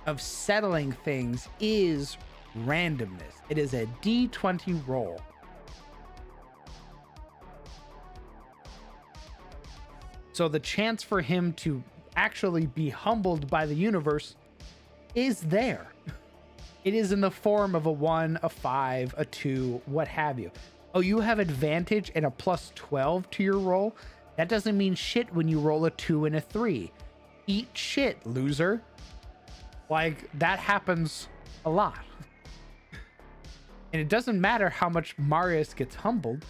of settling things is randomness. It is a D20 roll. So the chance for him to actually be humbled by the universe is there. It is in the form of a 1, a 5, a 2, what have you. Oh, you have advantage and a plus 12 to your roll? That doesn't mean shit when you roll a 2 and a 3. Eat shit, loser. Like, that happens a lot. And it doesn't matter how much Marius gets humbled.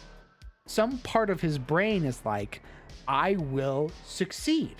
Some part of his brain is like, I will succeed.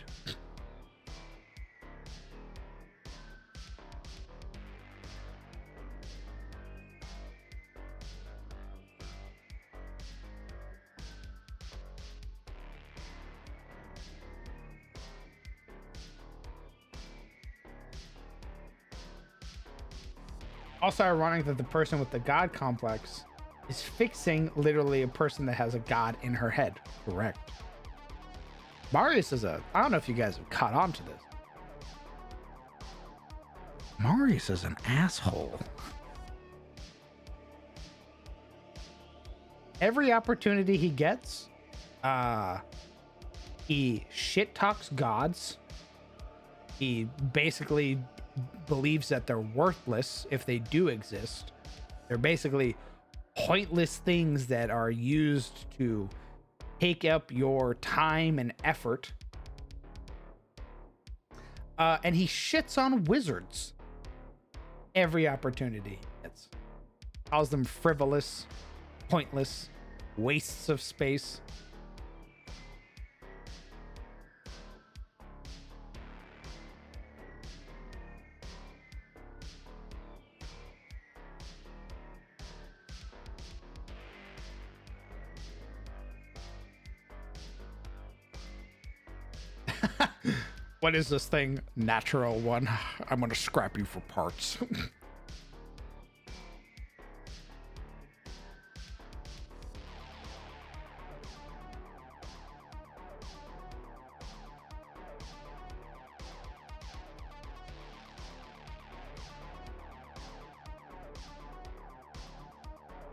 Also ironic that the person with the god complex is fixing literally a person that has a god in her head. Correct. Marius is I don't know if you guys have caught on to this. Marius is an asshole. Every opportunity he gets, he shit talks gods. He basically believes that they're worthless if they do exist. They're basically pointless things that are used to take up your time and effort. And he shits on wizards every opportunity he gets. Calls them frivolous, pointless, wastes of space. What is this thing? Natural one. I'm gonna scrap you for parts.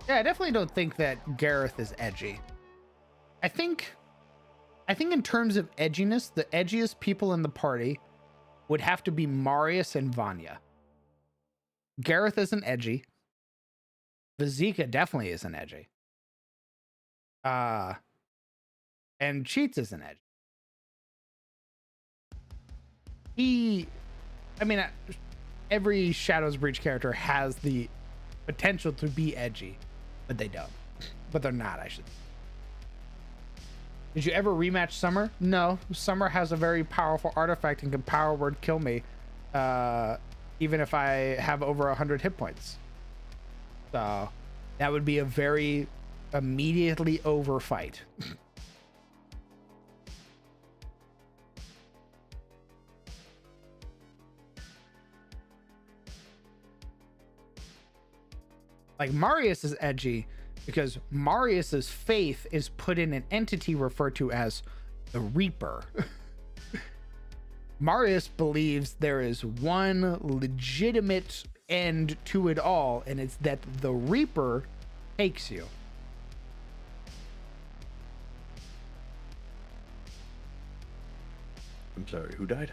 Yeah, I definitely don't think that Gareth is edgy. I think in terms of edginess, the edgiest people in the party would have to be Marius and Vanya. Gareth isn't edgy. Vazika definitely isn't edgy. And Cheats isn't edgy. Every Shadows Breach character has the potential to be edgy, but they don't. But they're not, I should say. Did you ever rematch Summer? No. Summer has a very powerful artifact and can power word kill me, even if I have over 100 hit points. So that would be a very immediately over fight. Like, Marius is edgy because Marius's faith is put in an entity referred to as the Reaper. Marius believes there is one legitimate end to it all, and it's that the Reaper takes you. I'm sorry, who died?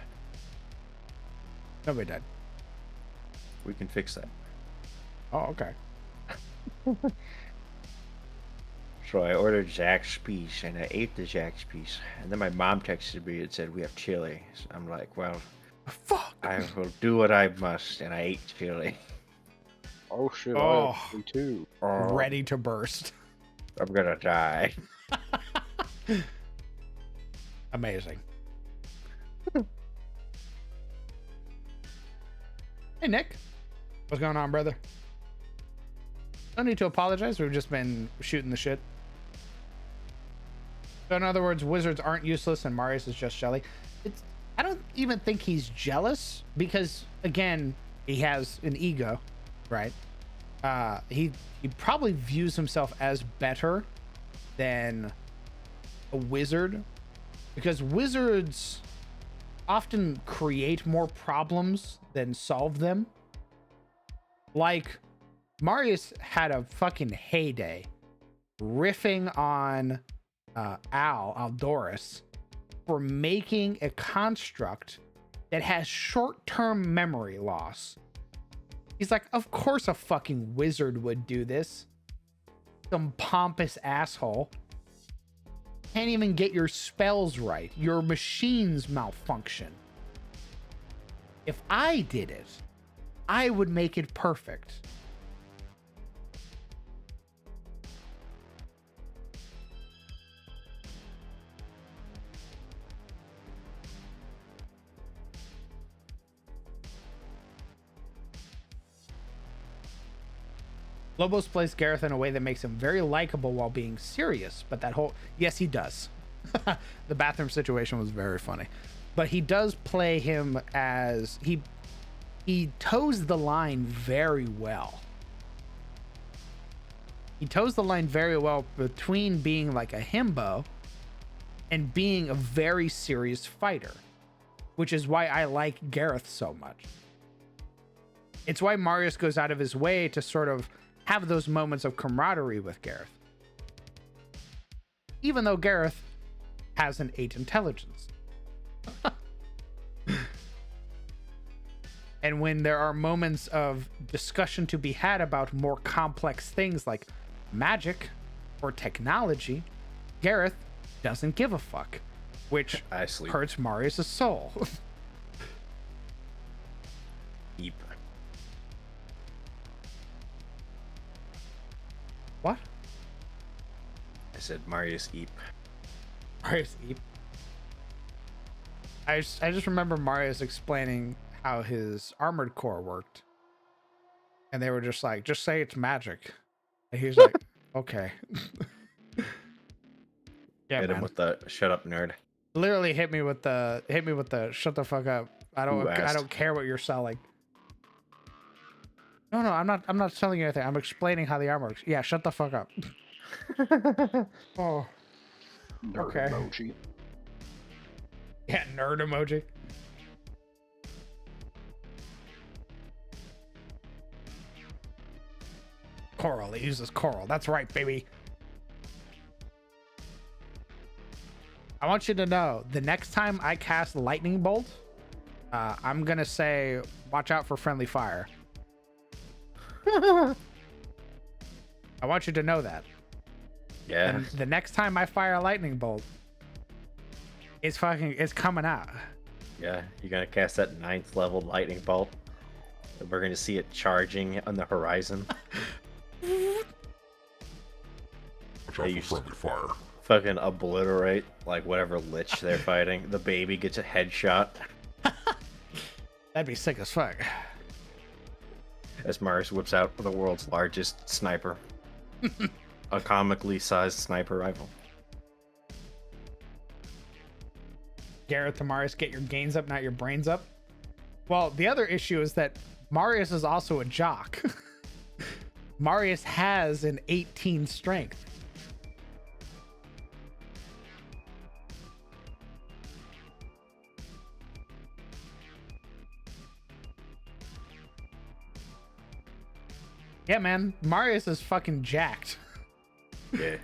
Nobody died. We can fix that. Oh, okay. So I ordered Jack's piece, and I ate the Jack's piece. And then my mom texted me and said, we have chili. So I'm like, well, Fuck. I will do what I must, and I ate chili. Oh shit, Oh. I have me too. Oh, Ready to burst. I'm gonna die. Amazing. Hey, Nick. What's going on, brother? No need to apologize. We've just been shooting the shit. So in other words, wizards aren't useless and Marius is just Shelly. I don't even think he's jealous because, again, he has an ego, right? He probably views himself as better than a wizard because wizards often create more problems than solve them. Like, Marius had a fucking heyday riffing on Aldoris for making a construct that has short-term memory loss. He's like, of course a fucking wizard would do this. Some pompous asshole. Can't even get your spells right. Your machines malfunction. If I did it, I would make it perfect. Lobos plays Gareth in a way that makes him very likable while being serious, but that whole... Yes, he does. The bathroom situation was very funny. But he does play him as... He toes the line very well. He toes the line very well between being like a himbo and being a very serious fighter, which is why I like Gareth so much. It's why Marius goes out of his way to sort of have those moments of camaraderie with Gareth. Even though Gareth has an 8 intelligence. And when there are moments of discussion to be had about more complex things like magic or technology, Gareth doesn't give a fuck, which hurts Marius' soul. Eep. What? I said Marius Eep. Marius Eep. I just remember Marius explaining how his armored core worked. And they were just like, just say it's magic. And he's like, okay. Yeah, Hit him man. with the shut up, nerd. Literally hit me with the shut the fuck up. I don't care what you're selling. No, I'm not selling you anything. I'm explaining how the armor works. Yeah, shut the fuck up. Oh. Nerd Okay. emoji. Yeah, nerd emoji. Coral. He uses coral. That's right, baby. I want you to know, the next time I cast lightning bolt, I'm gonna say, watch out for friendly fire. I want you to know that. Yeah. And the next time I fire a lightning bolt, it's coming out. Yeah. You're gonna cast that 9th level lightning bolt. And we're gonna see it charging on the horizon. Watch out for friendly fire. Fucking obliterate like whatever lich they're fighting. The baby gets a headshot. That'd be sick as fuck. As Marius whips out the world's largest sniper. A comically sized sniper rifle. Gareth to Marius, get your gains up, not your brains up. Well, the other issue is that Marius is also a jock. Marius has an 18 strength. Yeah, man. Marius is fucking jacked. Yeah.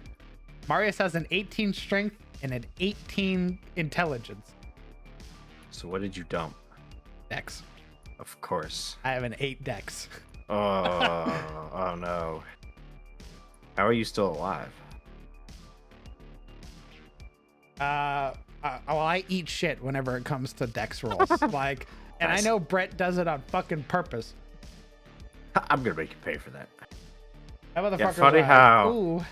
Marius has an 18 strength and an 18 intelligence. So what did you dump? Dex. Of course. I have an 8 dex. Oh no. How are you still alive? Well, I eat shit whenever it comes to dex rolls. Like, and Nice. I know Brett does it on fucking purpose. I'm gonna make you pay for that. That motherfucker's Yeah, funny like, how- ooh.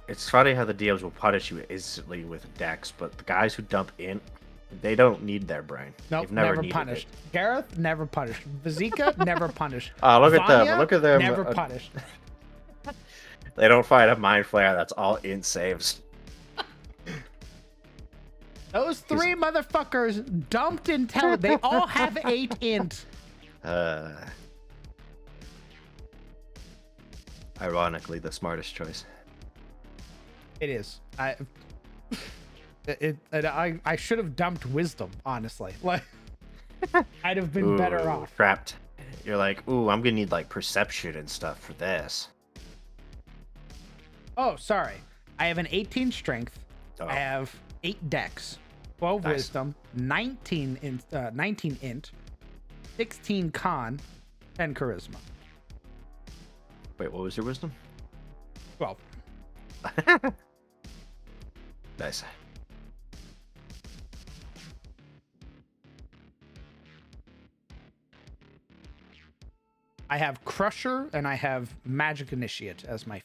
It's funny how the DMs will punish you instantly with dex, but the guys who dump in, they don't need their brain. Nope, They've never never needed punished. it. Gareth, never punished. Vizika, never punished. Oh, look at them! Vanya, Look at them! Never punished. They don't fight a mind flare. That's all int saves. Those 3 motherfuckers dumped intel. They all have 8 int. Ironically, the smartest choice. It is. I should have dumped wisdom, honestly. Like, I'd have been better Ooh, off. Trapped. You're like, ooh, I'm gonna need like perception and stuff for this. Oh, sorry. I have an 18 strength. Oh. I have 8 dex. 12 Nice. wisdom, 19 int, 16 con, 10 charisma. Wait, what was your wisdom? 12. Nice. I have Crusher and I have Magic Initiate as my.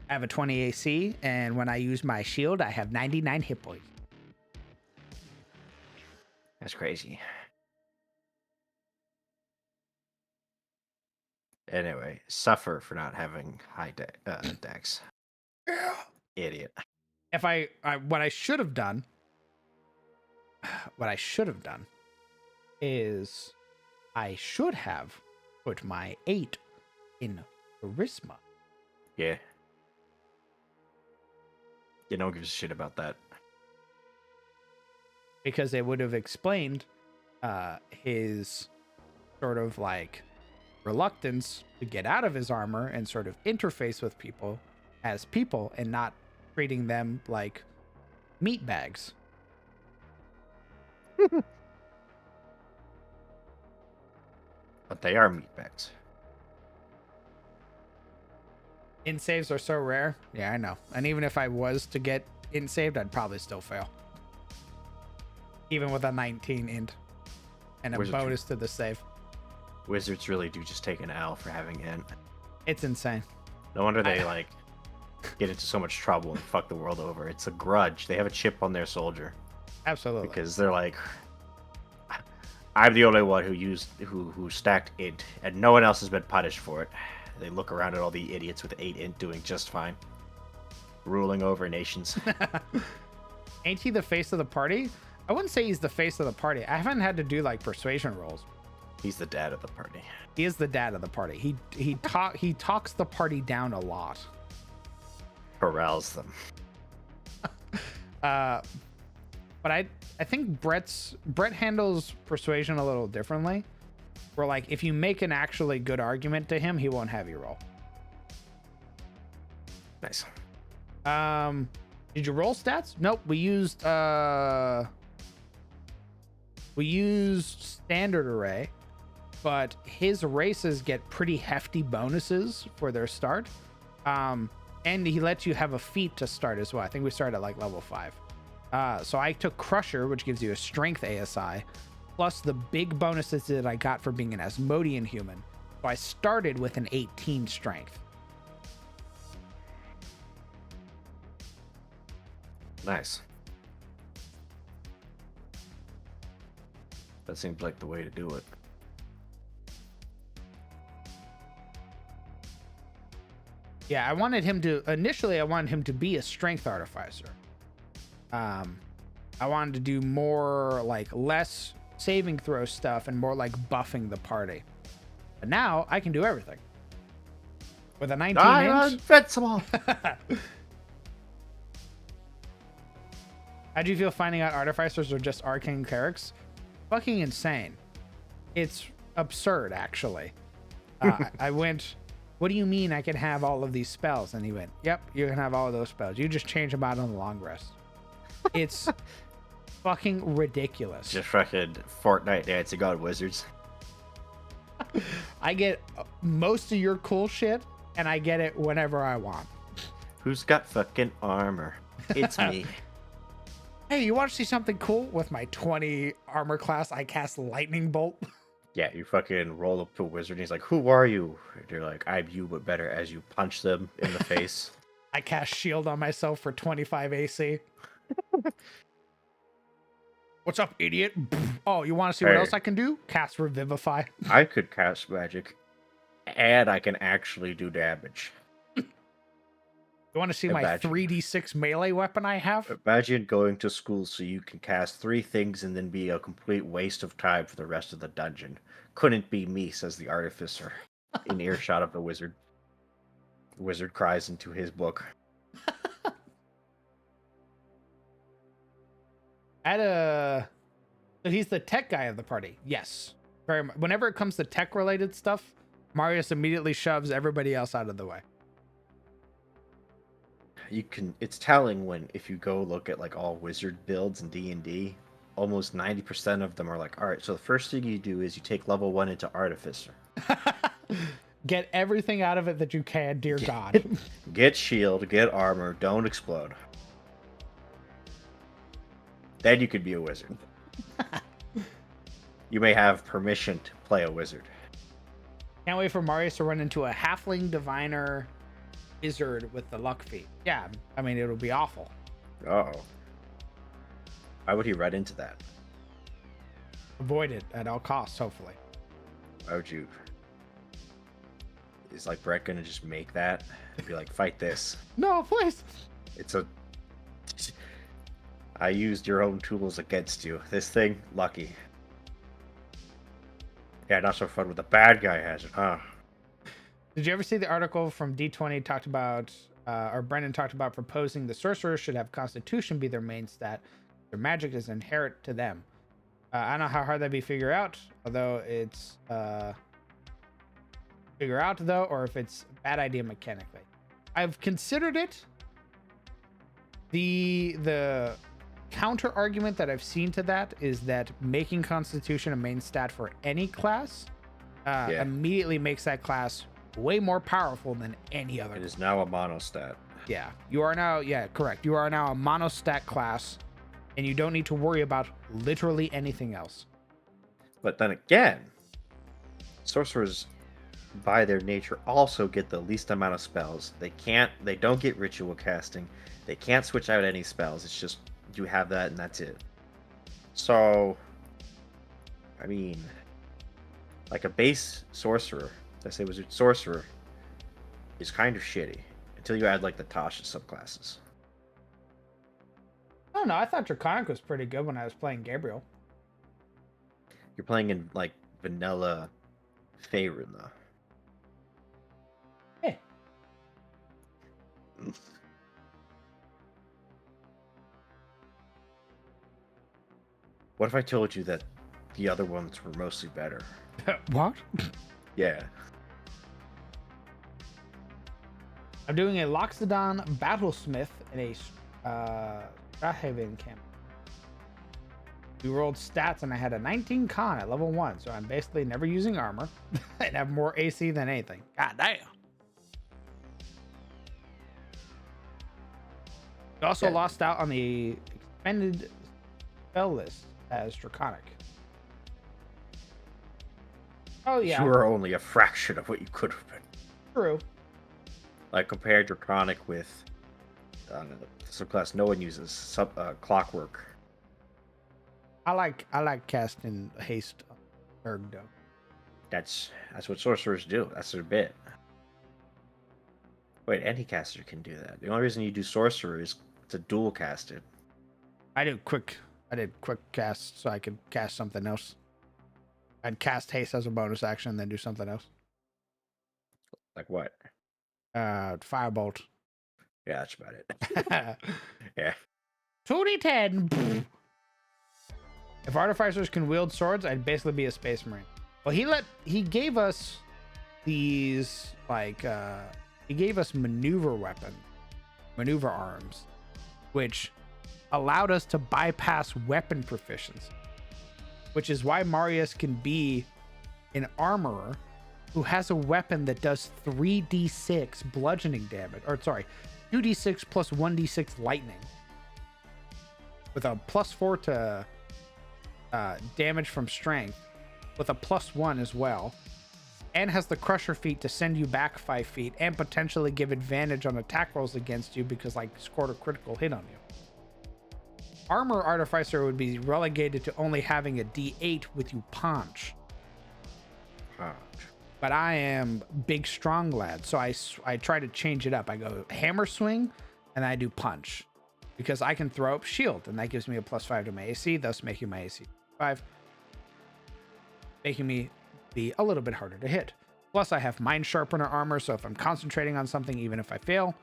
I have a 20 AC, and when I use my shield, I have 99 hit points. That's crazy. Anyway, suffer for not having high dex. Idiot. If what I should have done, is I should have put my 8 in charisma. Yeah. You don't give a shit about that. Because it would have explained his sort of like reluctance to get out of his armor and sort of interface with people as people and not treating them like meat bags. But they are meatbags. In saves are so rare. Yeah, I know. And even if I was to get in saved, I'd probably still fail. Even with a 19 int and a Wizards- bonus to the save. Wizards really do just take an L for having int. It's insane. No wonder they like get into so much trouble and fuck the world over. It's a grudge. They have a chip on their soldier Absolutely. because they're like, I'm the only one who stacked int, and no one else has been punished for it. They look around at all the idiots with 8 int doing just fine, ruling over nations. Ain't he the face of the party? I wouldn't say he's the face of the party. I haven't had to do like persuasion rolls. He's the dad of the party. He is the dad of the party. He talks the party down a lot. Corrals them. But I think Brett handles persuasion a little differently. Where like if you make an actually good argument to him, he won't have you roll. Nice. Did you roll stats? Nope. We used standard array, but his races get pretty hefty bonuses for their start. And he lets you have a feat to start as well. I think we started at like level 5. So I took Crusher, which gives you a strength ASI, plus the big bonuses that I got for being an Asmodean human. So I started with an 18 strength. Nice. That seems like the way to do it. Yeah, I wanted him to be a strength artificer. I wanted to do more like less saving throw stuff and more like buffing the party. But now I can do everything. With a 19 I'm inch. invincible. How'd you feel finding out artificers are just arcane clerics? Fucking insane. It's absurd, actually. I went, what do you mean I can have all of these spells? And he went, yep, you can have all of those spells. You just change them out on the long rest. It's fucking ridiculous. Just fucking Fortnite dancing on wizards. I get most of your cool shit, and I get it whenever I want. Who's got fucking armor? It's me. Hey, you want to see something cool? With my 20 armor class, I cast Lightning Bolt. Yeah, you fucking roll up to a wizard and he's like, who are you? And you're like, I'm you, but better, as you punch them in the face. I cast Shield on myself for 25 AC. What's up, idiot? Oh, you want to see what Hey. else I can do? Cast Revivify. I could cast magic, and I can actually do damage. You want to see my Imagine. 3d6 melee weapon I have? Imagine going to school so you can cast 3 things and then be a complete waste of time for the rest of the dungeon. Couldn't be me, says the artificer, in earshot of the wizard. The wizard cries into his book. So he's the tech guy of the party. Yes. Very much. Whenever it comes to tech related stuff, Marius immediately shoves everybody else out of the way. you can. It's telling when if you go look at like all wizard builds in D&D, almost 90% of them are like, all right. So the first thing you do is you take level 1 into artificer. Get everything out of it that you can, dear God. Get shield, get armor, don't explode. Then you could be a wizard. You may have permission to play a wizard. Can't wait for Marius to run into a halfling diviner wizard with the luck feat. Yeah, I mean, it'll be awful. Uh-oh. Why would he run into that? Avoid it at all costs, hopefully. Why would you? Is like Brett gonna just make that and be like, fight this? No, please. It's a. I used your own tools against you. This thing, lucky. Yeah, not so fun when the bad guy has it, huh? Did you ever see the article from D20 talked about, or Brendan talked about proposing the sorcerers should have Constitution be their main stat. Their magic is inherent to them. I don't know how hard that'd be to figure out, although it's figure out though, or if it's a bad idea mechanically. I've considered it. The counter argument that I've seen to that is that making Constitution a main stat for any class immediately makes that class way more powerful than any other. It is now a monostat. Yeah, you are now, correct. You are now a monostat class, and you don't need to worry about literally anything else. But then again, sorcerers, by their nature, also get the least amount of spells. They don't get ritual casting. They can't switch out any spells. It's just, you have that and that's it. So, I mean, like a base sorcerer, let's say wizard sorcerer, is kind of shitty until you add like the Tasha subclasses. I don't know. I thought Draconic was pretty good when I was playing Gabriel. You're playing in like vanilla Faerun though. Hey. What if I told you that the other ones were mostly better? What? Yeah. I'm doing a Loxodon Battlesmith in a Strahaven camp. We rolled stats and I had a 19 con at level 1, so I'm basically never using armor and have more AC than anything. God damn. We also lost out on the expanded spell list as Draconic. Oh yeah. You were only a fraction of what you could have been. True. Like compare Draconic with subclass no one uses, Clockwork. I like casting haste Erg though. That's what sorcerers do. That's their bit. Wait, any caster can do that. The only reason you do sorcerer is to dual cast it. I did quick cast so I could cast something else. I'd cast haste as a bonus action and then do something else. Like what? Firebolt. Yeah, that's about it. Yeah. 2d10. If artificers can wield swords, I'd basically be a space marine. Well, he gave us these he gave us maneuver arms, which allowed us to bypass weapon proficiency, which is why Marius can be an armorer who has a weapon that does 3d6 bludgeoning damage, or sorry, 2d6 plus 1d6 lightning, with a +4 to damage from strength, with a +1 as well, and has the crusher feat to send you back 5 feet and potentially give advantage on attack rolls against you because like scored a critical hit on you. Armor artificer would be relegated to only having a d8 with you punch. But I am big strong lad, so I try to change it up. I go hammer swing and I do punch because I can throw up shield and that gives me a +5 to my AC, thus making my AC 5, making me be a little bit harder to hit. Plus I have mind sharpener armor, so if I'm concentrating on something, even if I fail,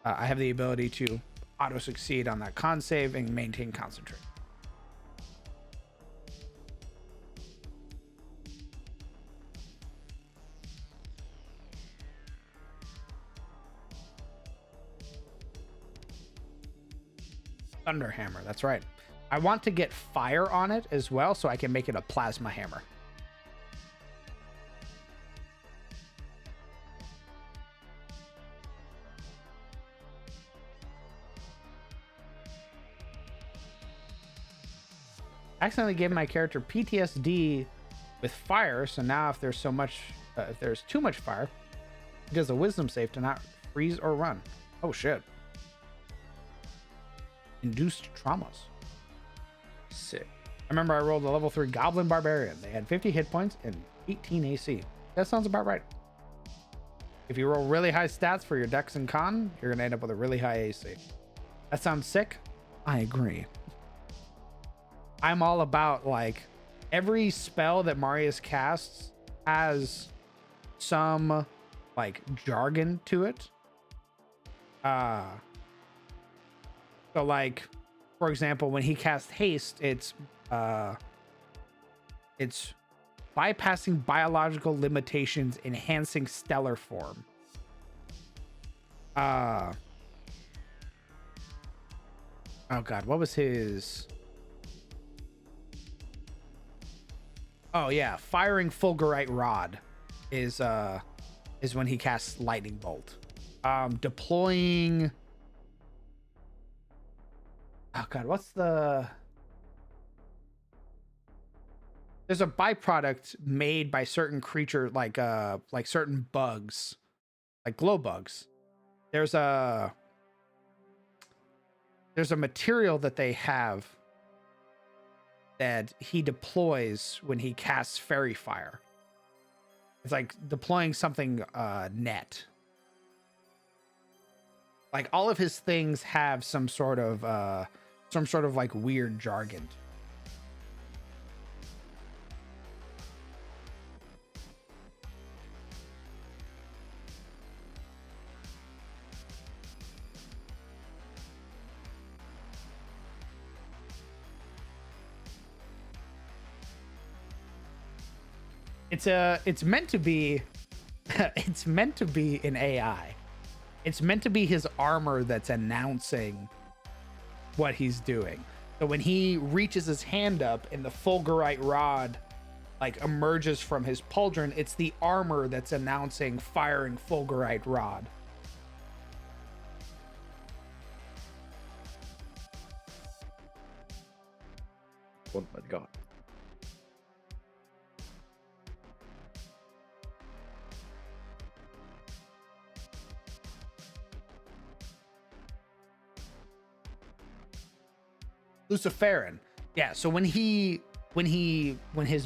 I have the ability to auto succeed on that con save and maintain concentrate. Thunder hammer. That's right. I want to get fire on it as well, so I can make it a plasma hammer. I accidentally gave my character PTSD with fire, so now if there's if there's too much fire, it does a wisdom save to not freeze or run. Oh shit. Induced traumas. Sick. I remember I rolled a level 3 Goblin Barbarian. They had 50 hit points and 18 AC. That sounds about right. If you roll really high stats for your Dex and Con, you're gonna end up with a really high AC. That sounds sick. I agree. I'm all about, like, every spell that Marius casts has some, like, jargon to it. So, like, for example, when he casts haste, it's bypassing biological limitations, enhancing stellar form. Oh god, what was his? Oh yeah, firing fulgurite rod is when he casts lightning bolt. Deploying. Oh god, what's the? There's a byproduct made by certain creature, like certain bugs, like glow bugs. There's a material that they have that he deploys when he casts fairy fire. It's like deploying something net. Like all of his things have some sort of like weird jargon. It's meant to be it's meant to be an AI. It's meant to be his armor that's announcing what he's doing. So when he reaches his hand up and the fulgurite rod like emerges from his pauldron, it's the armor that's announcing firing fulgurite rod. Oh my god. Luciferin. Yeah, so when his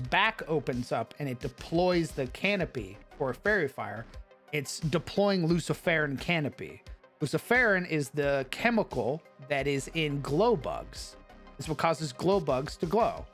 back opens up and it deploys the canopy for fairy fire, it's deploying Luciferin canopy. Luciferin is the chemical that is in glow bugs. It's what causes glow bugs to glow.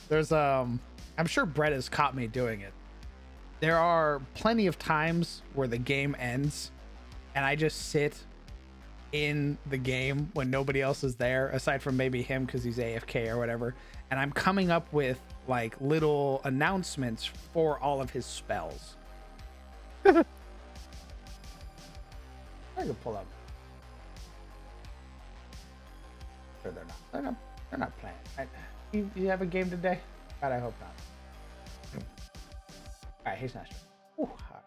There's I'm sure Brett has caught me doing it. There are plenty of times where the game ends and I just sit in the game when nobody else is there, aside from maybe him because he's AFK or whatever, and I'm coming up with like little announcements for all of his spells. I can pull up. Sure, they're not playing. You have a game today? God, I hope not. All right, he's not sure. Ooh, hot.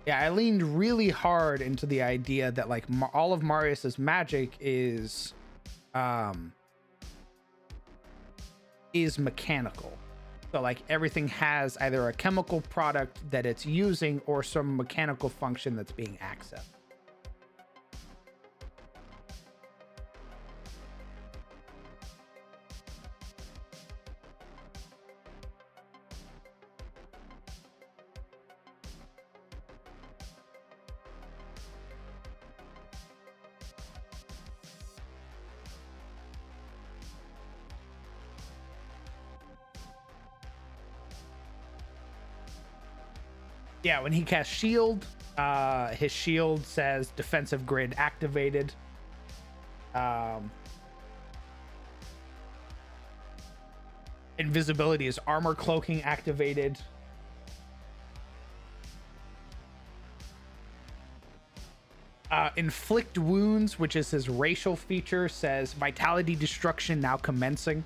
Yeah, I leaned really hard into the idea that like all of Marius's magic is mechanical. So like everything has either a chemical product that it's using or some mechanical function that's being accessed. Yeah, when he casts shield, his shield says defensive grid activated. Invisibility is armor cloaking activated. Inflict wounds, which is his racial feature, says vitality destruction now commencing.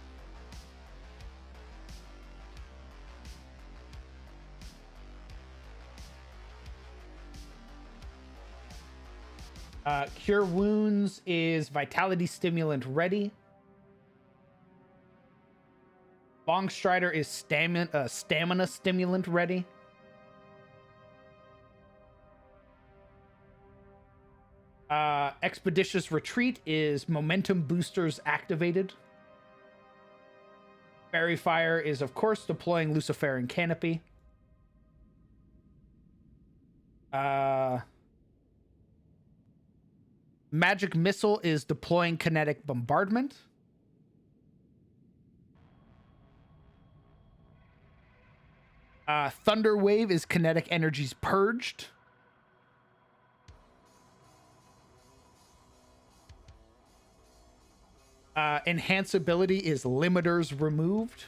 Cure wounds is vitality stimulant ready. Long Strider is stamina stimulant ready. Expeditious Retreat is momentum boosters activated. Fairy Fire is, of course, deploying Luciferian Canopy. Magic Missile is deploying Kinetic Bombardment. Thunder Wave is Kinetic Energies Purged. Enhanceability is Limiters Removed.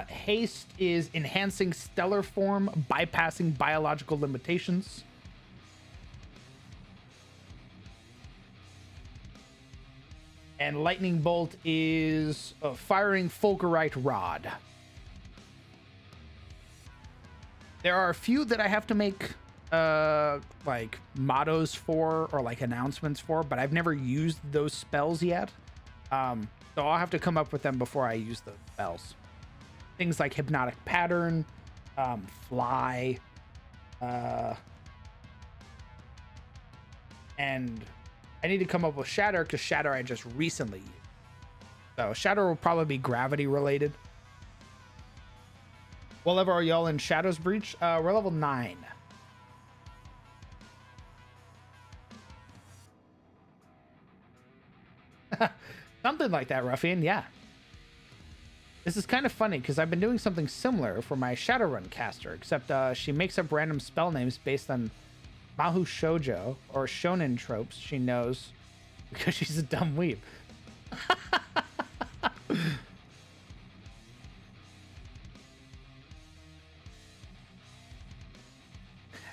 Haste is enhancing stellar form, bypassing biological limitations. And Lightning Bolt is firing Fulgurite Rod. There are a few that I have to make like mottos for or like announcements for, but I've never used those spells yet. So I'll have to come up with them before I use the spells. Things like Hypnotic Pattern, Fly, and I need to come up with Shatter because Shatter I just recently used. So Shatter will probably be gravity related. What level are y'all in Shadow's Breach? We're level 9. Something like that, Ruffian, yeah. This is kind of funny because I've been doing something similar for my Shadowrun caster, except she makes up random spell names based on Mahou Shoujo or shonen tropes she knows because she's a dumb weeb.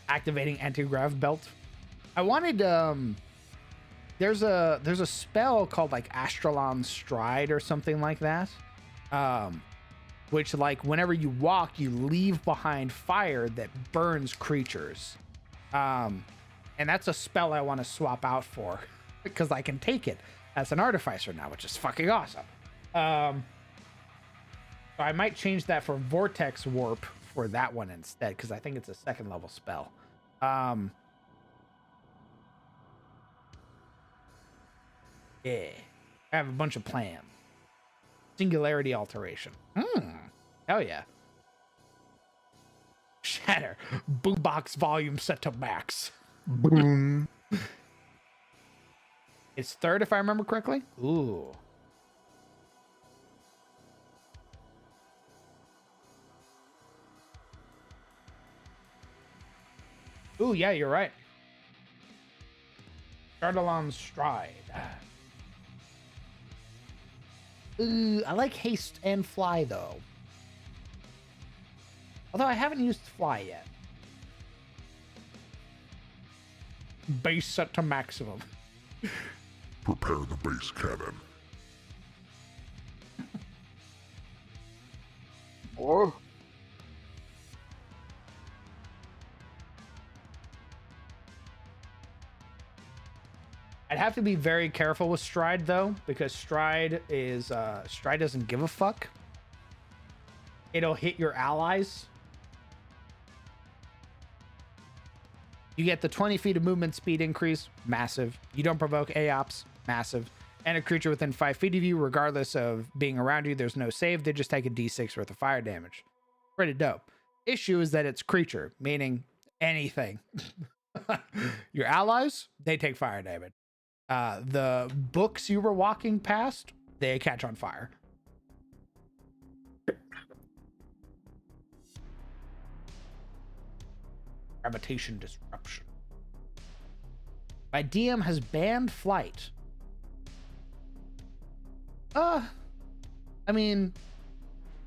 Activating anti-grav belt. I wanted there's a spell called like Astralon Stride or something like that. Which like whenever you walk, you leave behind fire that burns creatures. And that's a spell I want to swap out for because I can take it as an artificer now, which is fucking awesome. So I might change that for Vortex Warp for that one instead because I think it's a 2nd level spell. Yeah, I have a bunch of plans. Singularity Alteration. Hell yeah. Shatter. Boombox volume set to max. Boom. It's 3rd if I remember correctly. Ooh. Ooh, yeah, you're right. Chardalon Stride. Ooh, I like Haste and Fly, though. Although I haven't used Fly yet. Base set to maximum. Prepare the base cannon. Oh, I'd have to be very careful with Stride, though, because Stride doesn't give a fuck. It'll hit your allies. You get the 20 feet of movement speed increase, massive. You don't provoke AOPs, massive. And a creature within 5 feet of you, regardless of being around you, there's no save. They just take a d6 worth of fire damage. Pretty dope. Issue is that it's creature, meaning anything. Your allies, they take fire damage. The books you were walking past, they catch on fire. Gravitation disruption. My DM has banned flight. I mean,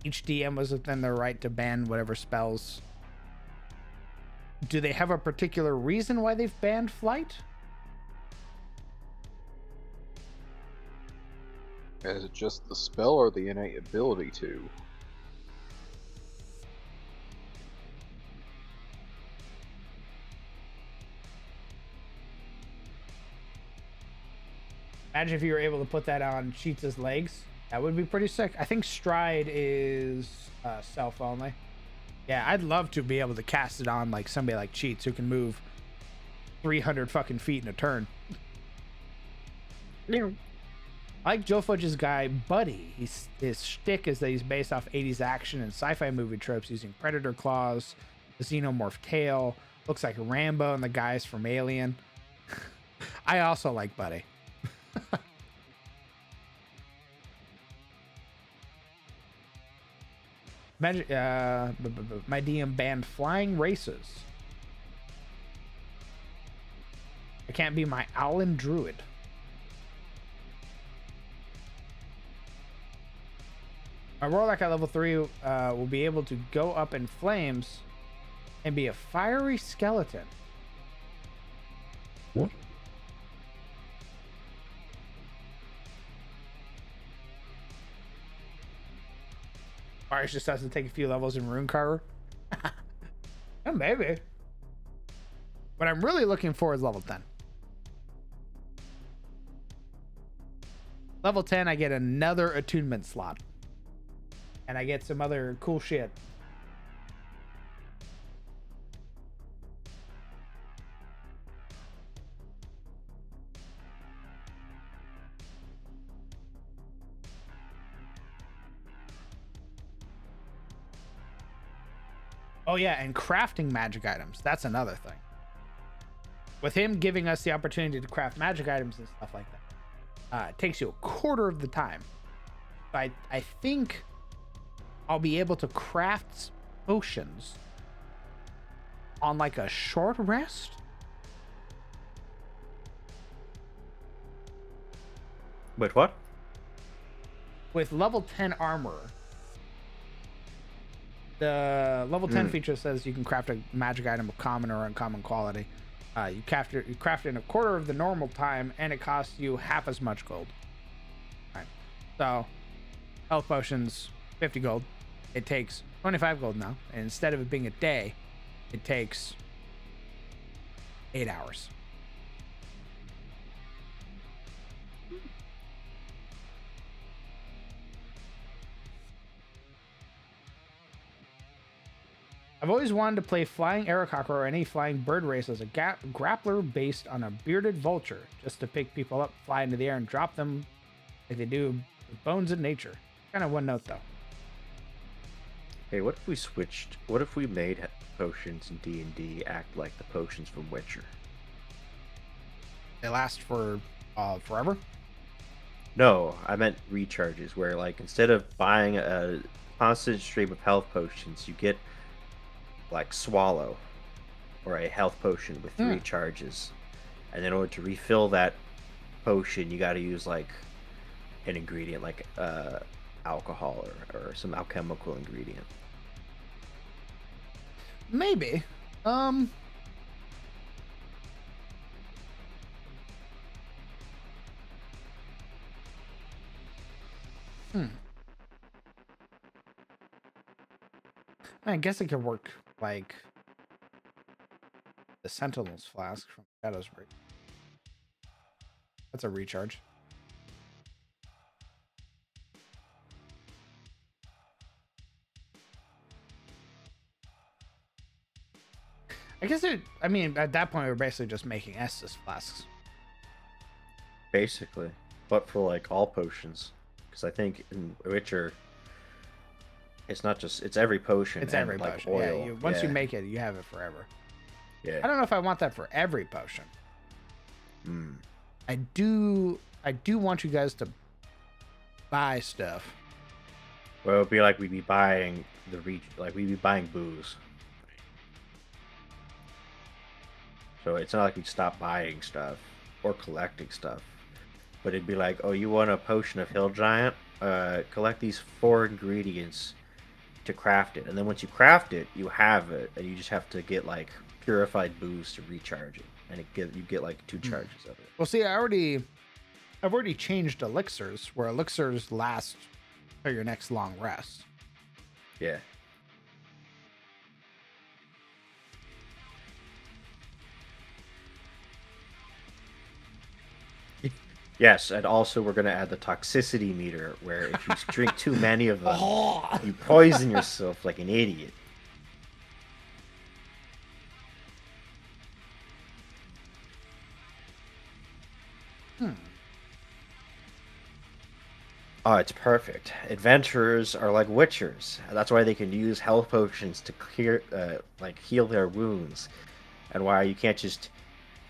each DM was within their right to ban whatever spells. Do they have a particular reason why they've banned flight? Is it just the spell or the innate ability to? Imagine if you were able to put that on Cheats' legs. That would be pretty sick. I think Stride is self only. Yeah, I'd love to be able to cast it on like somebody like Cheats who can move 300 fucking feet in a turn. I like Joe Fudge's guy, Buddy. His shtick is that he's based off 80s action and sci-fi movie tropes using predator claws, the xenomorph tail. Looks like Rambo and the guys from Alien. I also like Buddy. Imagine, my DM banned flying races. I can't be my Owlin Druid. My Warlock at level 3 will be able to go up in flames and be a fiery skeleton. What? Ours just has to take a few levels in Runecarver. Yeah, maybe. What I'm really looking for is level 10. Level 10, I get another attunement slot. And I get some other cool shit. Oh yeah, and crafting magic items. That's another thing. With him giving us the opportunity to craft magic items and stuff like that, it takes you a quarter of the time. I think I'll be able to craft potions on like a short rest. Wait, what? With level 10 armor. The level 10 feature says you can craft a magic item of common or uncommon quality. You craft it in a quarter of the normal time, and it costs you half as much gold. All right. So, health potions, 50 gold. It takes 25 gold now, and instead of it being a day, it takes 8 hours. I've always wanted to play Flying Aerococker or any flying bird race as a grappler based on a bearded vulture, just to pick people up, fly into the air, and drop them like they do with Bones in Nature. Kind of one note though. Hey, what if we switched? What if we made potions in D&D act like the potions from Witcher? They last for forever? No, I meant recharges, where like instead of buying a constant stream of health potions, you get like Swallow or a health potion with 3 charges, and in order to refill that potion, you got to use like an ingredient like alcohol or some alchemical ingredient. Maybe. I guess it could work like the Sentinel's Flask from Shadow's Break. That's a recharge. I guess I mean, at that point, we're basically just making Estus flasks. Basically, but for like all potions, because I think in Witcher, it's not just, it's every potion. It's and, every like, potion. oil. Yeah, once you make it, you have it forever. Yeah. I don't know if I want that for every potion. I do want you guys to buy stuff. Well, it'd be like we'd be buying like we'd be buying booze. So it's not like we'd stop buying stuff or collecting stuff. But it'd be like, oh, you want a potion of Hill Giant? Collect these 4 ingredients to craft it. And then once you craft it, you have it, and you just have to get like purified booze to recharge it. And you get like 2 charges of it. Well, see, I've already changed elixirs where elixirs last for your next long rest. Yeah. Yes, and also we're gonna add the toxicity meter, where if you drink too many of them, you poison yourself like an idiot. Oh, it's perfect. Adventurers are like witchers. That's why they can use health potions to clear, like heal their wounds, and why you can't just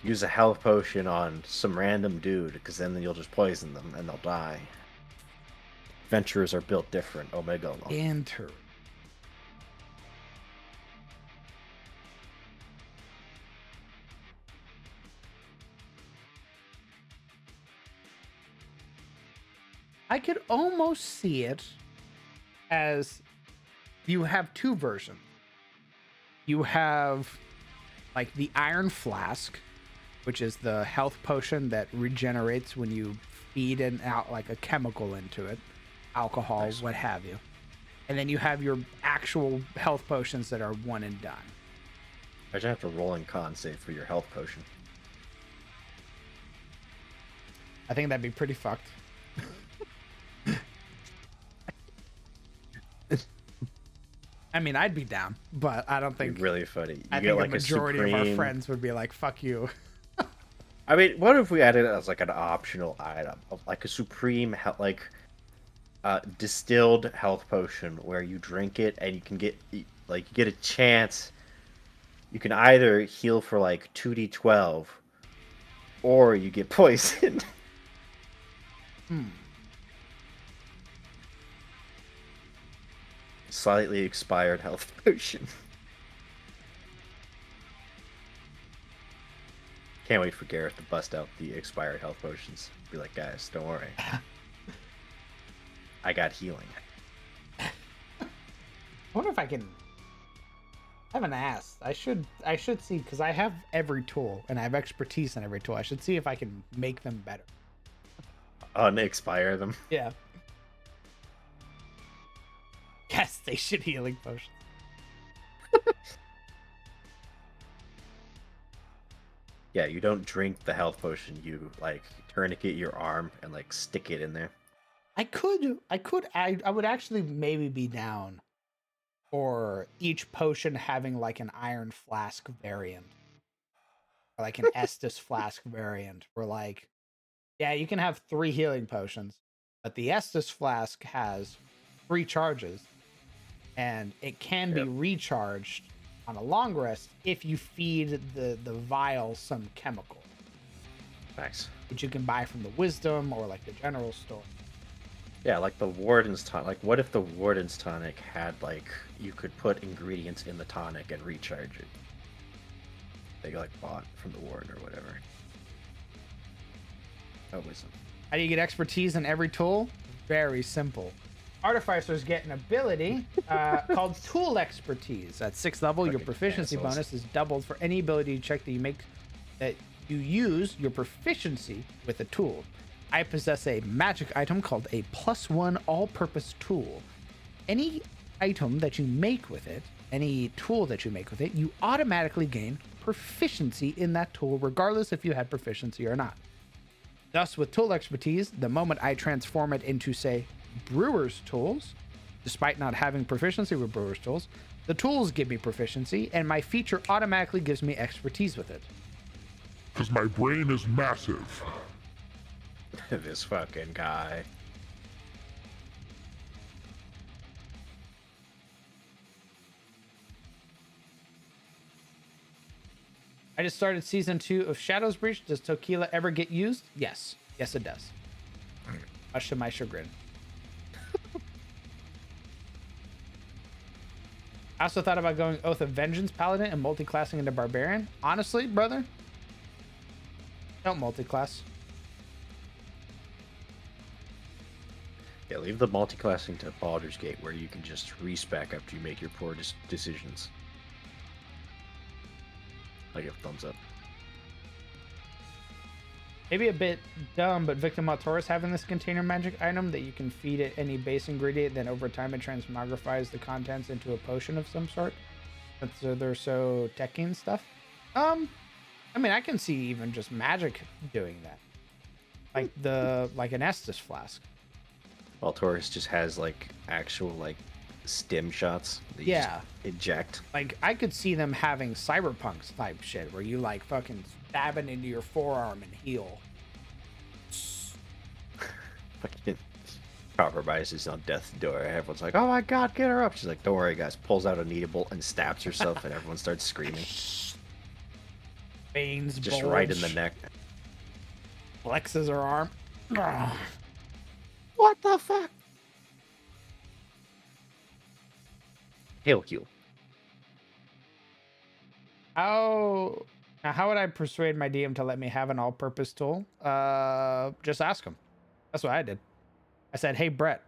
use a health potion on some random dude, because then you'll just poison them and they'll die. Adventurers are built different. Omega. Enter. I could almost see it as you have 2 versions. You have like the Iron Flask, which is the health potion that regenerates when you feed and out like a chemical into it, alcohol, Nice. what have you. And then you have your actual health potions that are one and done. I just have to roll in con save for your health potion. I think that'd be pretty fucked. I mean, I'd be down, but I don't It'd think be really funny. You I get think like a majority of our supreme... friends would be like, "Fuck you." I mean, what if we added it as like an optional item of like a supreme distilled health potion where you drink it and you can get like you get a chance. You can either heal for like 2d12 or you get poisoned. Slightly expired health potion. Can't wait for Gareth to bust out the expired health potions. Be like, guys, don't worry. I got healing. I wonder if I can. I haven't asked. I should see, because I have every tool and I have expertise in every tool. I should see if I can make them better. Unexpire them. Yeah. Yes, they should healing potions. Yeah, you don't drink the health potion. You like tourniquet your arm and like stick it in there. I would actually maybe be down for each potion having like an Iron Flask variant. Or like an Estus Flask variant. Where like, yeah, you can have 3 healing potions, but the Estus Flask has 3 charges. And it can be recharged on a long rest if you feed the vial some chemical. Nice. Which you can buy from the Wisdom or like the general store. Yeah, like the Warden's tonic. Like, what if the Warden's tonic had like you could put ingredients in the tonic and recharge it? They like bought from the Warden or whatever. Oh, Wisdom. How do you get expertise in every tool? Very simple. Artificers get an ability called Tool Expertise. At 6th level, your Fucking proficiency assholes. bonus is doubled for any ability check that you use your proficiency with a tool. I possess a magic item called a +1 all-purpose tool. Any item that you make with it, any tool that you make with it, you automatically gain proficiency in that tool, regardless if you had proficiency or not. Thus, with Tool Expertise, the moment I transform it into, say, Brewer's Tools, despite not having proficiency with Brewer's Tools, the tools give me proficiency, and my feature automatically gives me expertise with it. Because my brain is massive. This fucking guy. I just started season 2 of Shadow's Breach. Does tequila ever get used? Yes. Yes, it does. Much to my chagrin. I also thought about going Oath of Vengeance Paladin and multi-classing into Barbarian. Honestly, brother, don't multi-class. Yeah, leave the multi-classing to Baldur's Gate, where you can just respec after you make your poor decisions. I give a thumbs up. Maybe a bit dumb, but Victim Autoris having this container magic item that you can feed it any base ingredient, then over time it transmogrifies the contents into a potion of some sort. Since they're so techy and stuff. I mean, I can see even just magic doing that. Like an Estus flask. Altoris just has like actual like stim shots that you Yeah. just eject. Like, I could see them having cyberpunks type shit where you like fucking stabbing into your forearm and heal. Fucking compromise is on death's door. Everyone's like, "Oh my god, get her up!" She's like, "Don't worry, guys." Pulls out a needle and stabs herself, and everyone starts screaming. Veins Just bulge, right in the neck. flexes her arm. Ugh. What the fuck? Hail Q. How would I persuade my DM to let me have an all-purpose tool? Just ask him. That's what I did. I said, "Hey Brett,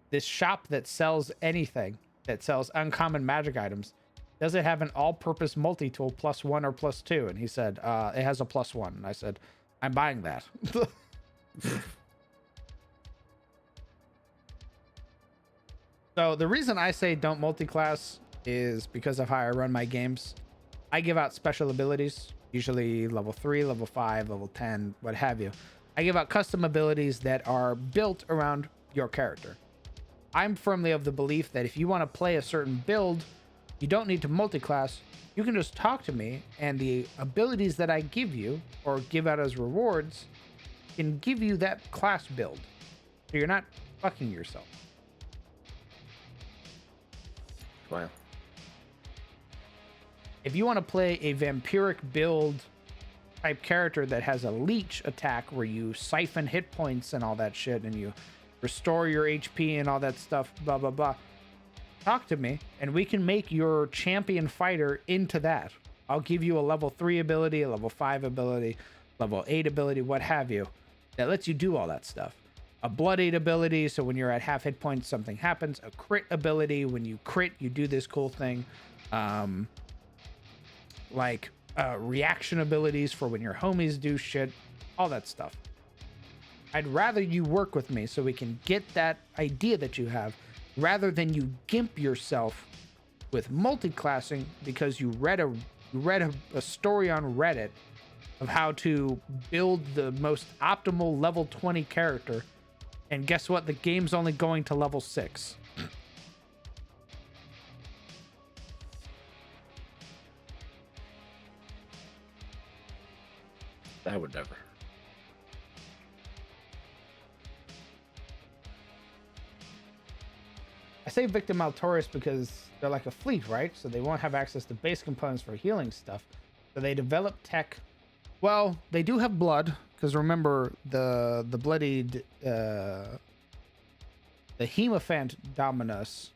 this shop that sells anything, that sells uncommon magic items, does it have an all-purpose multi-tool +1 or +2?" And he said, "It has a +1." And I said, "I'm buying that." So the reason I say don't multi-class is because of how I run my games. I give out special abilities, usually level 3, level 5, level 10, what have you. I give out custom abilities that are built around your character. I'm firmly of the belief that if you want to play a certain build, you don't need to multi-class. You can just talk to me, and the abilities that I give you or give out as rewards can give you that class build. So you're not fucking yourself. Wow. If you want to play a vampiric build type character that has a leech attack where you siphon hit points and all that shit and you restore your HP and all that stuff, blah, blah, blah, talk to me and we can make your champion fighter into that. I'll give you a level 3 ability, a level 5 ability, level 8 ability, what have you, that lets you do all that stuff. A blood 8 ability, so when you're at half hit points, something happens. A crit ability, when you crit, you do this cool thing. Reaction abilities for when your homies do shit, all that stuff. I'd rather you work with me so we can get that idea that you have, rather than you gimp yourself with multi-classing because you read a story on Reddit of how to build the most optimal level 20 character, and guess what? The game's only going to level 6. I would never. I say Victim Altoris because they're like a fleet, right? So they won't have access to base components for healing stuff. So they develop tech. Well, they do have blood, because remember the bloodied the Hemophant Dominus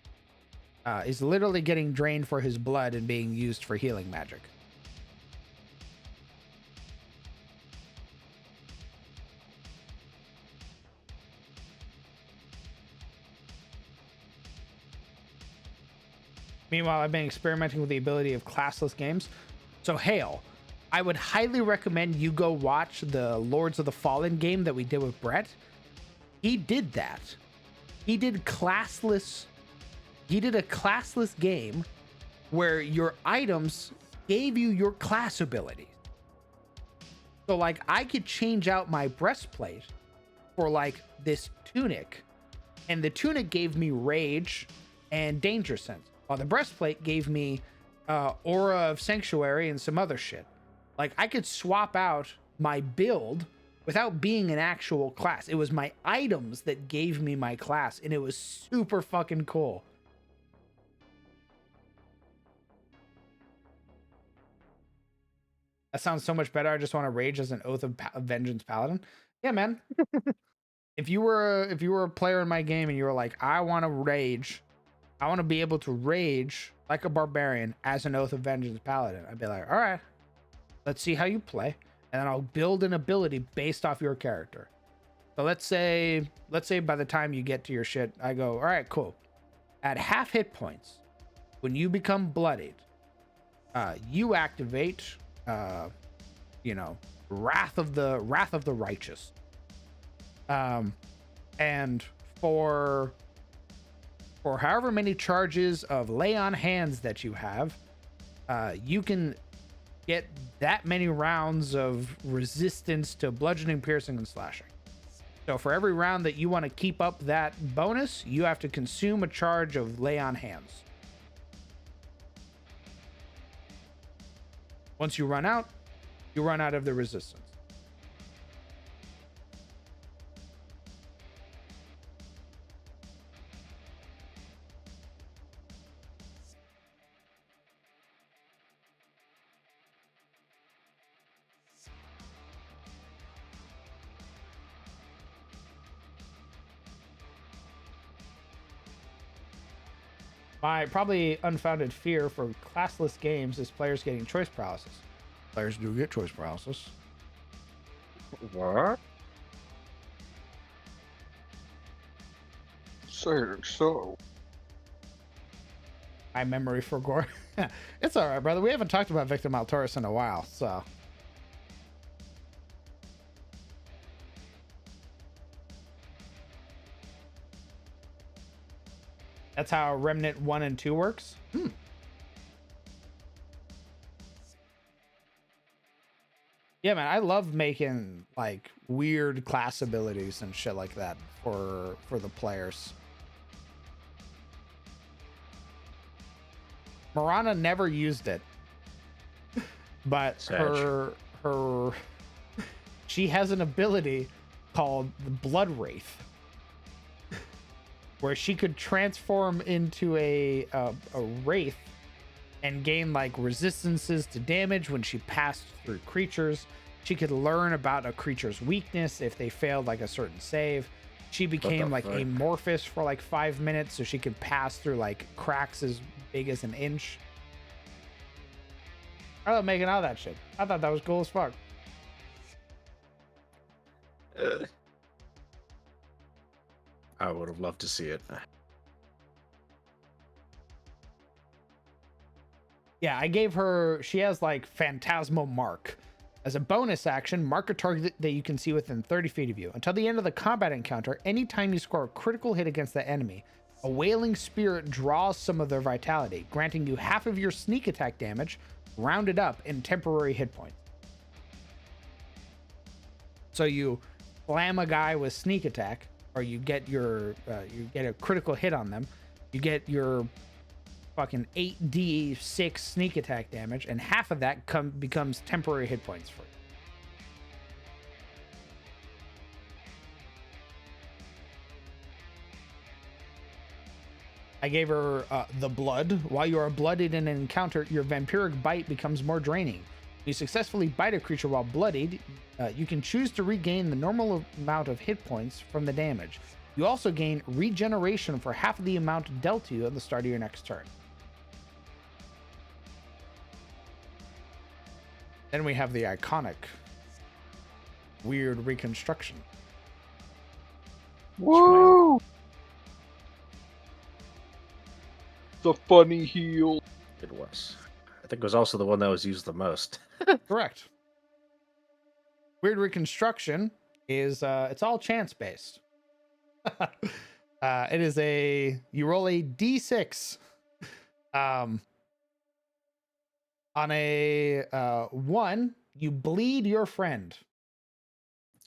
is literally getting drained for his blood and being used for healing magic. Meanwhile, I've been experimenting with the ability of classless games. So, Hale, I would highly recommend you go watch the Lords of the Fallen game that we did with Brett. He did that. He did a classless game where your items gave you your class abilities. So, like, I could change out my breastplate for, like, this tunic. And the tunic gave me rage and danger sense, while the breastplate gave me aura of sanctuary and some other shit. Like, I could swap out my build without being an actual class. It was my items that gave me my class, and it was super fucking cool. That sounds so much better. I just want to rage as an Oath of Vengeance Paladin. Yeah, man. If you were a player in my game and you were like, I want to rage, I want to be able to rage like a barbarian as an Oath of Vengeance Paladin, I'd be like, all right, let's see how you play, and then I'll build an ability based off your character. So let's say by the time you get to your shit, I go, all right, cool. At half hit points, when you become bloodied, you activate, Wrath of the Righteous. And for however many charges of lay on hands that you have, you can get that many rounds of resistance to bludgeoning, piercing, and slashing. So for every round that you want to keep up that bonus, you have to consume a charge of lay on hands. Once you run out of the resistance. My probably unfounded fear for classless games is players getting choice paralysis. Players do get choice paralysis. What? Saying so. My memory for gore. It's all right, brother. We haven't talked about Victor Maltouris in a while, so. That's how Remnant 1 and 2 works? Yeah, man, I love making like weird class abilities and shit like that for the players. Marana never used it. But she has an ability called the Blood Wraith, where she could transform into a wraith and gain like resistances to damage when she passed through creatures. She could learn about a creature's weakness if they failed like a certain save. She became like amorphous for like 5 minutes, so she could pass through like cracks as big as an inch. I love making all that shit. I thought that was cool as fuck. I would have loved to see it. Yeah, I gave her, she has like Phantasmal Mark. As a bonus action, mark a target that you can see within 30 feet of you. Until the end of the combat encounter, anytime you score a critical hit against the enemy, a Wailing Spirit draws some of their vitality, granting you half of your sneak attack damage, rounded up in temporary hit points. So you slam a guy with sneak attack, or you get you get a critical hit on them, you get your fucking 8d6 sneak attack damage, and half of that becomes temporary hit points for you. I gave her the blood. While you are bloodied in an encounter, your vampiric bite becomes more draining. If you successfully bite a creature while bloodied, you can choose to regain the normal amount of hit points from the damage. You also gain regeneration for half of the amount dealt to you at the start of your next turn. Then we have the iconic weird reconstruction. Woo! The funny heal. It was. I think it was also the one that was used the most. Correct. Weird reconstruction is it's all chance based. It is you roll a d6. On a 1, you bleed your friend.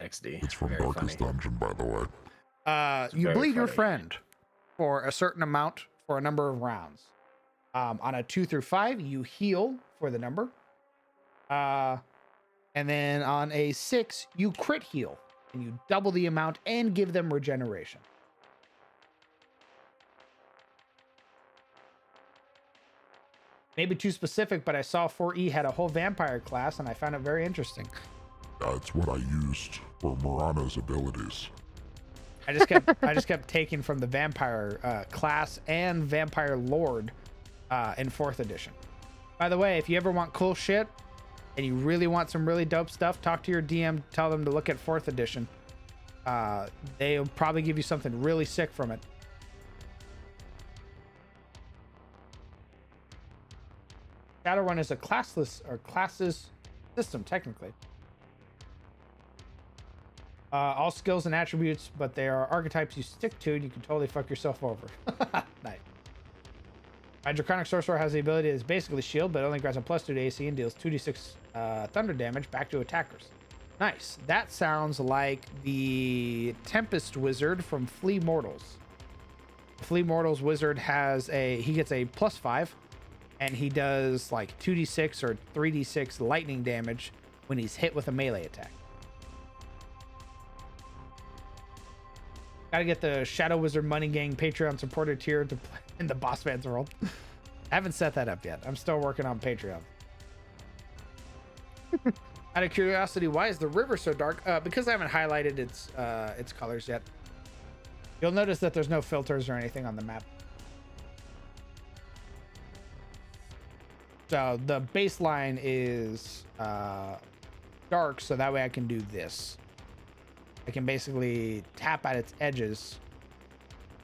XD. It's from Very Darkest funny. Dungeon, by the way. You very bleed your funny. friend for a certain amount for a number of rounds. On a 2 through 5, you heal for the number. And then on a 6, you crit heal, and you double the amount and give them regeneration. Maybe too specific, but I saw 4E had a whole vampire class, and I found it very interesting. That's what I used for Morana's abilities. I just kept taking from the vampire class and vampire lord in 4th edition. By the way, if you ever want cool shit and you really want some really dope stuff, talk to your DM. Tell them to look at 4th edition. They'll probably give you something really sick from it. Shadowrun is a classless or classes system technically. All skills and attributes, but they are archetypes you stick to, and you can totally fuck yourself over. Nice. My Draconic Sorcerer has the ability that is basically shield, but only grants a +2 to AC and deals 2d6 thunder damage back to attackers. Nice. That sounds like the Tempest Wizard from Flea Mortals. Flea Mortals Wizard he gets a +5, and he does like 2d6 or 3d6 lightning damage when he's hit with a melee attack. Gotta get the Shadow Wizard Money Gang Patreon supporter tier to play in the Boss Man's world. I haven't set that up yet. I'm still working on Patreon. Out of curiosity, why is the river so dark? Because I haven't highlighted its colors yet. You'll notice that there's no filters or anything on the map. So the baseline is dark, so that way I can do this. I can basically tap at its edges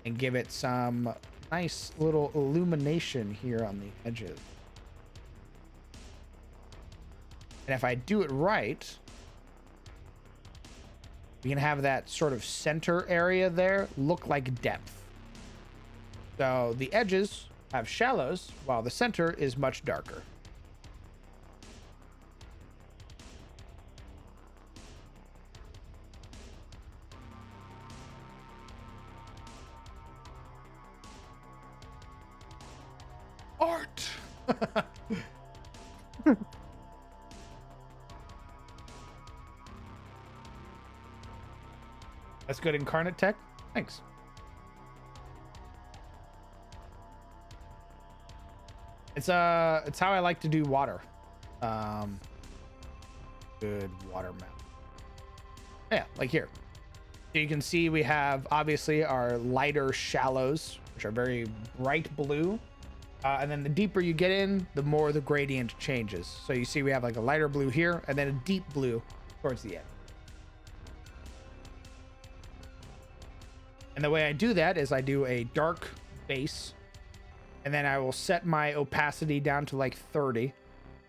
and give it some nice little illumination here on the edges. And if I do it right, we can have that sort of center area there look like depth. So the edges have shallows, while the center is much darker. Art! That's good incarnate tech. Thanks. It's how I like to do water. Good water map. Yeah, like here. So you can see we have obviously our lighter shallows, which are very bright blue. And then the deeper you get in, the more the gradient changes. So you see we have like a lighter blue here and then a deep blue towards the end. And the way I do that is I do a dark base, and then I will set my opacity down to like 30,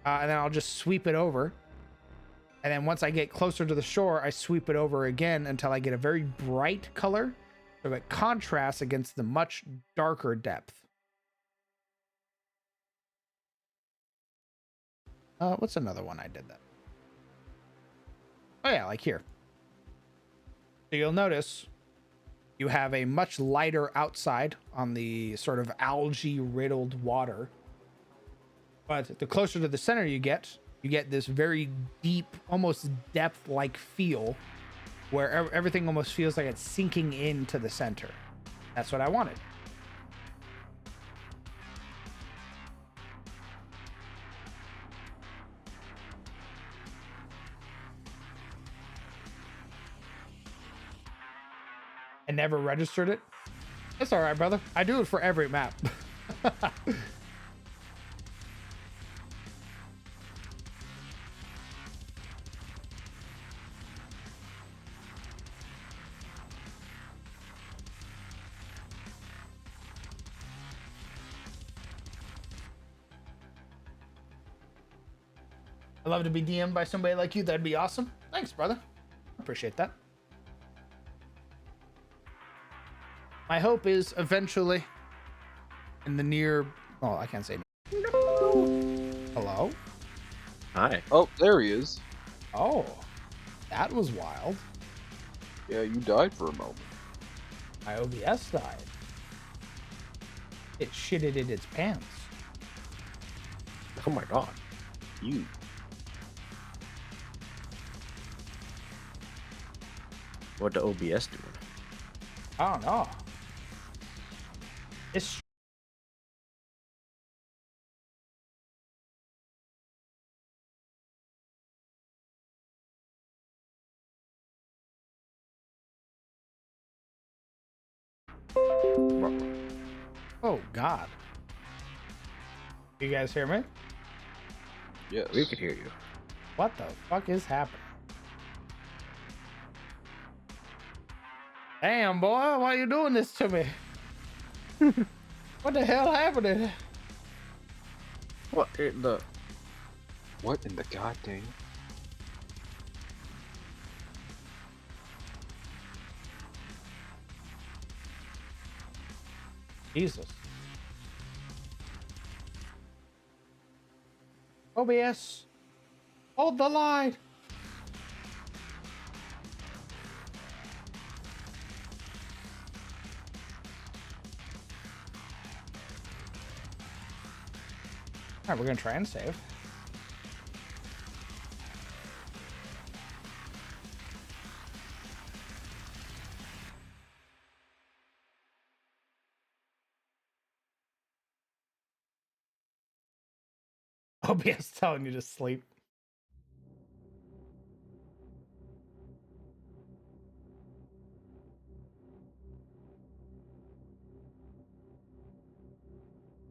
and then I'll just sweep it over. And then once I get closer to the shore, I sweep it over again until I get a very bright color, so it contrasts against the much darker depth. What's another one I did that? Oh yeah, like here. So you'll notice you have a much lighter outside on the sort of algae riddled water. But the closer to the center you get this very deep, almost depth-like feel where everything almost feels like it's sinking into the center. That's what I wanted. I never registered it. That's all right, brother. I do it for every map. I'd love to be DM'd by somebody like you. That'd be awesome. Thanks, brother. Appreciate that. My hope is eventually in the near... Oh, I can't say no. Hello? Hi. Oh, there he is. Oh, that was wild. Yeah, you died for a moment. My OBS died. It shitted in its pants. Oh my god. You. What the OBS doing? I don't know. It's Oh God. You guys hear me? Yes. We could hear you. What the fuck is happening? Damn, boy, why you doing this to me? What the hell happened? What in the? What in the goddamn? Jesus. OBS, hold the line. All right, we're gonna try and save. OBS telling you to sleep.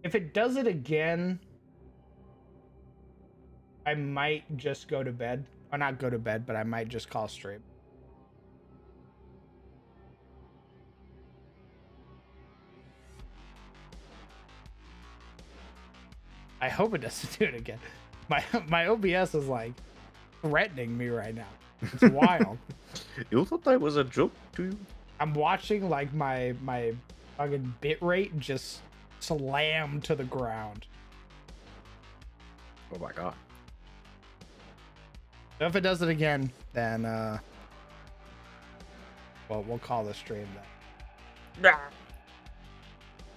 If it does it again, I might just go to bed. Or not go to bed, but I might just call stream. I hope it doesn't do it again. My OBS is like threatening me right now. It's wild. You thought that was a joke to you? I'm watching like my fucking bit rate just slam to the ground. Oh my god. So if it does it again, then well, we'll call the stream then.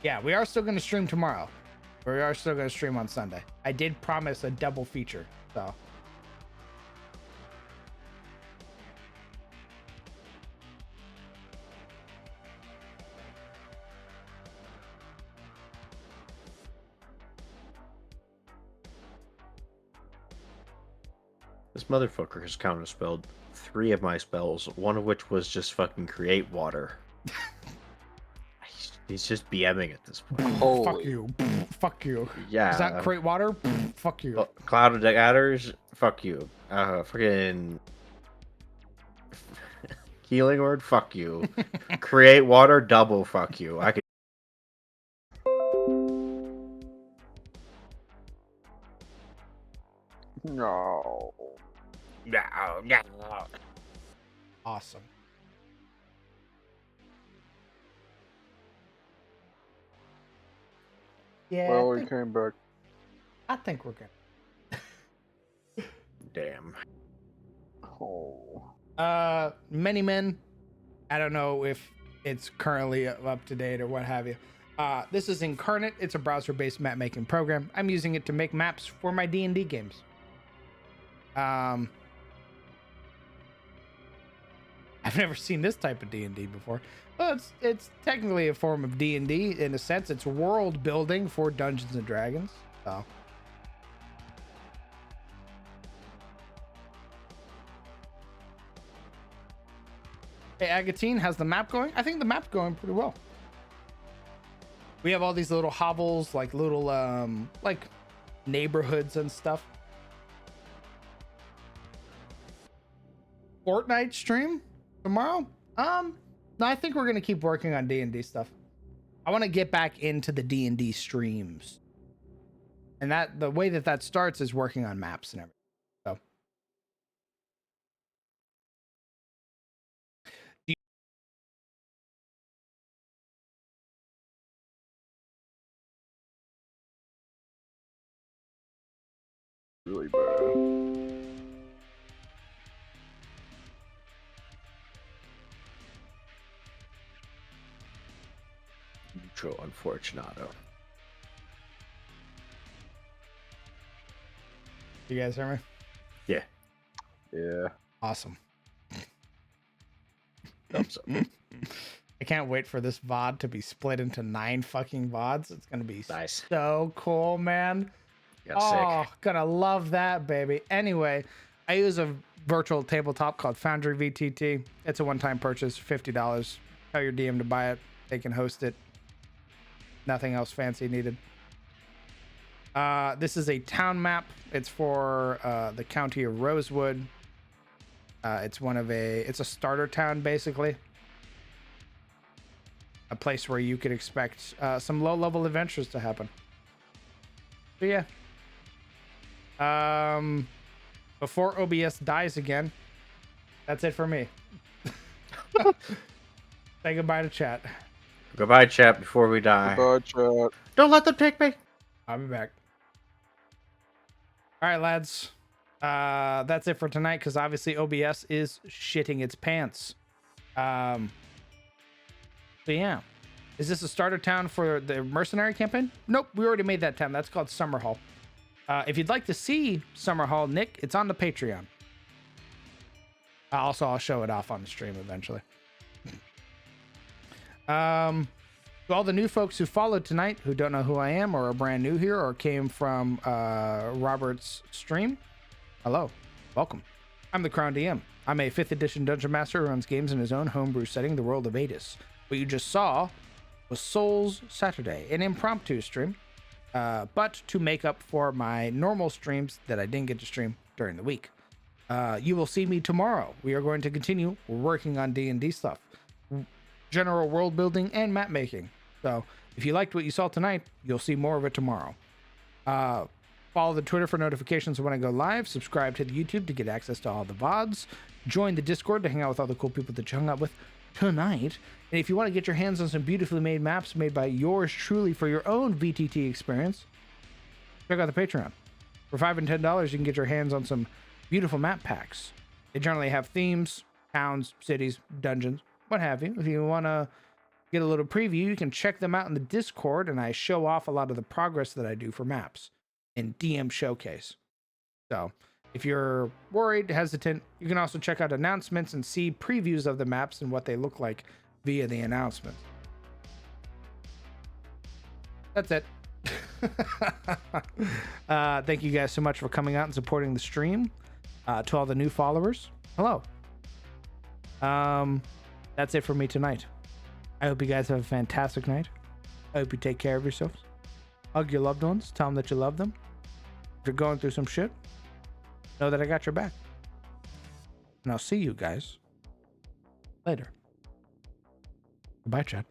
Yeah, we are still gonna stream tomorrow. We are still gonna stream on Sunday. I did promise a double feature, so. This motherfucker has counterspelled 3 of my spells, one of which was just fucking create water. He's just BMing at this point. Holy. Fuck you. Fuck you. Yeah. Does that create water? Fuck you. Cloud of Adders, fuck you. Freaking healing word, fuck you. Create water, double fuck you. I could. No. No. Awesome. Yeah, Well, he came back. I think we're good. Damn. Oh. Many Men. I don't know if it's currently up to date or what have you. This is Incarnate. It's a browser-based map making program. I'm using it to make maps for my D&D games. I've never seen this type of D&D before. Well, it's technically a form of D&D in a sense. It's world building for Dungeons and Dragons. So. Hey, Agatine, how's the map going? I think the map's going pretty well. We have all these little hovels, like little like neighborhoods and stuff. Fortnite stream tomorrow? No, I think we're gonna keep working on D&D stuff. I want to get back into the D&D streams, and that the way that starts is working on maps and everything. So, Really bad. Mucho unfortunato. you guys hear me? Yeah. Yeah. Awesome. Thumbs up. I can't wait for this VOD to be split into 9 fucking VODs. It's gonna be Nice. so cool, man. Got sick. Gonna love that, baby. Anyway, I use a virtual tabletop called Foundry VTT. It's a one-time purchase, $50. Tell your DM to buy it. They can host it. Nothing else fancy needed. This is a town map. It's for the county of Rosewood. It's a starter town, basically. A place where you could expect some low-level adventures to happen. So yeah. Before OBS dies again, that's it for me. Say goodbye to chat. Goodbye, chat, before we die. Goodbye, chat. Don't let them take me. I'll be back. All right, lads. That's it for tonight, because obviously OBS is shitting its pants. So yeah. Is this a starter town for the mercenary campaign? Nope, we already made that town. That's called Summerhall. If you'd like to see Summerhall, Nick, it's on the Patreon. Also, I'll show it off on the stream eventually. To all the new folks who followed tonight, who don't know who I am or are brand new here or came from Robert's stream, hello, welcome. I'm the Crown DM. I'm a 5th edition Dungeon Master who runs games in his own homebrew setting, the world of Adis. What you just saw was Souls Saturday, an impromptu stream, but to make up for my normal streams that I didn't get to stream during the week. You will see me tomorrow. We are going to continue working on D&D stuff, general world building and map making. So if you liked what you saw tonight, you'll see more of it tomorrow. Follow the Twitter for notifications when I go live. Subscribe to the YouTube to get access to all the VODs. Join the Discord to hang out with all the cool people that you hung out with tonight. And if you want to get your hands on some beautifully made maps made by yours truly for your own VTT experience, check out the Patreon. For $5 and $10, you can get your hands on some beautiful map packs. They generally have themes, towns, cities, dungeons, what have you. If you want to get a little preview, you can check them out in the Discord, and I show off a lot of the progress that I do for maps in DM Showcase. So if you're worried, hesitant, you can also check out announcements and see previews of the maps and what they look like via the announcements. That's it. Thank you guys so much for coming out and supporting the stream. To all the new followers, hello. That's it for me tonight. I hope you guys have a fantastic night. I hope you take care of yourselves. Hug your loved ones. Tell them that you love them. If you're going through some shit, know that I got your back. And I'll see you guys later. Goodbye, chat.